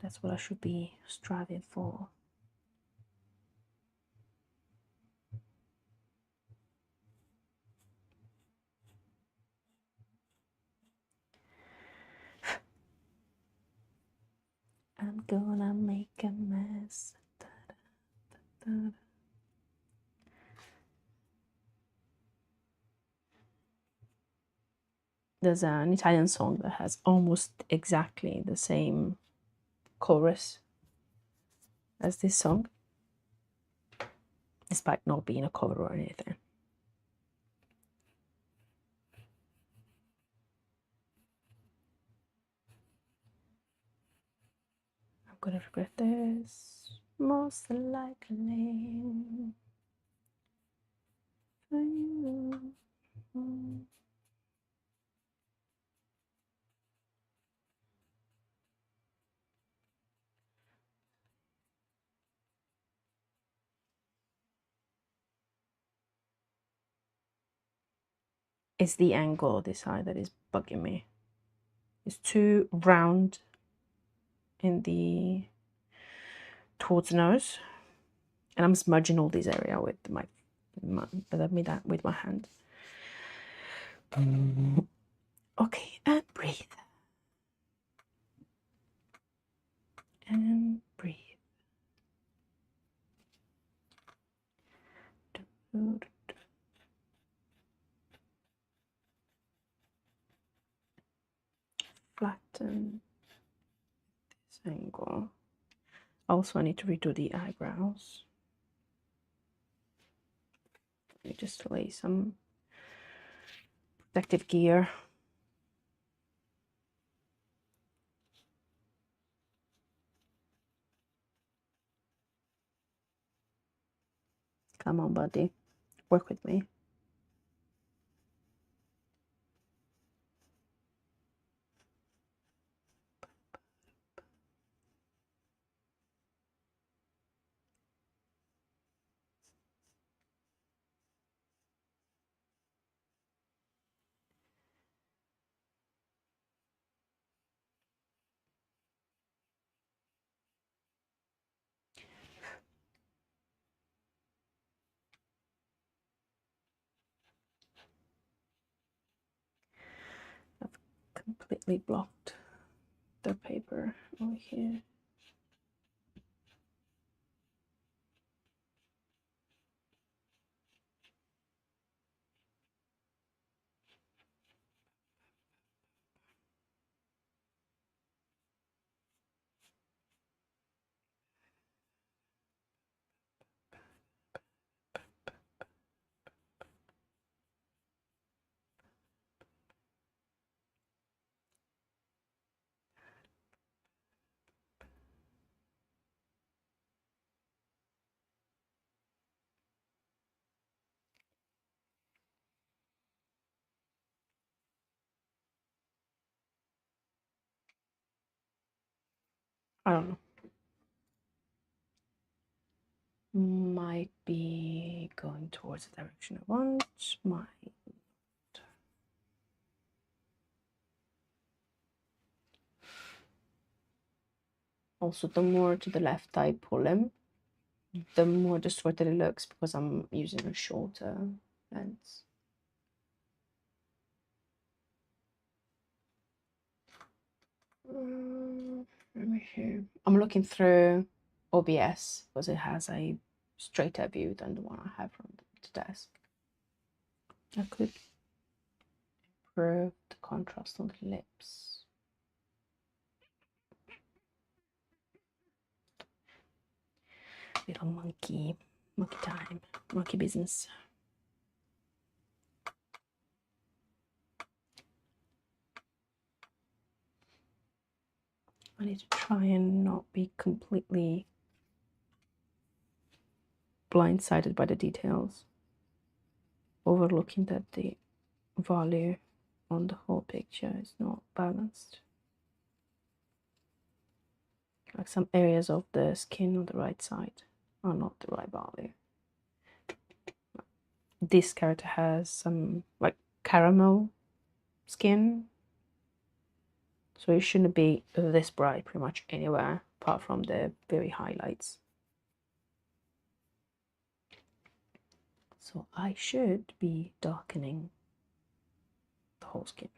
That's what I should be striving for. I'm gonna make a mess. Da, da, da, da. There's an Italian song that has almost exactly the same chorus as this song, despite not being a cover or anything. I'm gonna regret this, most likely, for you. It's the angle of this eye that is bugging me. It's too round in the towards the nose, and I'm smudging all this area with my with my hand. Okay, and breathe. And breathe. Flatten this angle. Also, I need to redo the eyebrows. Let me just lay some protective gear. Come on, buddy. Work with me. I've completely blocked the paper over here. I don't know. might be going towards the direction I want. Also, the more to the left I pull him, the more distorted it looks because I'm using a shorter lens. Let me see. I'm looking through OBS because it has a straighter view than the one I have from the desk. I could improve the contrast on the lips. Little monkey time, monkey business. I need to try and not be completely blindsided by the details, overlooking that the value on the whole picture is not balanced. Like some areas of the skin on the right side are not the right value. This character has some like caramel skin, so it shouldn't be this bright pretty much anywhere apart from the very highlights. So I should be darkening the whole skin.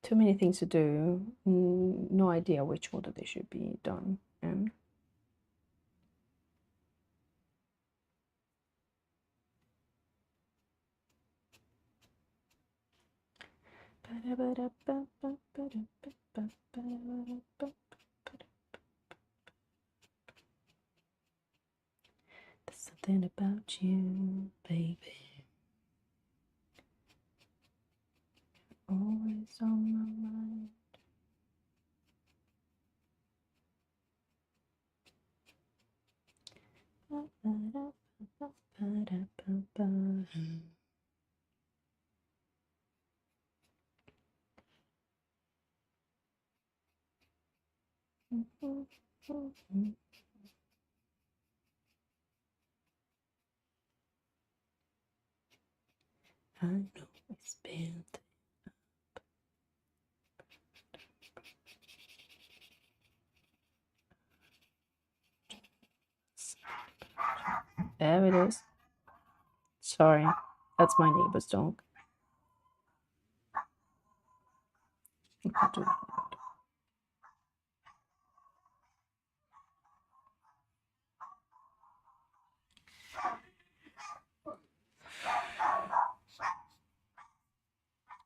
Too many things to do, no idea which order they should be done in. There's something about you, baby, always on my mind. I know it's been there it is. Sorry, that's my neighbor's dog.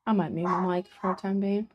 I might mute my mic for the time being.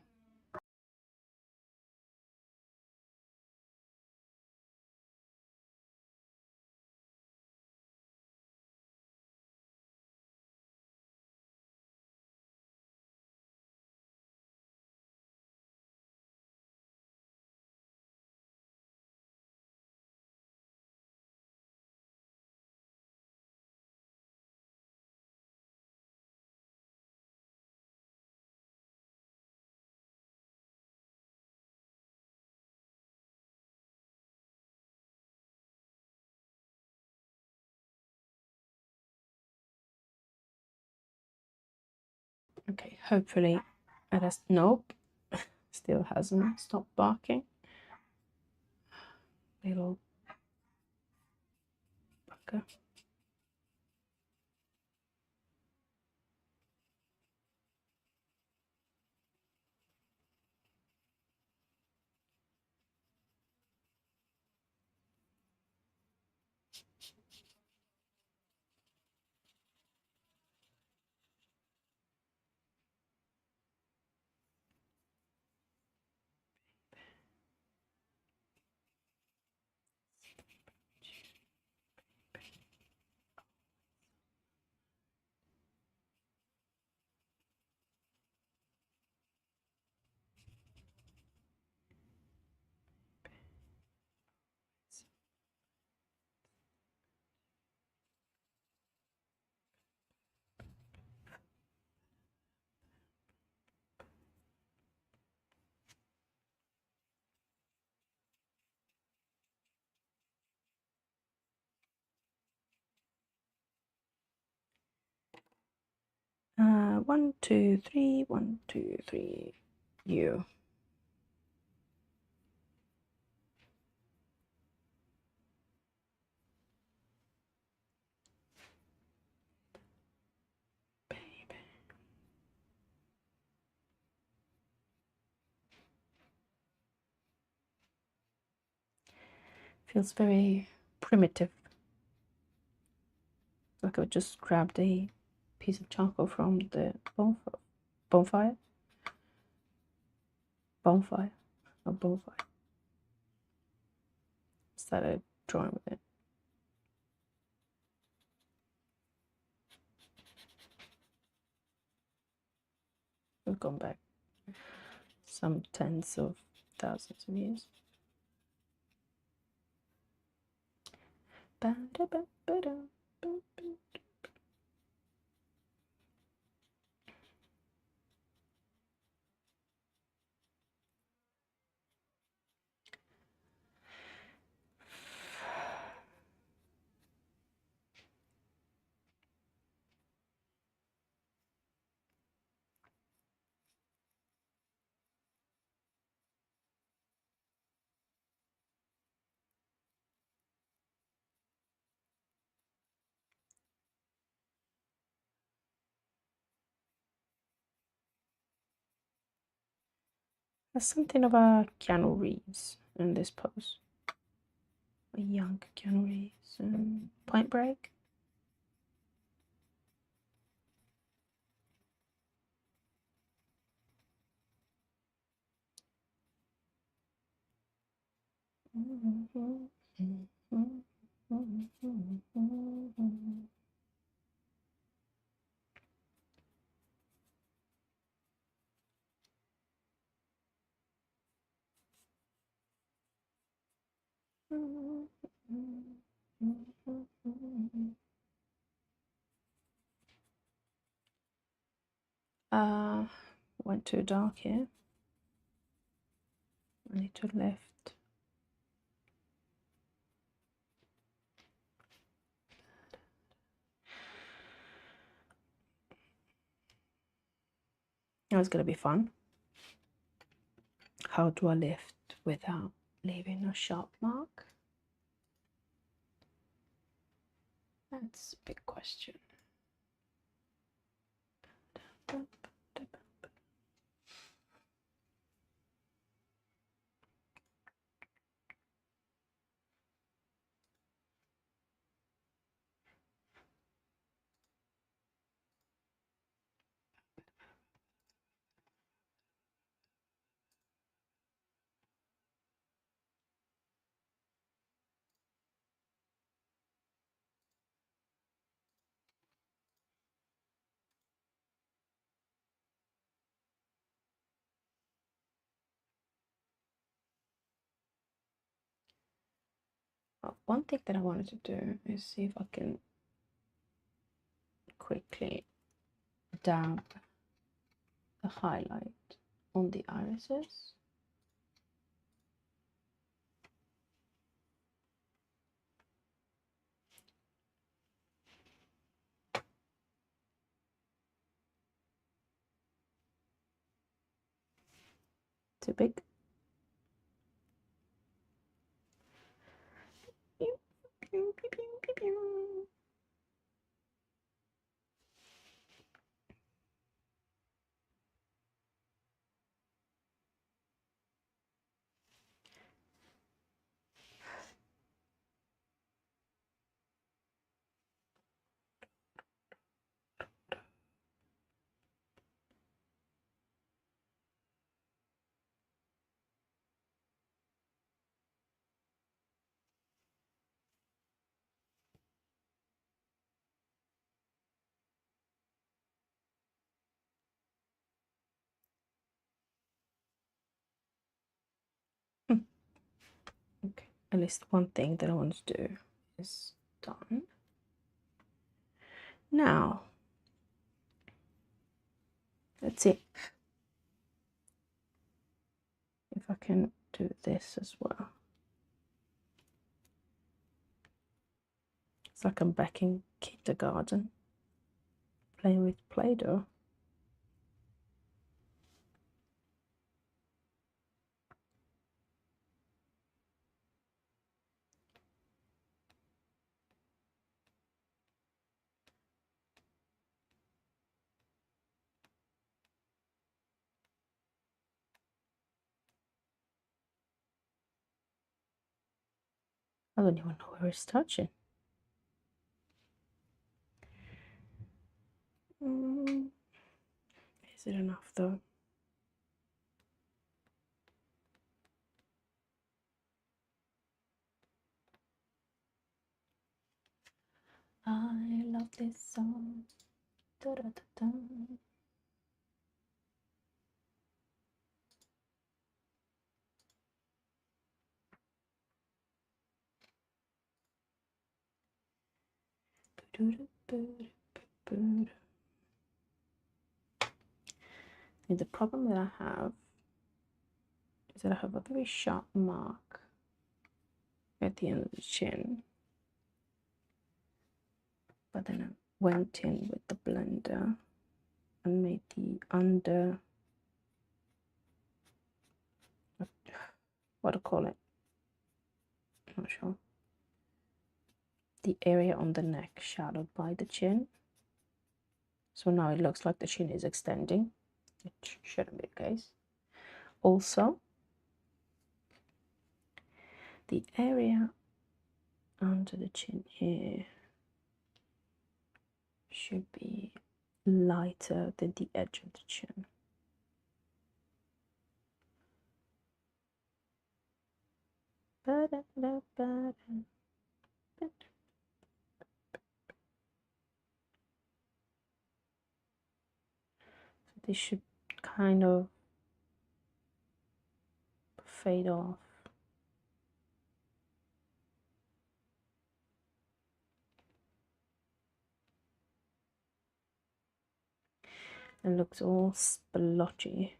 Okay, hopefully it has. Nope, still hasn't stopped barking. Little bugger. 1, 2, 3, 1, 2, 3, you. Feels very primitive. Like I just grabbed a piece of charcoal from the bonfire. Started drawing with it. We've gone back some tens of thousands of years. There's something about Keanu Reeves in this pose. A young Keanu Reeves and Point Break. Went too dark here. I need to lift. Now it's gonna be fun. How do I lift without leaving a sharp mark? That's a big question. One thing that I wanted to do is see if I can quickly dab the highlight on the irises. Too big. Okay, at least one thing that I want to do is done. Now, let's see if I can do this as well. It's like I'm back in kindergarten, playing with Play-Doh. I don't even know where it's touching. Is it enough though? I love this song. Da, da, da, da. And the problem that I have is that I have a very sharp mark at the end of the chin, but then I went in with the blender and made the under, what to call it, I'm not sure, the area on the neck shadowed by the chin. So now it looks like the chin is extending. It shouldn't be the case. Also, the area under the chin here should be lighter than the edge of the chin. So this should kind of fade off. It looks all splotchy.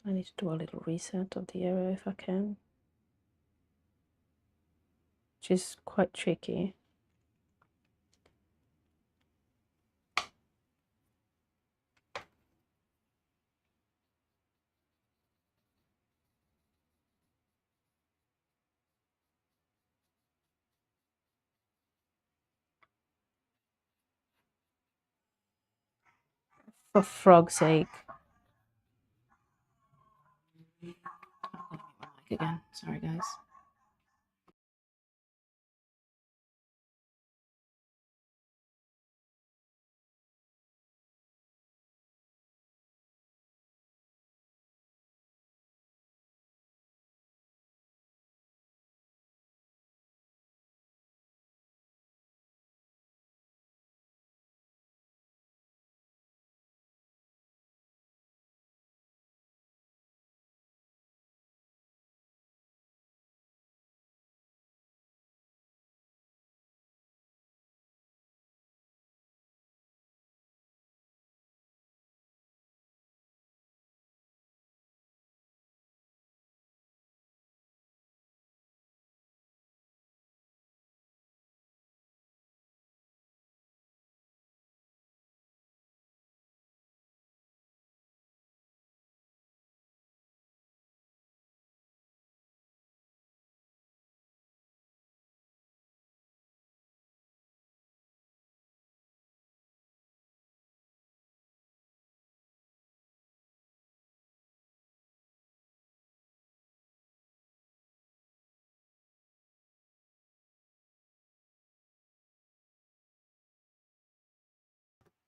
I need to do a little reset of the area if I can, which is quite tricky. For frog's sake. Again, sorry guys.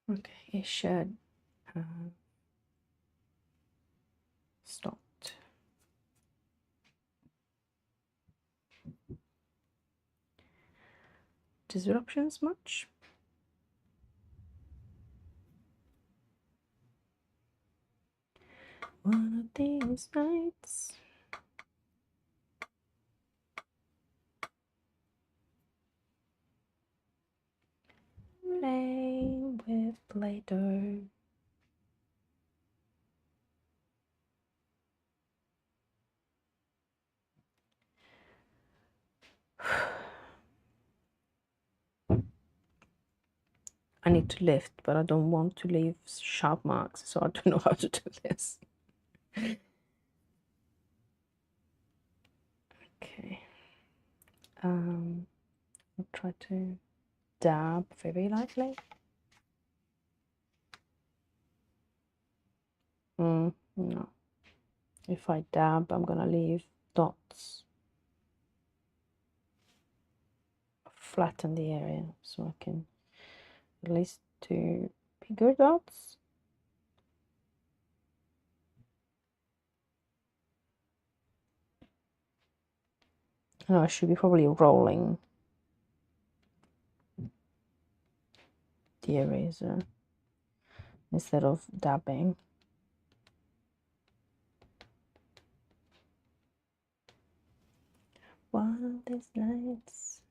Okay, it should stopped. Disruptions much? One of these nights. Playing with Play-Doh. I need to lift, but I don't want to leave sharp marks, so I don't know how to do this. Okay. I'll try to dab very lightly. No. If I dab, I'm gonna leave dots. Flatten the area so I can at least do bigger dots. No, I should be probably rolling the eraser instead of dabbing. One of these nights.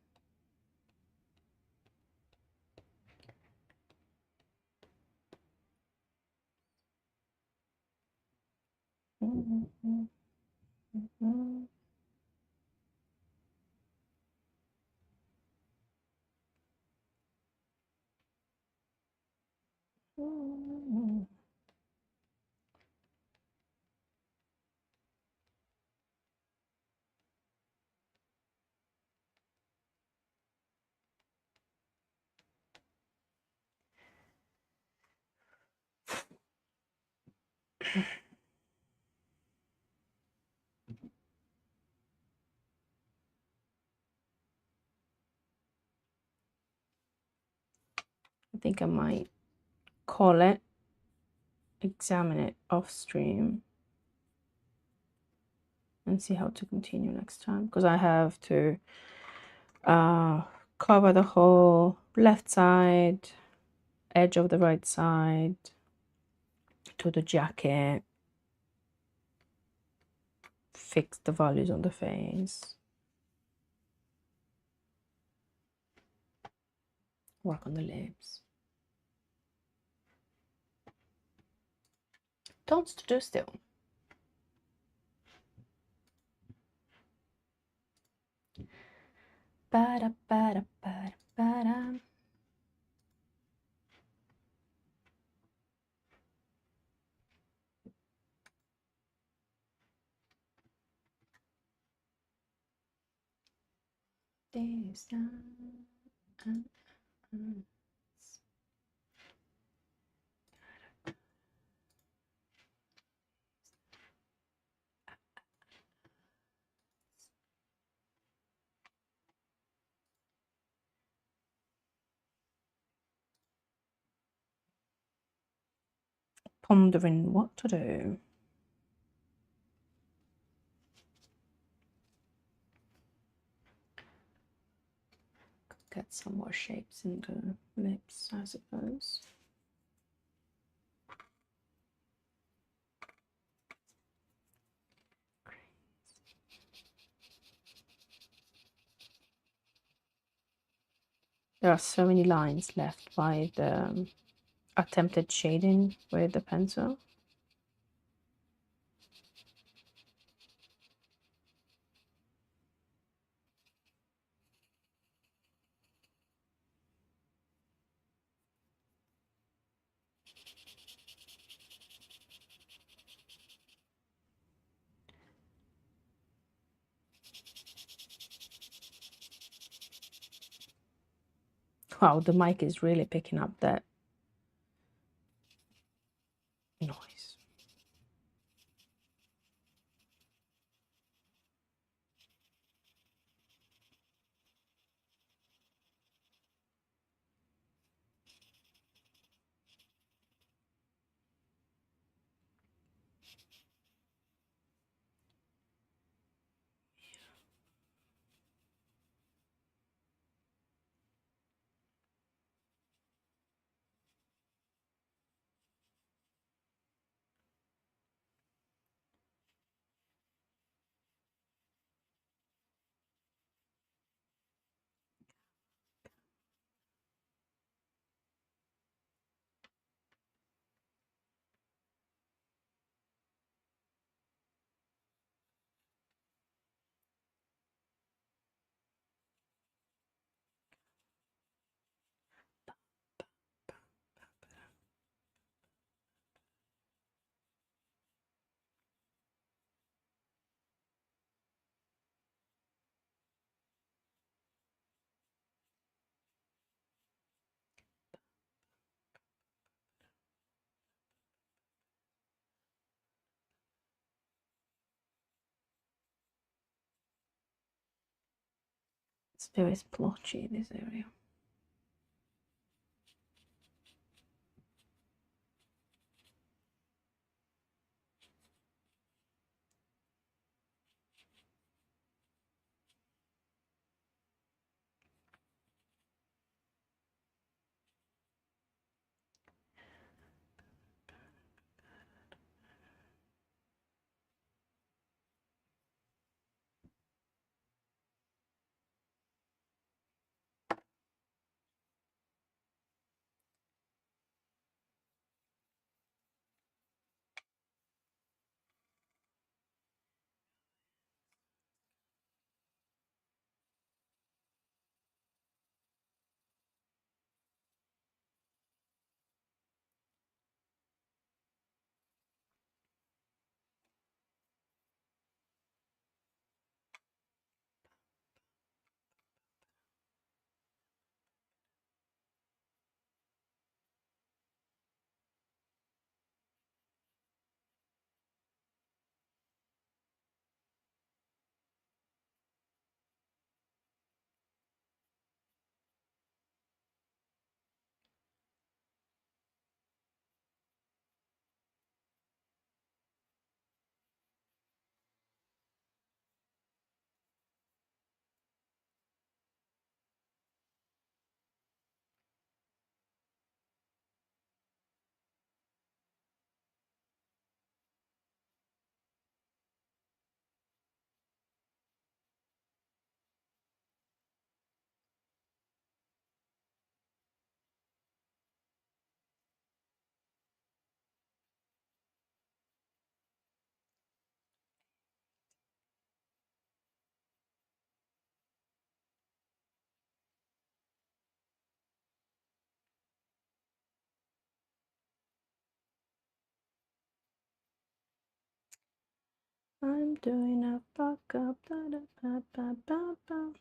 I think I might call it, examine it off stream, and see how to continue next time, because I have to cover the whole left side, edge of the right side, to the jacket, fix the values on the face, work on the lips. Tons to do still. Ba-da, ba-da, ba-da, ba-da. This time, pondering what to do. Get some more shapes in the lips, I suppose. There are so many lines left by the attempted shading with the pencil. Wow, the mic is really picking up that noise. Very splotchy, this area. I'm doing a fuck up. Da, da, ba, ba, ba, ba.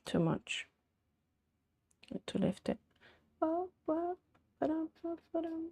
Too much. Need to lift it. Oh, well, ba-dum, ba-dum.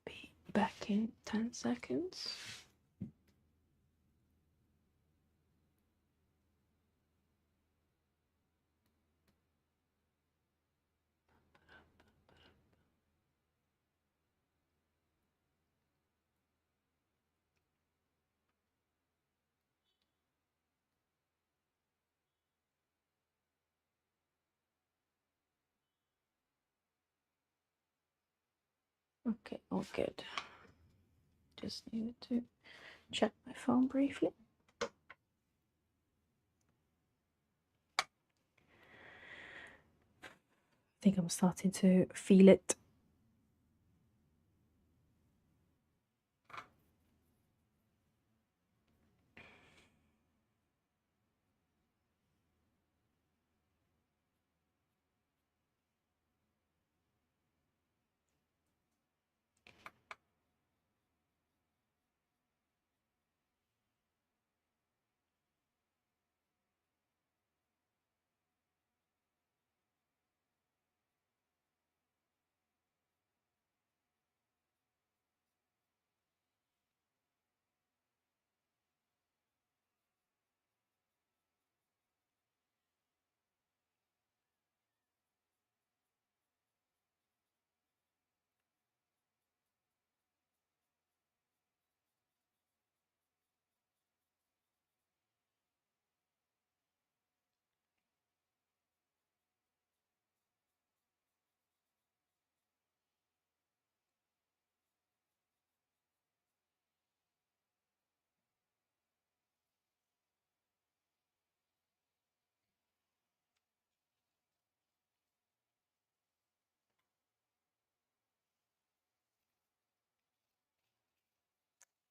Be back in 10 seconds. Okay, all good. Just needed to check my phone briefly. think I'm starting to feel it.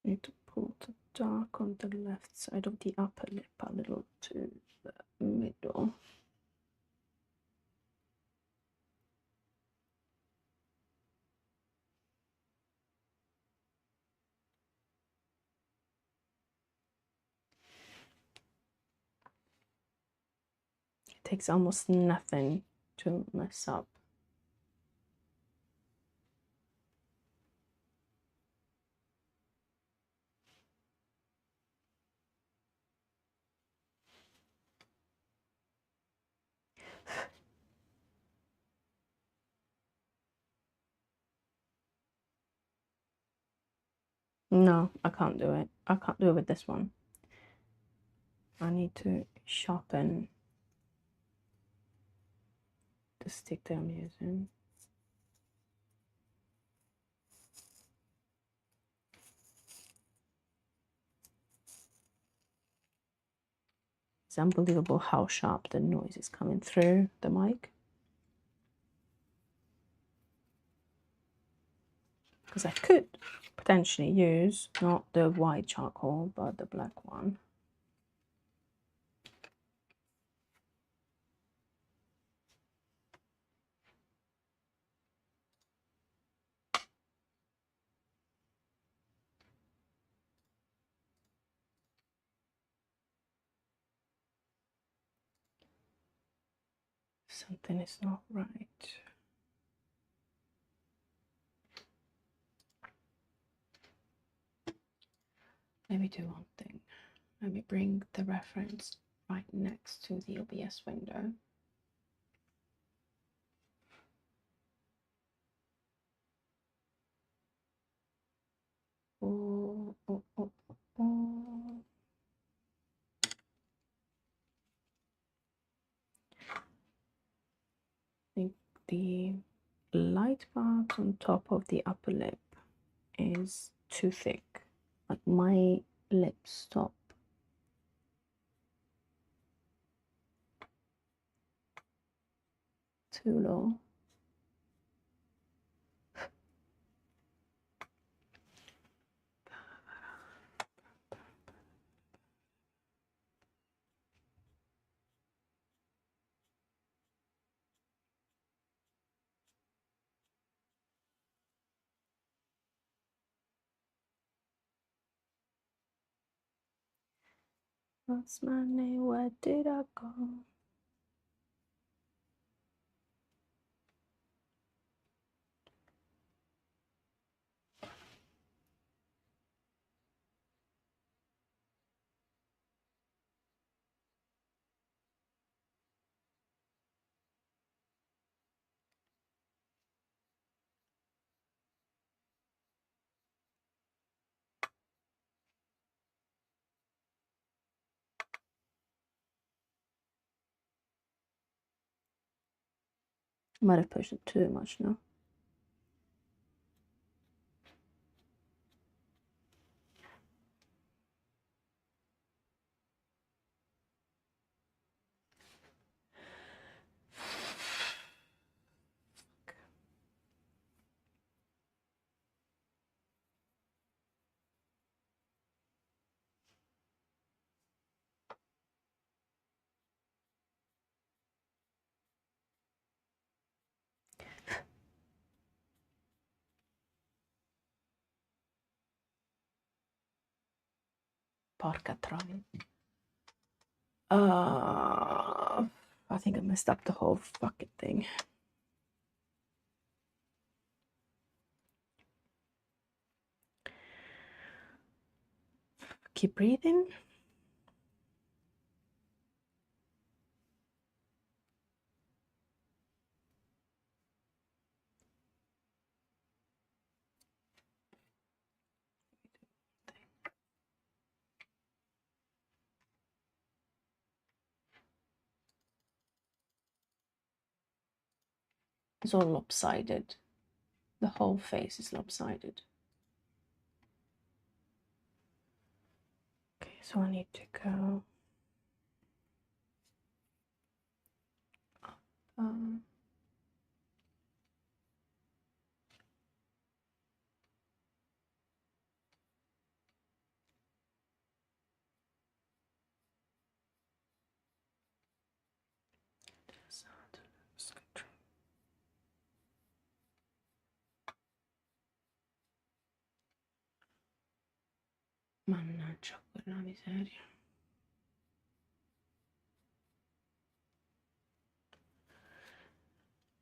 Need to pull the dark on the left side of the upper lip a little to the middle. It takes almost nothing to mess up. No, I can't do it. I can't do it with this one. I need to sharpen the stick that I'm using. It's unbelievable how sharp the noise is coming through the mic. Because I could potentially use not the white charcoal, but the black one. Something is not right. Let me do one thing. Let me bring the reference right next to the OBS window. Oh, oh, oh, oh. I think the light part on top of the upper lip is too thick. Like my lips stop too low. What's my name? Where did I go? Might have pushed it too much now. Porca troia. I think I messed up the whole fucking thing. Keep breathing. It's all lopsided. The whole face is lopsided. Okay, so I need to go up. Mannaggia, quella miseria.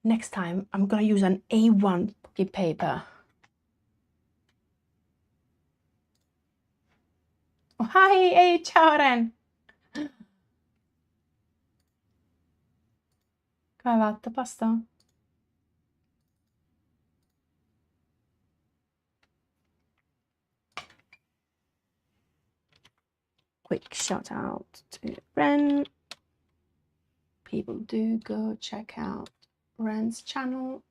Next time, I'm gonna use an A1 pocket paper. Oh, hi! Hey, ciao Ren! Come va? Tutto a posto? Quick shout out to Ren. People do go check out Ren's channel.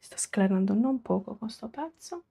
Sto sclerando non poco con sto pezzo.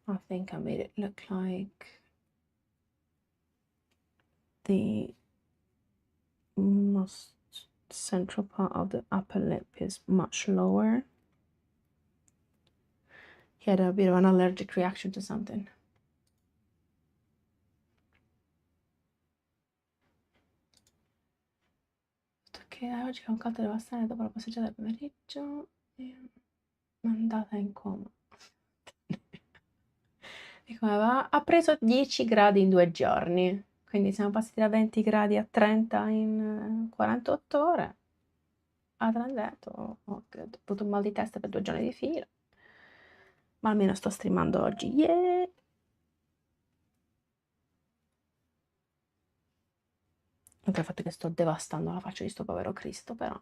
I think I made it look like the most central part of the upper lip is much lower. He had a bit of an allergic reaction to something. Che oggi fa un caldo devastante dopo la passeggiata del pomeriggio e mandata in coma. E come va? Ha preso 10 gradi in 2 giorni, quindi siamo passati da 20 gradi a 30 in 48 ore. Ha detto, ho avuto un mal di testa per 2 giorni di fila, ma almeno sto streamando oggi, yeah! Oltre al fatto che sto devastando la faccia di sto povero Cristo, però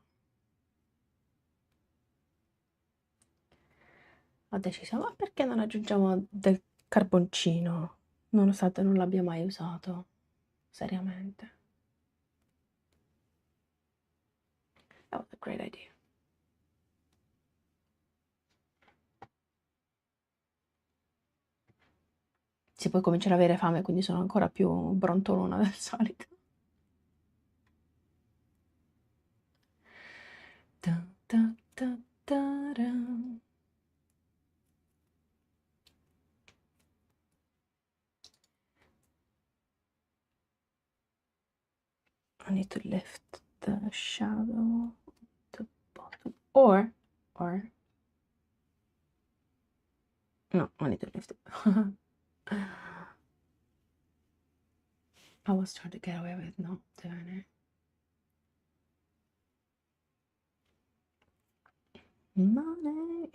ho deciso, ma perché non aggiungiamo del carboncino, nonostante non l'abbia mai usato, seriamente. That was a great idea. Si può cominciare ad avere fame, quindi sono ancora più brontolona del solito. Da, da, da, da, da. I need to lift the shadow at the bottom, or no, I need to lift it. I was trying to get away with not doing it. Money.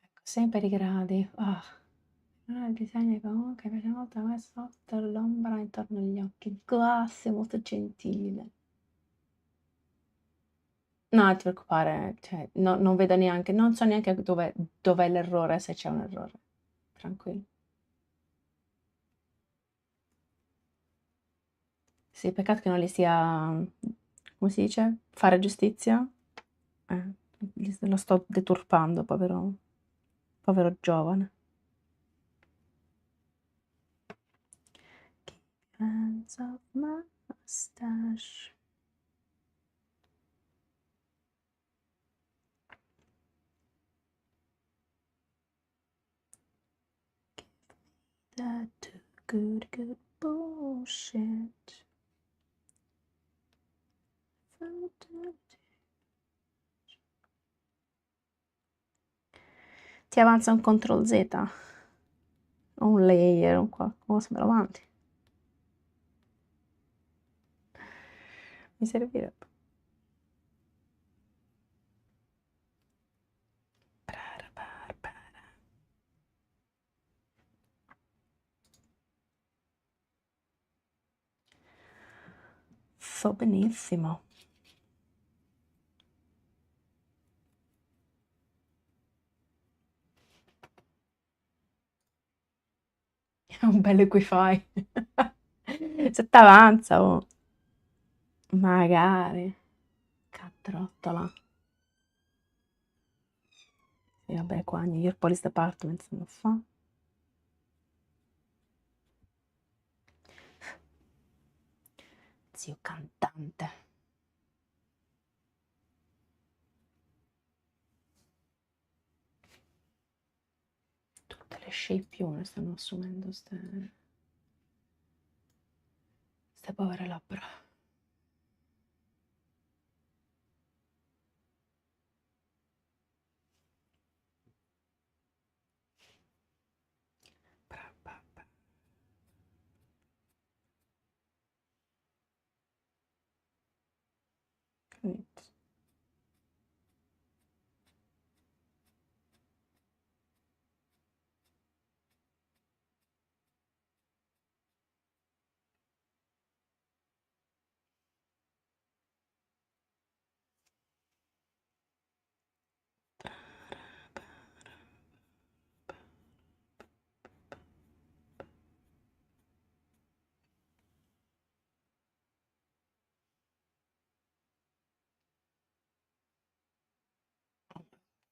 Ecco, sempre i gradi. Ah, Il disegno che per una volta messo sotto l'ombra intorno agli occhi. Grazie, molto gentile. No, non ti preoccupare, cioè, non vedo neanche, non so neanche dov'è l'errore, se c'è un errore. Tranquillo. Sì, peccato che non gli sia, come si dice, fare giustizia. Lo sto deturpando, povero giovane. Hands of my mustache. That good bullshit. Ti avanza un CTRL Z o un layer, un qualcosa, me lo mandi. Mi servirebbe. So benissimo. È un bel Equify. Se t'avanza, oh. Magari. Catrottola. E vabbè, qua New York Police Department non lo fa. Zio cantante. Tutte le shape stanno assumendo ste povere labbra. Neat.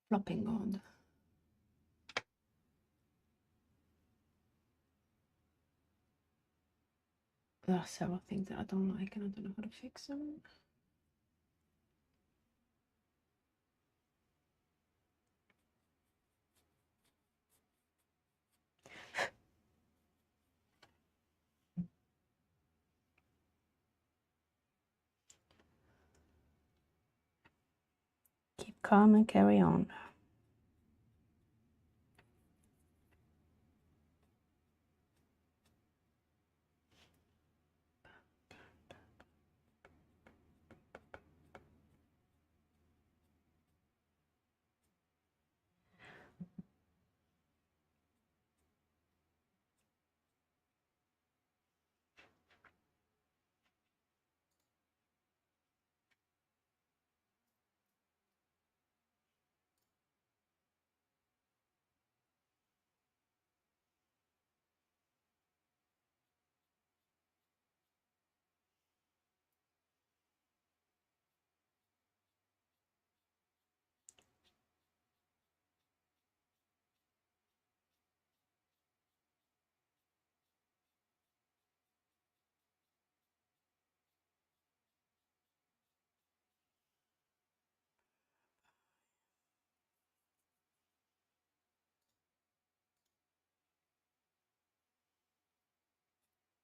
Flopping God. There are several things that I don't like and I don't know how to fix them. Keep calm and carry on.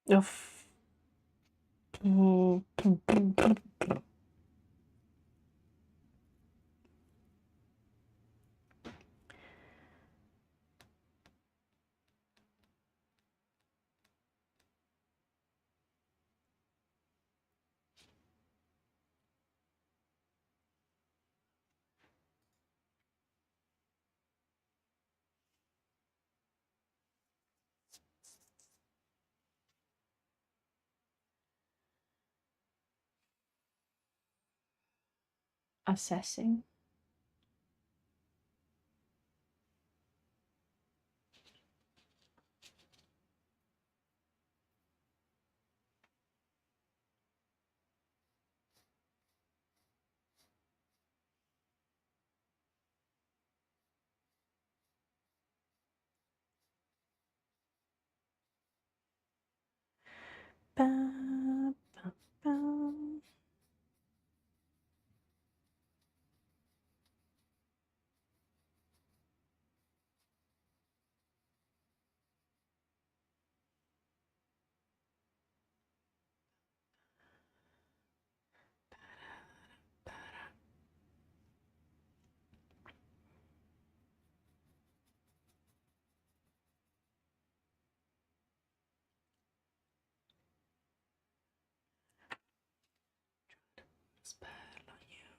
Uff. assessing. Ba, ba, ba. Sperlo io.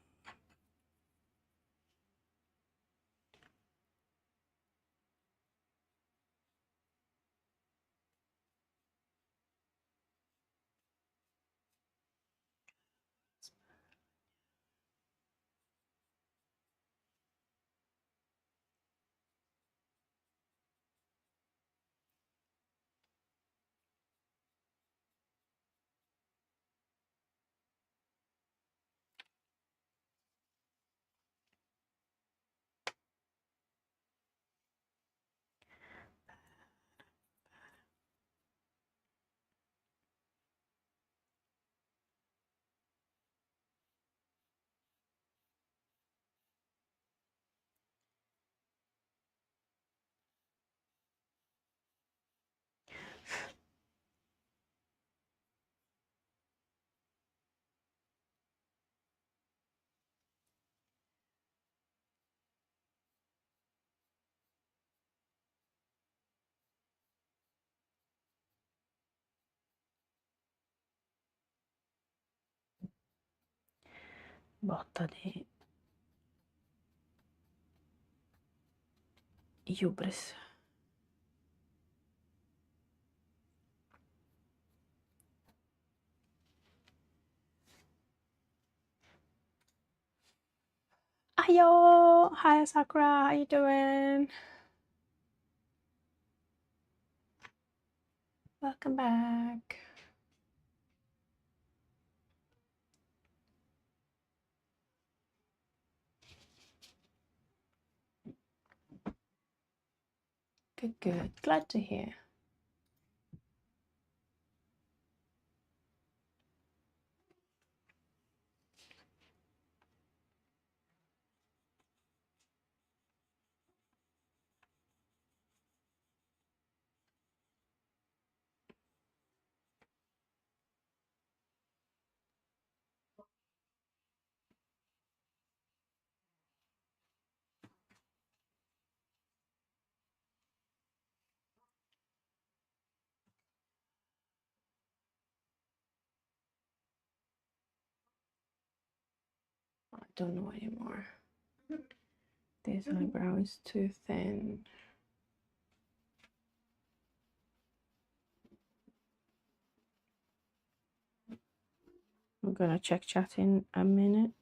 Botta di hubris. Ayo! Hi Sakura, how you doing? Welcome back. Good, good. Glad to hear. I don't know anymore. This eyebrow is too thin. I'm gonna check chat in a minute.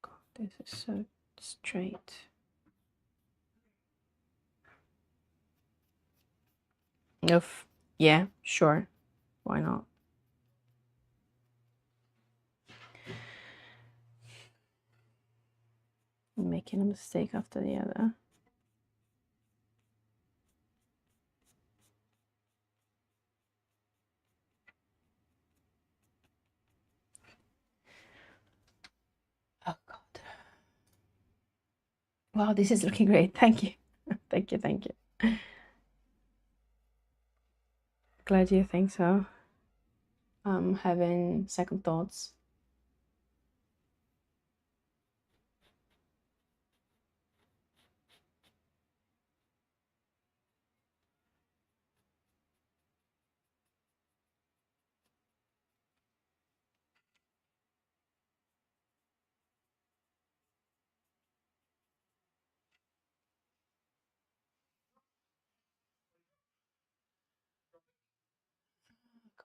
God, this is so straight. Oof. Yeah, sure. Why not? I'm making a mistake after the other. Oh God. Wow, this is looking great. Thank you. Thank you, thank you. Glad you think so. I'm having second thoughts.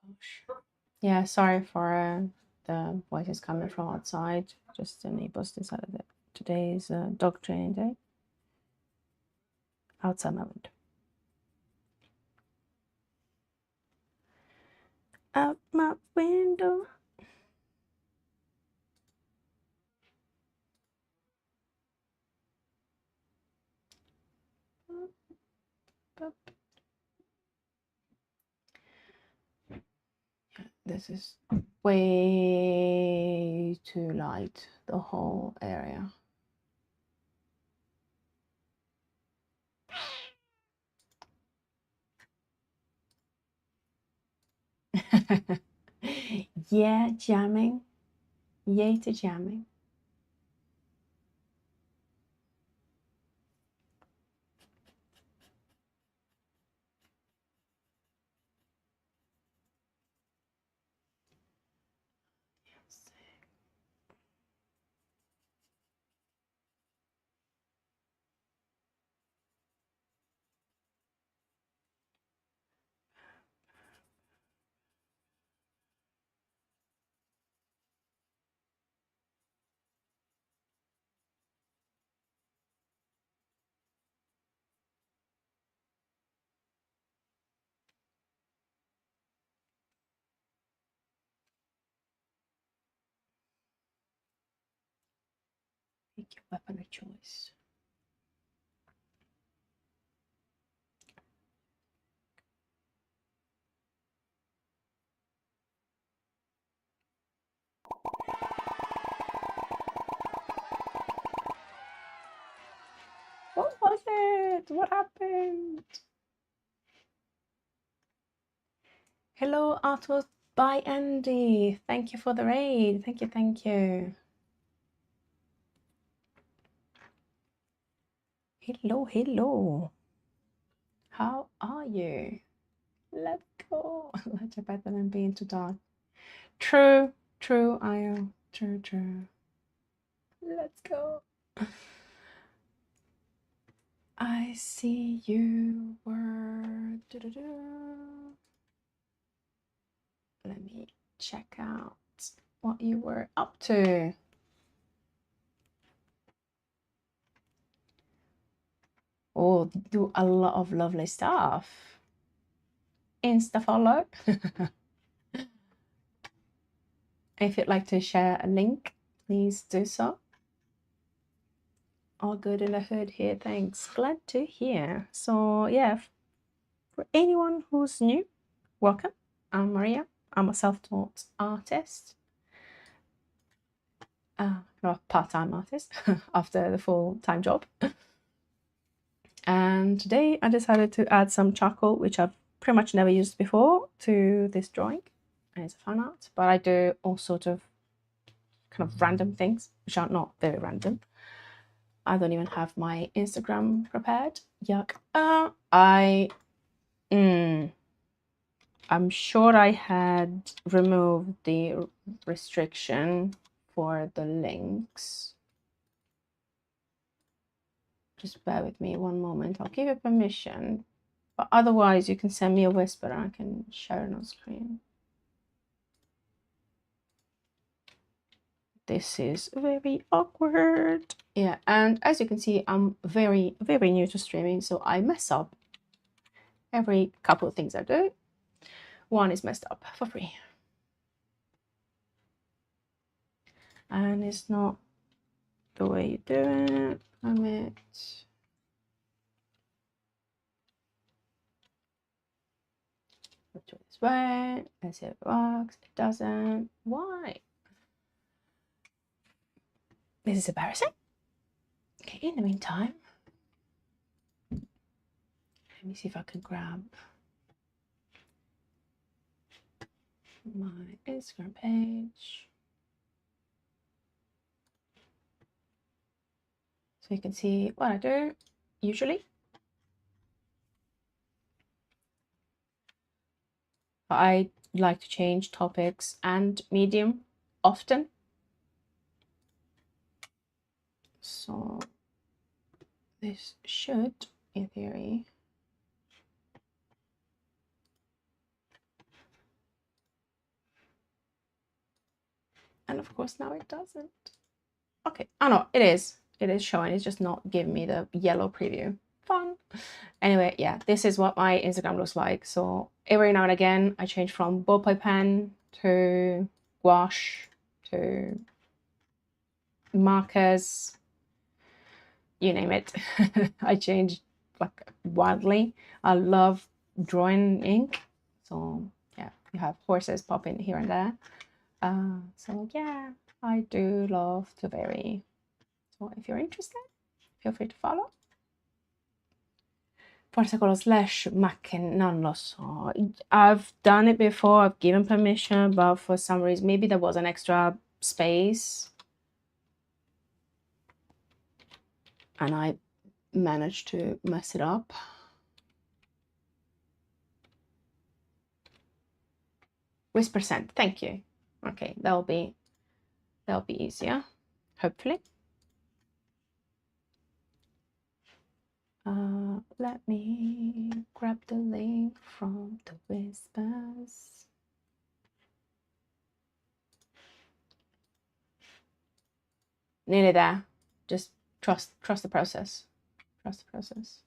Gosh. Yeah, sorry for the voices coming from outside. Just the neighbors decided that today is a dog training day outside my window. Out my window. This is way too light, the whole area. Yeah, jamming. Yay to jamming. Pick your weapon of choice. What was it? What happened? Hello, artwork by Andy. Thank you for the raid. Thank you, thank you. Hello, hello. How are you? Let's go. That's better than being too dark. True, true, I am. True, true. Let's go. I see you were. Let me check out what you were up to. Oh, do a lot of lovely stuff. Insta follow. If you'd like to share a link, please do so. All good in the hood here, thanks. Glad to hear. So yeah, for anyone who's new, welcome. I'm Maria. I'm a self-taught artist. Not a part-time artist after the full-time job. And today I decided to add some charcoal, which I've pretty much never used before, to this drawing. And it's a fan art, but I do all sorts of kind of random things, which are not very random. I don't even have my Instagram prepared. Yuck. I'm sure I had removed the restriction for the links. Just bear with me one moment. I'll give you permission, but otherwise you can send me a whisper and I can share it on screen. This is very awkward. Yeah, and as you can see, I'm very, very new to streaming, so I mess up every couple of things I do. One is messed up for free. And it's not the way you do it. Let's do it this way. Let's see if it works. It doesn't. Why? This is embarrassing. Okay, in the meantime, Let me see if I can grab my Instagram page. So you can see what I do usually. I like to change topics and medium often. So this should, in theory, and of course now it doesn't. Okay, oh no, it is showing, it's just not giving me the yellow preview. Fun. Anyway, yeah, this is what my Instagram looks like. So every now and again I change from ballpoint pen to gouache to markers, you name it. I change like wildly. I love drawing ink, so yeah, you have horses popping here and there. So yeah, I do love to vary. So if you're interested, feel free to follow. Watercolor slash macchina, non lo so. I've done it before, I've given permission, but for some reason, maybe there was an extra space and I managed to mess it up. Whisper sent, thank you. Okay, that'll be easier, hopefully. Let me grab the link from the whispers. Nearly there. Just trust the process. Trust the process.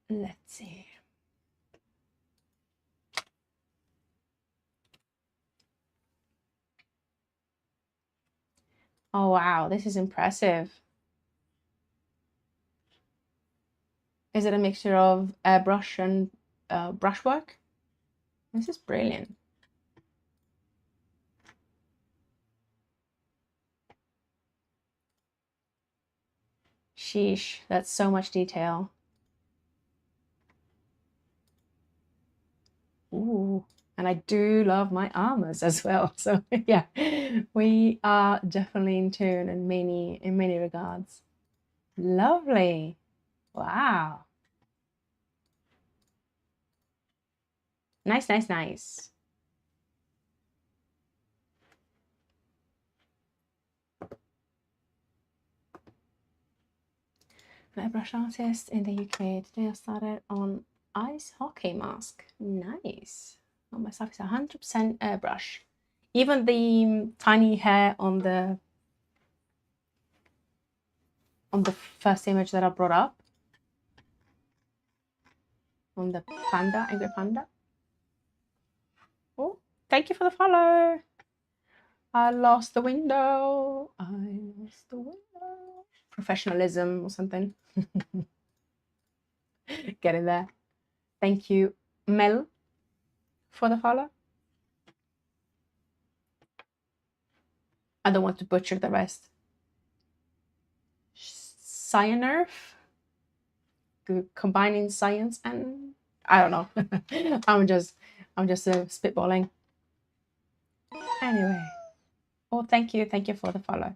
Let's see. Oh wow, this is impressive. Is it a mixture of airbrush and brushwork? This is brilliant. Sheesh, that's so much detail. Ooh, and I do love my armors as well. So yeah, we are definitely in tune in many regards. Lovely. Wow. Nice, nice, nice. I'm a brush artist in the UK. Today I started on ice hockey mask. Nice. Oh, my stuff is 100% airbrush. Even the tiny hair on the first image that I brought up, on the panda, angry panda. Oh, thank you for the follow. I lost the window. I lost the window. Professionalism or something. Get in there. Thank you, Mel, for the follow. I don't want to butcher the rest. Cyanurf, combining science and I don't know. I'm just spitballing. Anyway, oh, thank you for the follow.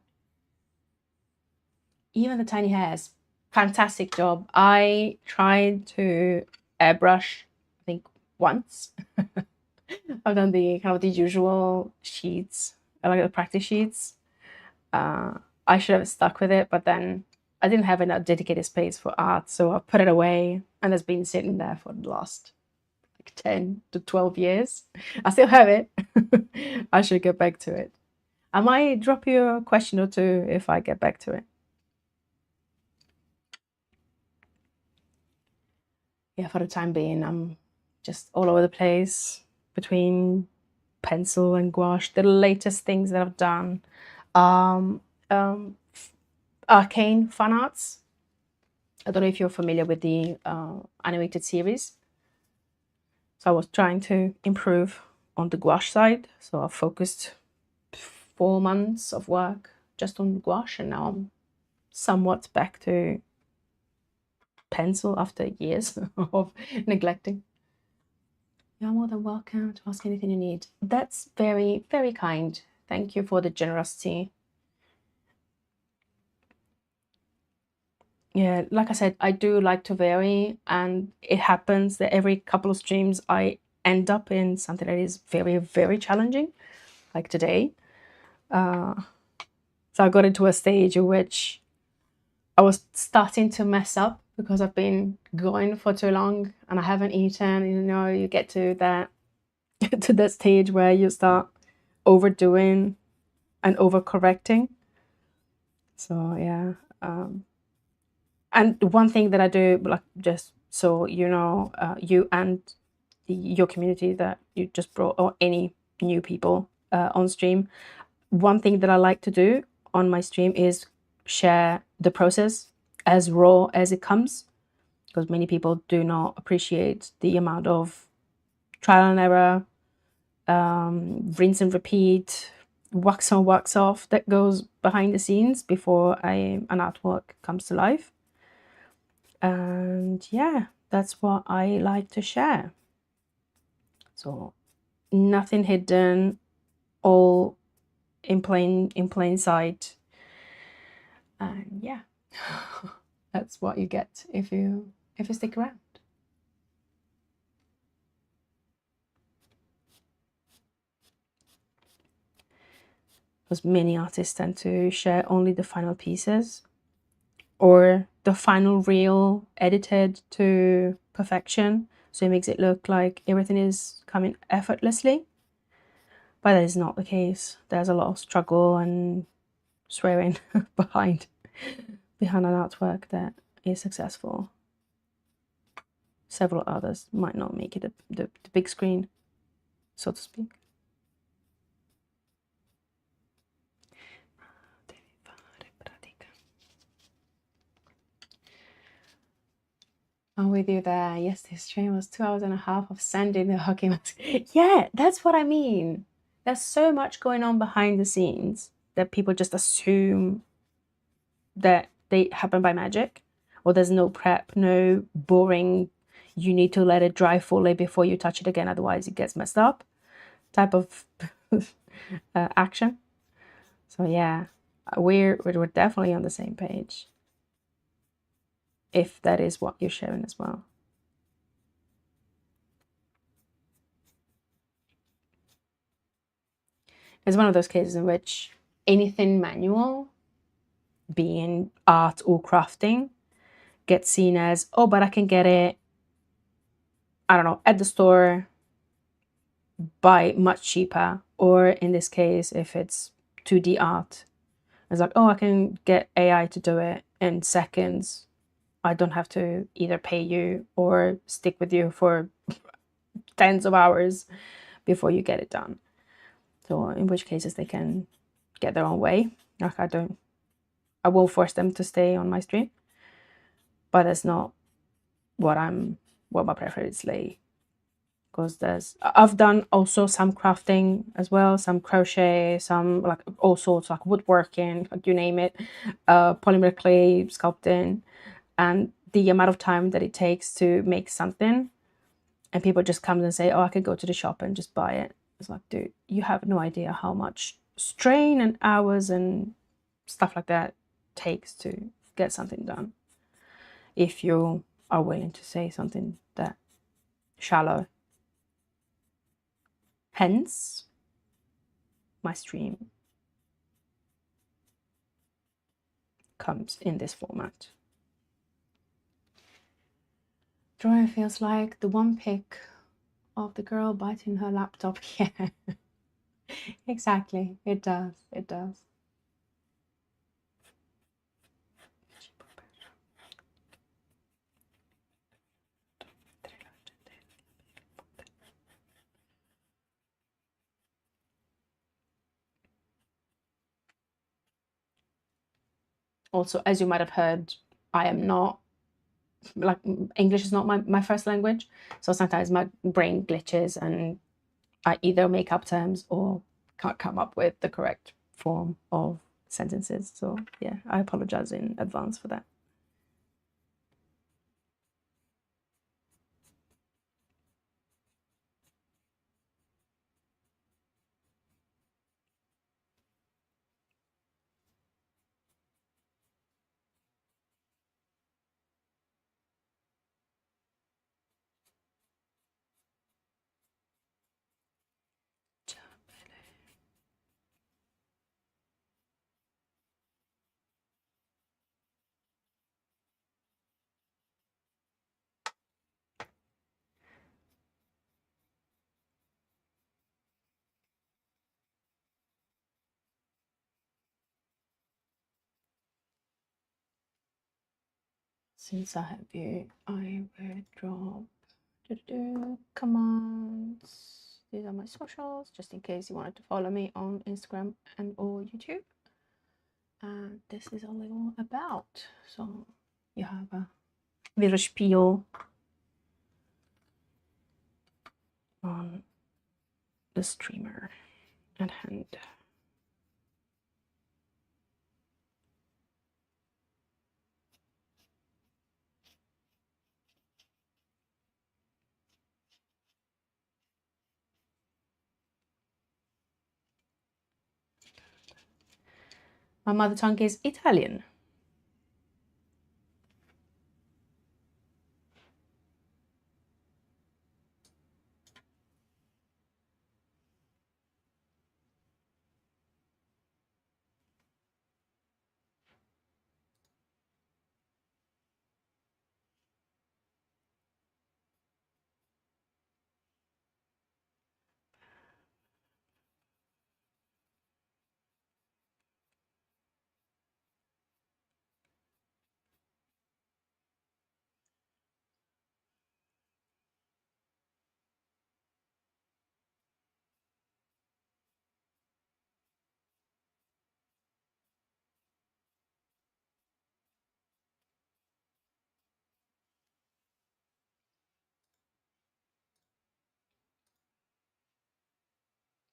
Even the tiny hairs, fantastic job. I tried to airbrush, I think once. I've done the kind of the usual sheets, like the practice sheets. I should have stuck with it, but then I didn't have enough dedicated space for art, so I put it away, and it's been sitting there for the last like 10 to 12 years. I still have it. I should get back to it. I might drop you a question or two if I get back to it. Yeah, for the time being, I'm just all over the place between pencil and gouache. The latest things that I've done, arcane fan arts. I don't know if you're familiar with the animated series. So I was trying to improve on the gouache side. So I focused 4 months of work just on gouache, and now I'm somewhat back to pencil after years of neglecting. You're more than welcome to ask anything you need. That's very, very kind. Thank you for the generosity. Yeah, like I said, I do like to vary, and it happens that every couple of streams I end up in something that is very, very challenging, like today. So I got into a stage in which I was starting to mess up because I've been going for too long and I haven't eaten. You know, you get to that to that stage where you start overdoing and overcorrecting. So yeah, and one thing that I do, like, just so you know, you and your community that you just brought, or any new people on stream, one thing that I like to do on my stream is share the process as raw as it comes, because many people do not appreciate the amount of trial and error, rinse and repeat, wax on, wax off that goes behind the scenes before an artwork comes to life. And yeah, that's what I like to share. So nothing hidden, all in plain sight. And yeah, that's what you get if you stick around. Because many artists tend to share only the final pieces or the final reel edited to perfection, so it makes it look like everything is coming effortlessly. But that is not the case. There's a lot of struggle and swearing behind an artwork that is successful. Several others might not make it the big screen, so to speak. I'm with you there. Yes, this stream was 2.5 hours of sanding the hockey mask. Yeah, that's what I mean. There's so much going on behind the scenes that people just assume that they happen by magic, or there's no prep, no boring, you need to let it dry fully before you touch it again, otherwise it gets messed up type of action. So yeah, we're definitely on the same page, if that is what you're sharing as well. It's one of those cases in which anything manual, being art or crafting, gets seen as, oh, but I can get it, I don't know, at the store, buy much cheaper. Or in this case, if it's 2D art, it's like, oh, I can get AI to do it in seconds. I don't have to either pay you or stick with you for tens of hours before you get it done. So in which cases they can get their own way. Like I won't force them to stay on my stream, but that's not what my preference lay. Because I've done also some crafting as well, some crochet, some like all sorts, like woodworking, like you name it, polymer clay sculpting, and the amount of time that it takes to make something, and people just come and say, oh, I could go to the shop and just buy it. It's like, dude, you have no idea how much strain and hours and stuff like that takes to get something done, if you are willing to say something that shallow. Hence my stream comes in this format. Drawing feels like the one pic of the girl biting her laptop. Yeah, exactly. It does. It does. Also, as you might have heard, I am not, like, English is not my first language. So sometimes my brain glitches and I either make up terms or can't come up with the correct form of sentences. So yeah, I apologize in advance for that. Since I have you, I will drop commands. These are my socials, just in case you wanted to follow me on Instagram and or YouTube. And this is a little about. So you have a little spiel on the streamer at hand. My mother tongue is Italian.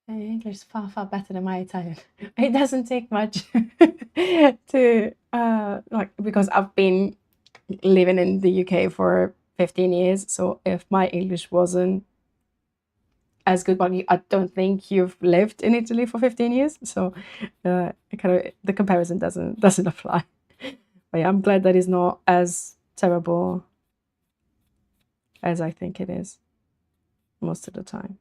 English is far, far better than my Italian. It doesn't take much to, like, because I've been living in the UK for 15 years. So if my English wasn't as good, but I don't think you've lived in Italy for 15 years. So the comparison doesn't apply. But yeah, I'm glad that it's not as terrible as I think it is most of the time.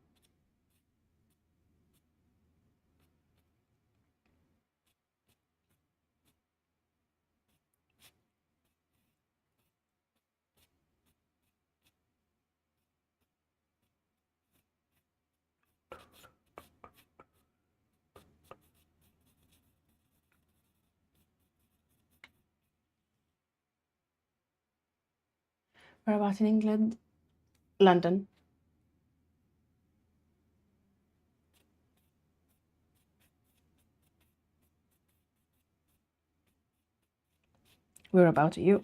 Where about in England? London. Where about you?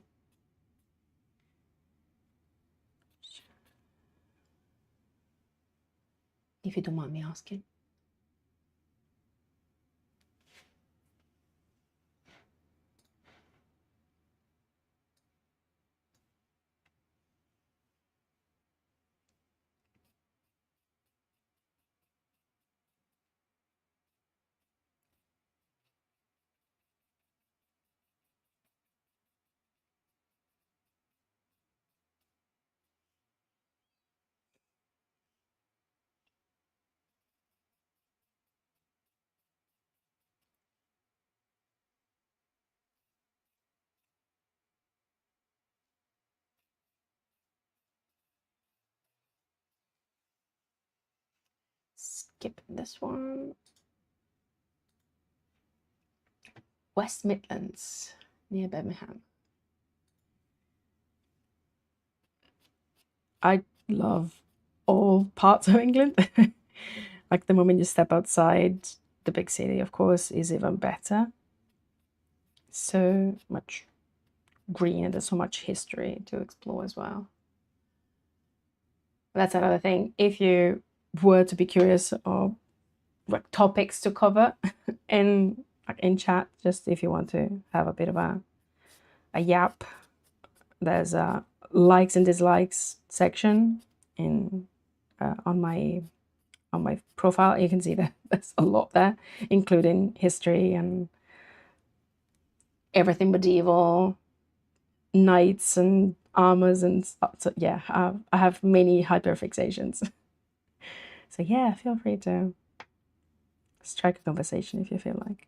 If you don't mind me asking. Skip this one. West Midlands, near Birmingham. I love all parts of England. Like the moment you step outside the big city, of course, is even better. So much green and there's so much history to explore as well. That's another thing. If you were to be curious of like topics to cover in like in chat, just if you want to have a bit of a yap. There's a likes and dislikes section in on my profile. You can see that there's a lot there, including history and everything medieval, knights and armors and stuff. So yeah, I have many hyperfixations. So yeah, feel free to strike a conversation if you feel like.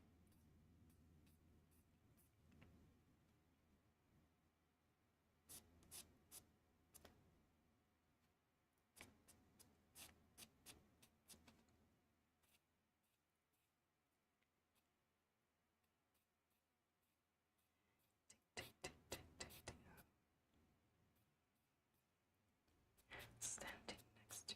Standing next to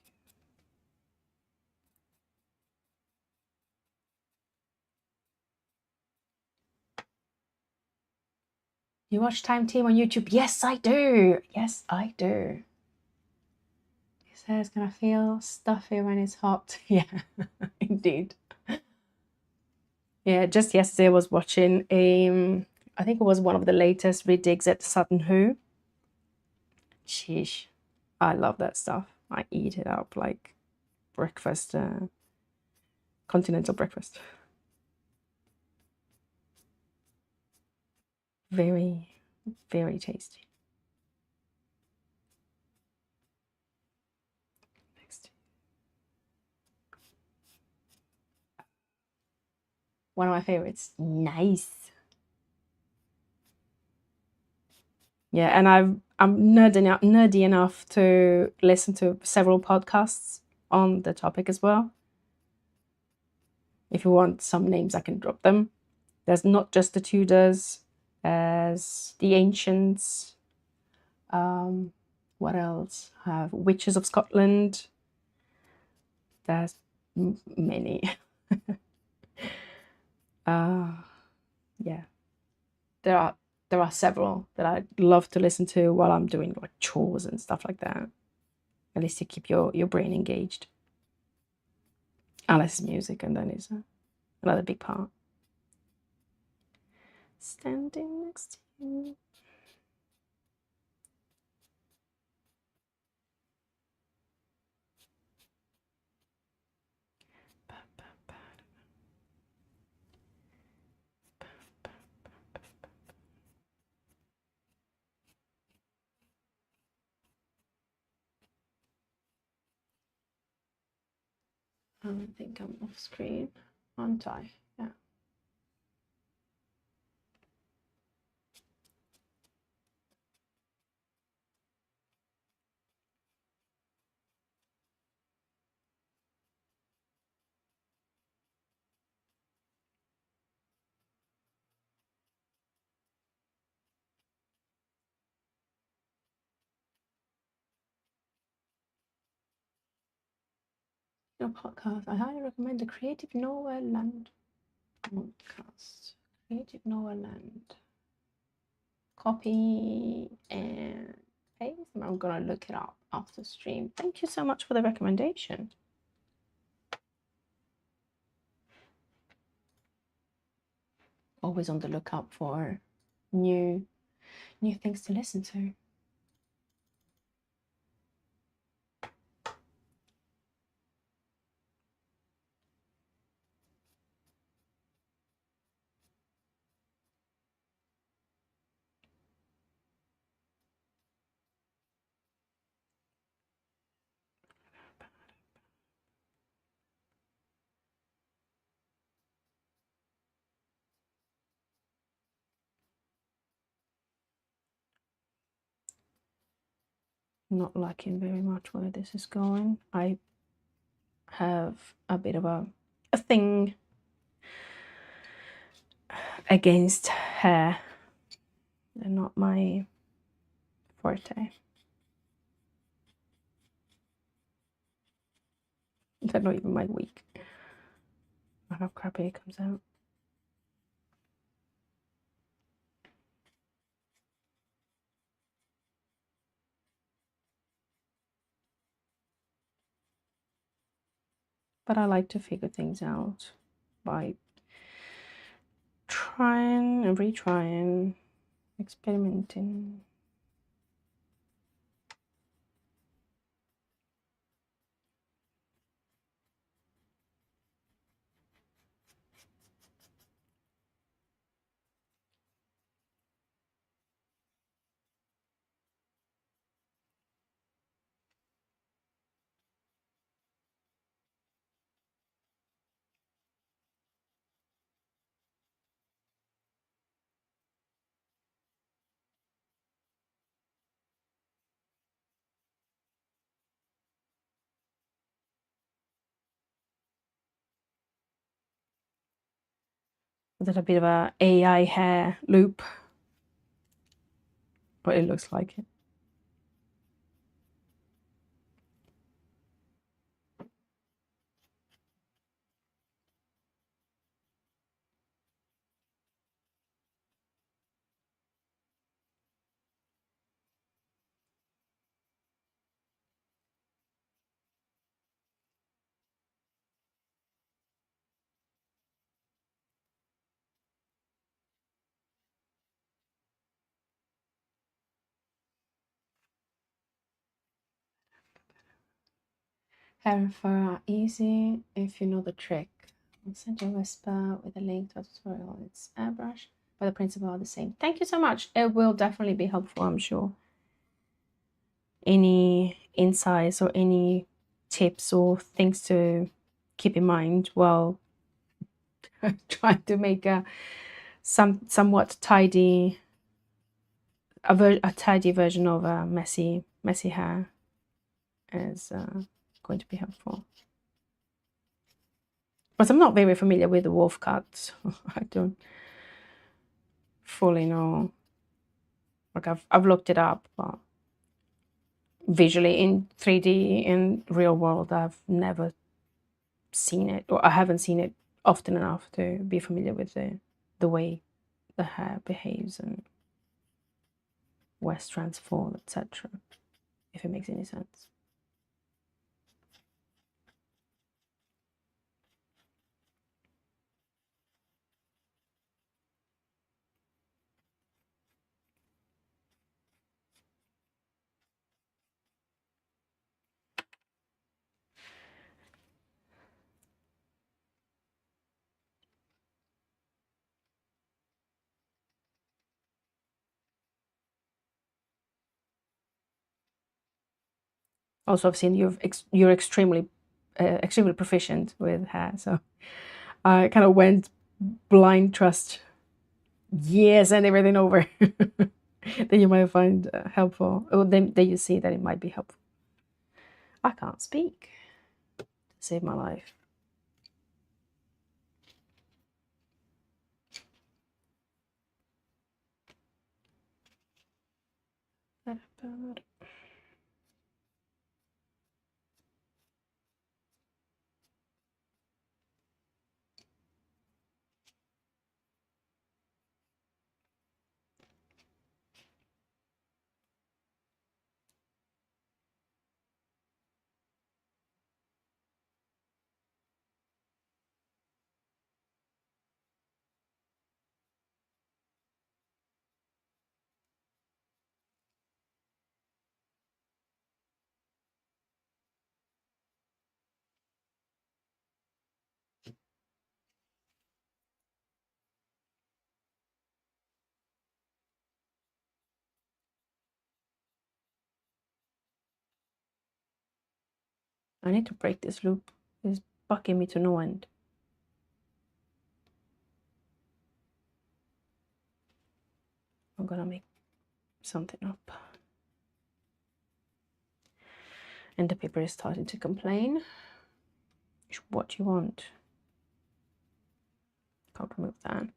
you. Watch Time Team on YouTube? Yes, I do. Yes, I do. His hair's gonna feel stuffy when it's hot. Yeah, indeed. Yeah, just yesterday I was watching I think it was one of the latest redigs at Sutton Hoo. Sheesh, I love that stuff. I eat it up like breakfast, continental breakfast. Very, very tasty. Next. One of my favorites. Nice. Yeah, and I'm nerdy enough to listen to several podcasts on the topic as well. If you want some names, I can drop them. There's not just the Tudors, as the Ancients. What else? Have Witches of Scotland. There's many. Yeah, there are several that I love to listen to while I'm doing like chores and stuff like that. At least to keep your brain engaged. Unless it's music, and then it's another big part. Standing next to you. I think I'm off screen, aren't I? Yeah. Your podcast. I highly recommend the Creative Nowhere Land podcast. Creative Nowhere Land. Copy and paste. I'm gonna look it up after stream. Thank you so much for the recommendation. Always on the lookout for new things to listen to. Not liking very much where this is going. I have a bit of a thing against hair. They're not my forte. They're not even my week. Look how crappy it comes out. But I like to figure things out by trying and retrying, experimenting. Is that a bit of a AI hair loop? But it looks like it. Hair and fur are easy if you know the trick. I'll send you a whisper with a link to a tutorial. It's airbrush, but the principles are the same. Thank you so much. It will definitely be helpful, I'm sure. Any insights or any tips or things to keep in mind while trying to make a somewhat tidy a tidy version of a messy hair is going to be helpful. But I'm not very familiar with the wolf cut. I don't fully know. Like I've looked it up, but visually in 3D in real world, I've never seen it, or I haven't seen it often enough to be familiar with the way the hair behaves and where strands fall, etc. If it makes any sense. Also, I've seen you're extremely proficient with hair, so I kind of went blind trust years and everything over. Then you might find helpful, or then you see that it might be helpful. I can't speak to save my life. I need to break this loop. It's bucking me to no end. I'm gonna make something up. And the paper is starting to complain. What you want? Can't remove that.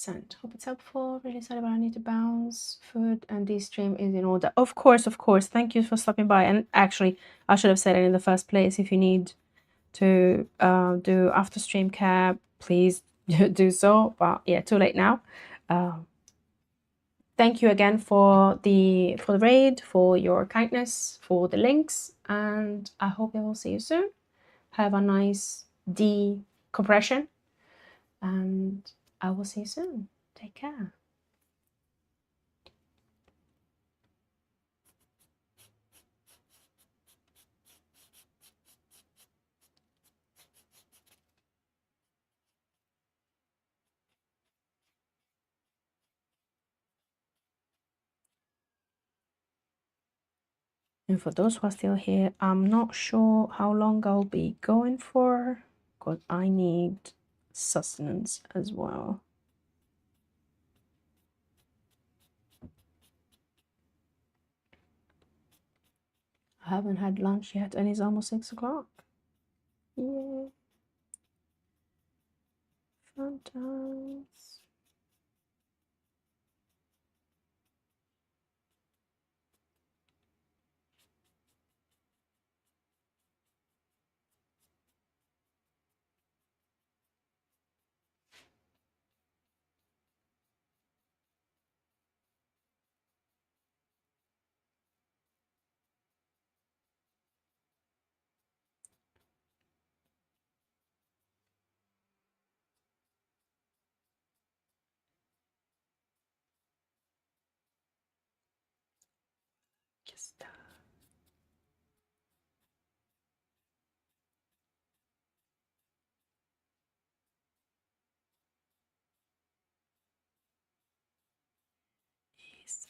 Sent. Hope it's helpful. Really sorry, but I need to bounce. Food and this stream is in order. Of course, of course. Thank you for stopping by. And actually, I should have said it in the first place. If you need to do after stream care, please do so. But yeah, too late now. Thank you again for the raid, for your kindness, for the links, and I hope I will see you soon. Have a nice decompression, and I will see you soon. Take care. And for those who are still here, I'm not sure how long I'll be going for, because I need sustenance as well. I haven't had lunch yet, and it's almost 6 o'clock. Yay. Fun times. Just yes.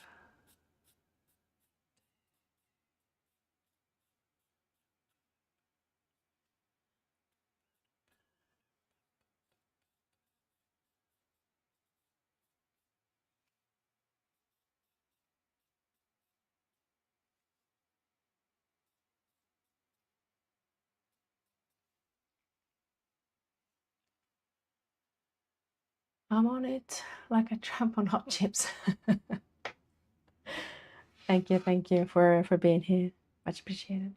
I'm on it like a tramp on hot chips. Thank you for being here. Much appreciated.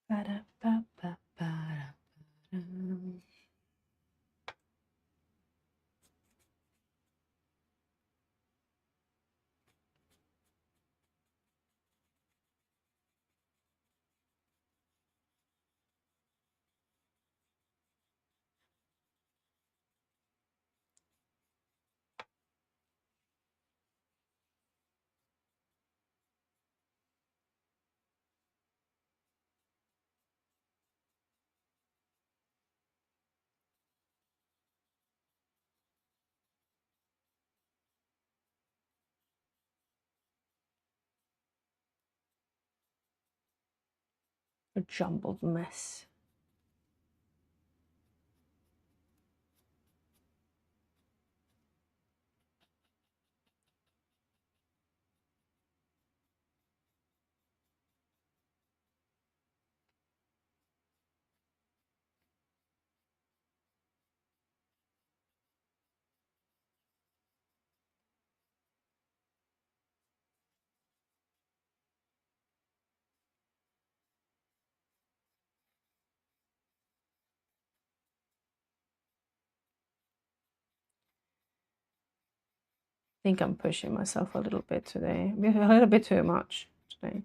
Ba-da-ba-ba-ba-da-ba-dum. a jumbled mess. I think I'm pushing myself a little bit today, a little bit too much today.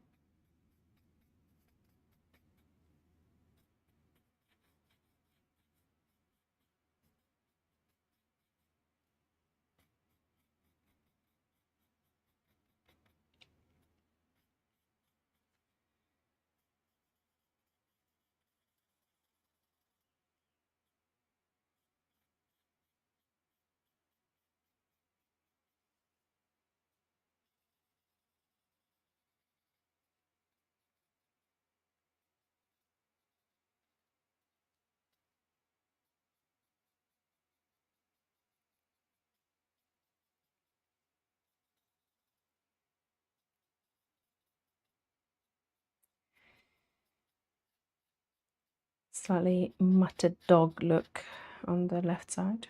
Slightly muttered dog look on the left side.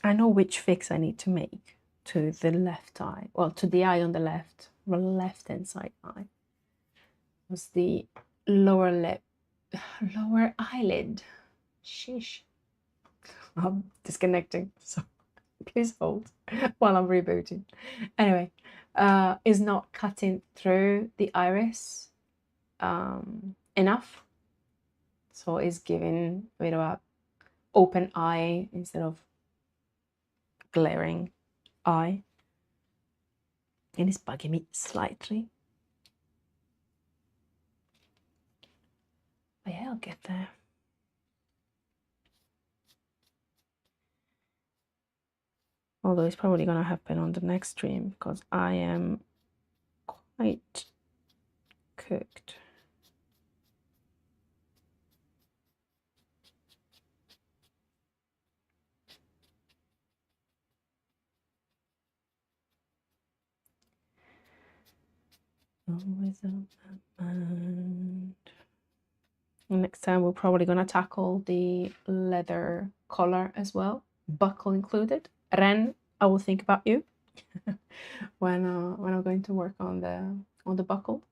I know which fix I need to make to the left eye, well, to the eye on the left hand side eye. It was the lower lip, lower eyelid. Sheesh. I'm disconnecting, so please hold while I'm rebooting. Anyway, is not cutting through the iris enough, so it's giving a bit of a open eye instead of glaring eye, and it's bugging me slightly. But yeah, I'll get there. Although it's probably gonna happen on the next stream because I am quite cooked. Always on my mind. Next time we're probably gonna tackle the leather collar as well, buckle included. Ren, I will think about you when I'm going to work on the buckle.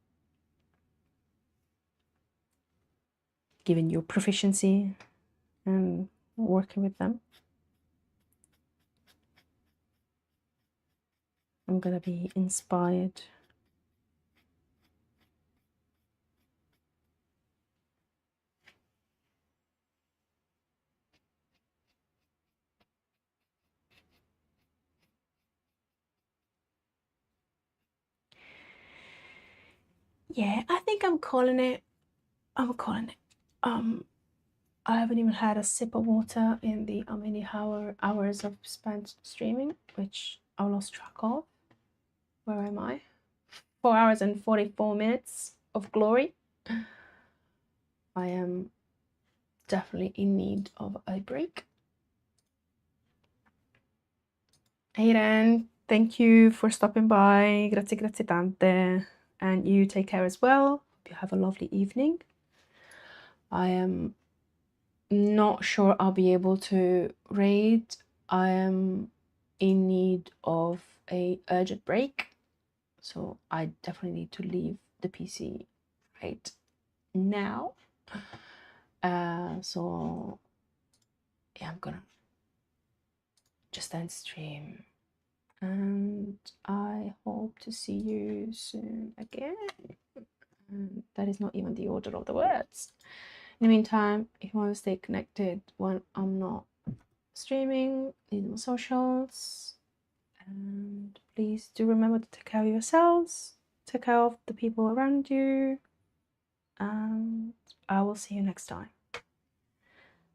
Given your proficiency and working with them, I'm gonna be inspired. Yeah, I think I'm calling it. I haven't even had a sip of water in the how many hours I've spent streaming, which I lost track of. Where am I? 4 hours and 44 minutes of glory. I am definitely in need of a break. Hey Ren, thank you for stopping by. Grazie, grazie tante. And you take care as well. Hope you have a lovely evening. I am not sure I'll be able to raid. I am in need of a urgent break, so I definitely need to leave the PC right now. So yeah, I'm gonna just end stream, and I hope to see you soon again. And that is not even the order of the words. In the meantime, if you want to stay connected when I'm not streaming, leave my socials. And please do remember to take care of yourselves, take care of the people around you. And I will see you next time.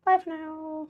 Bye for now.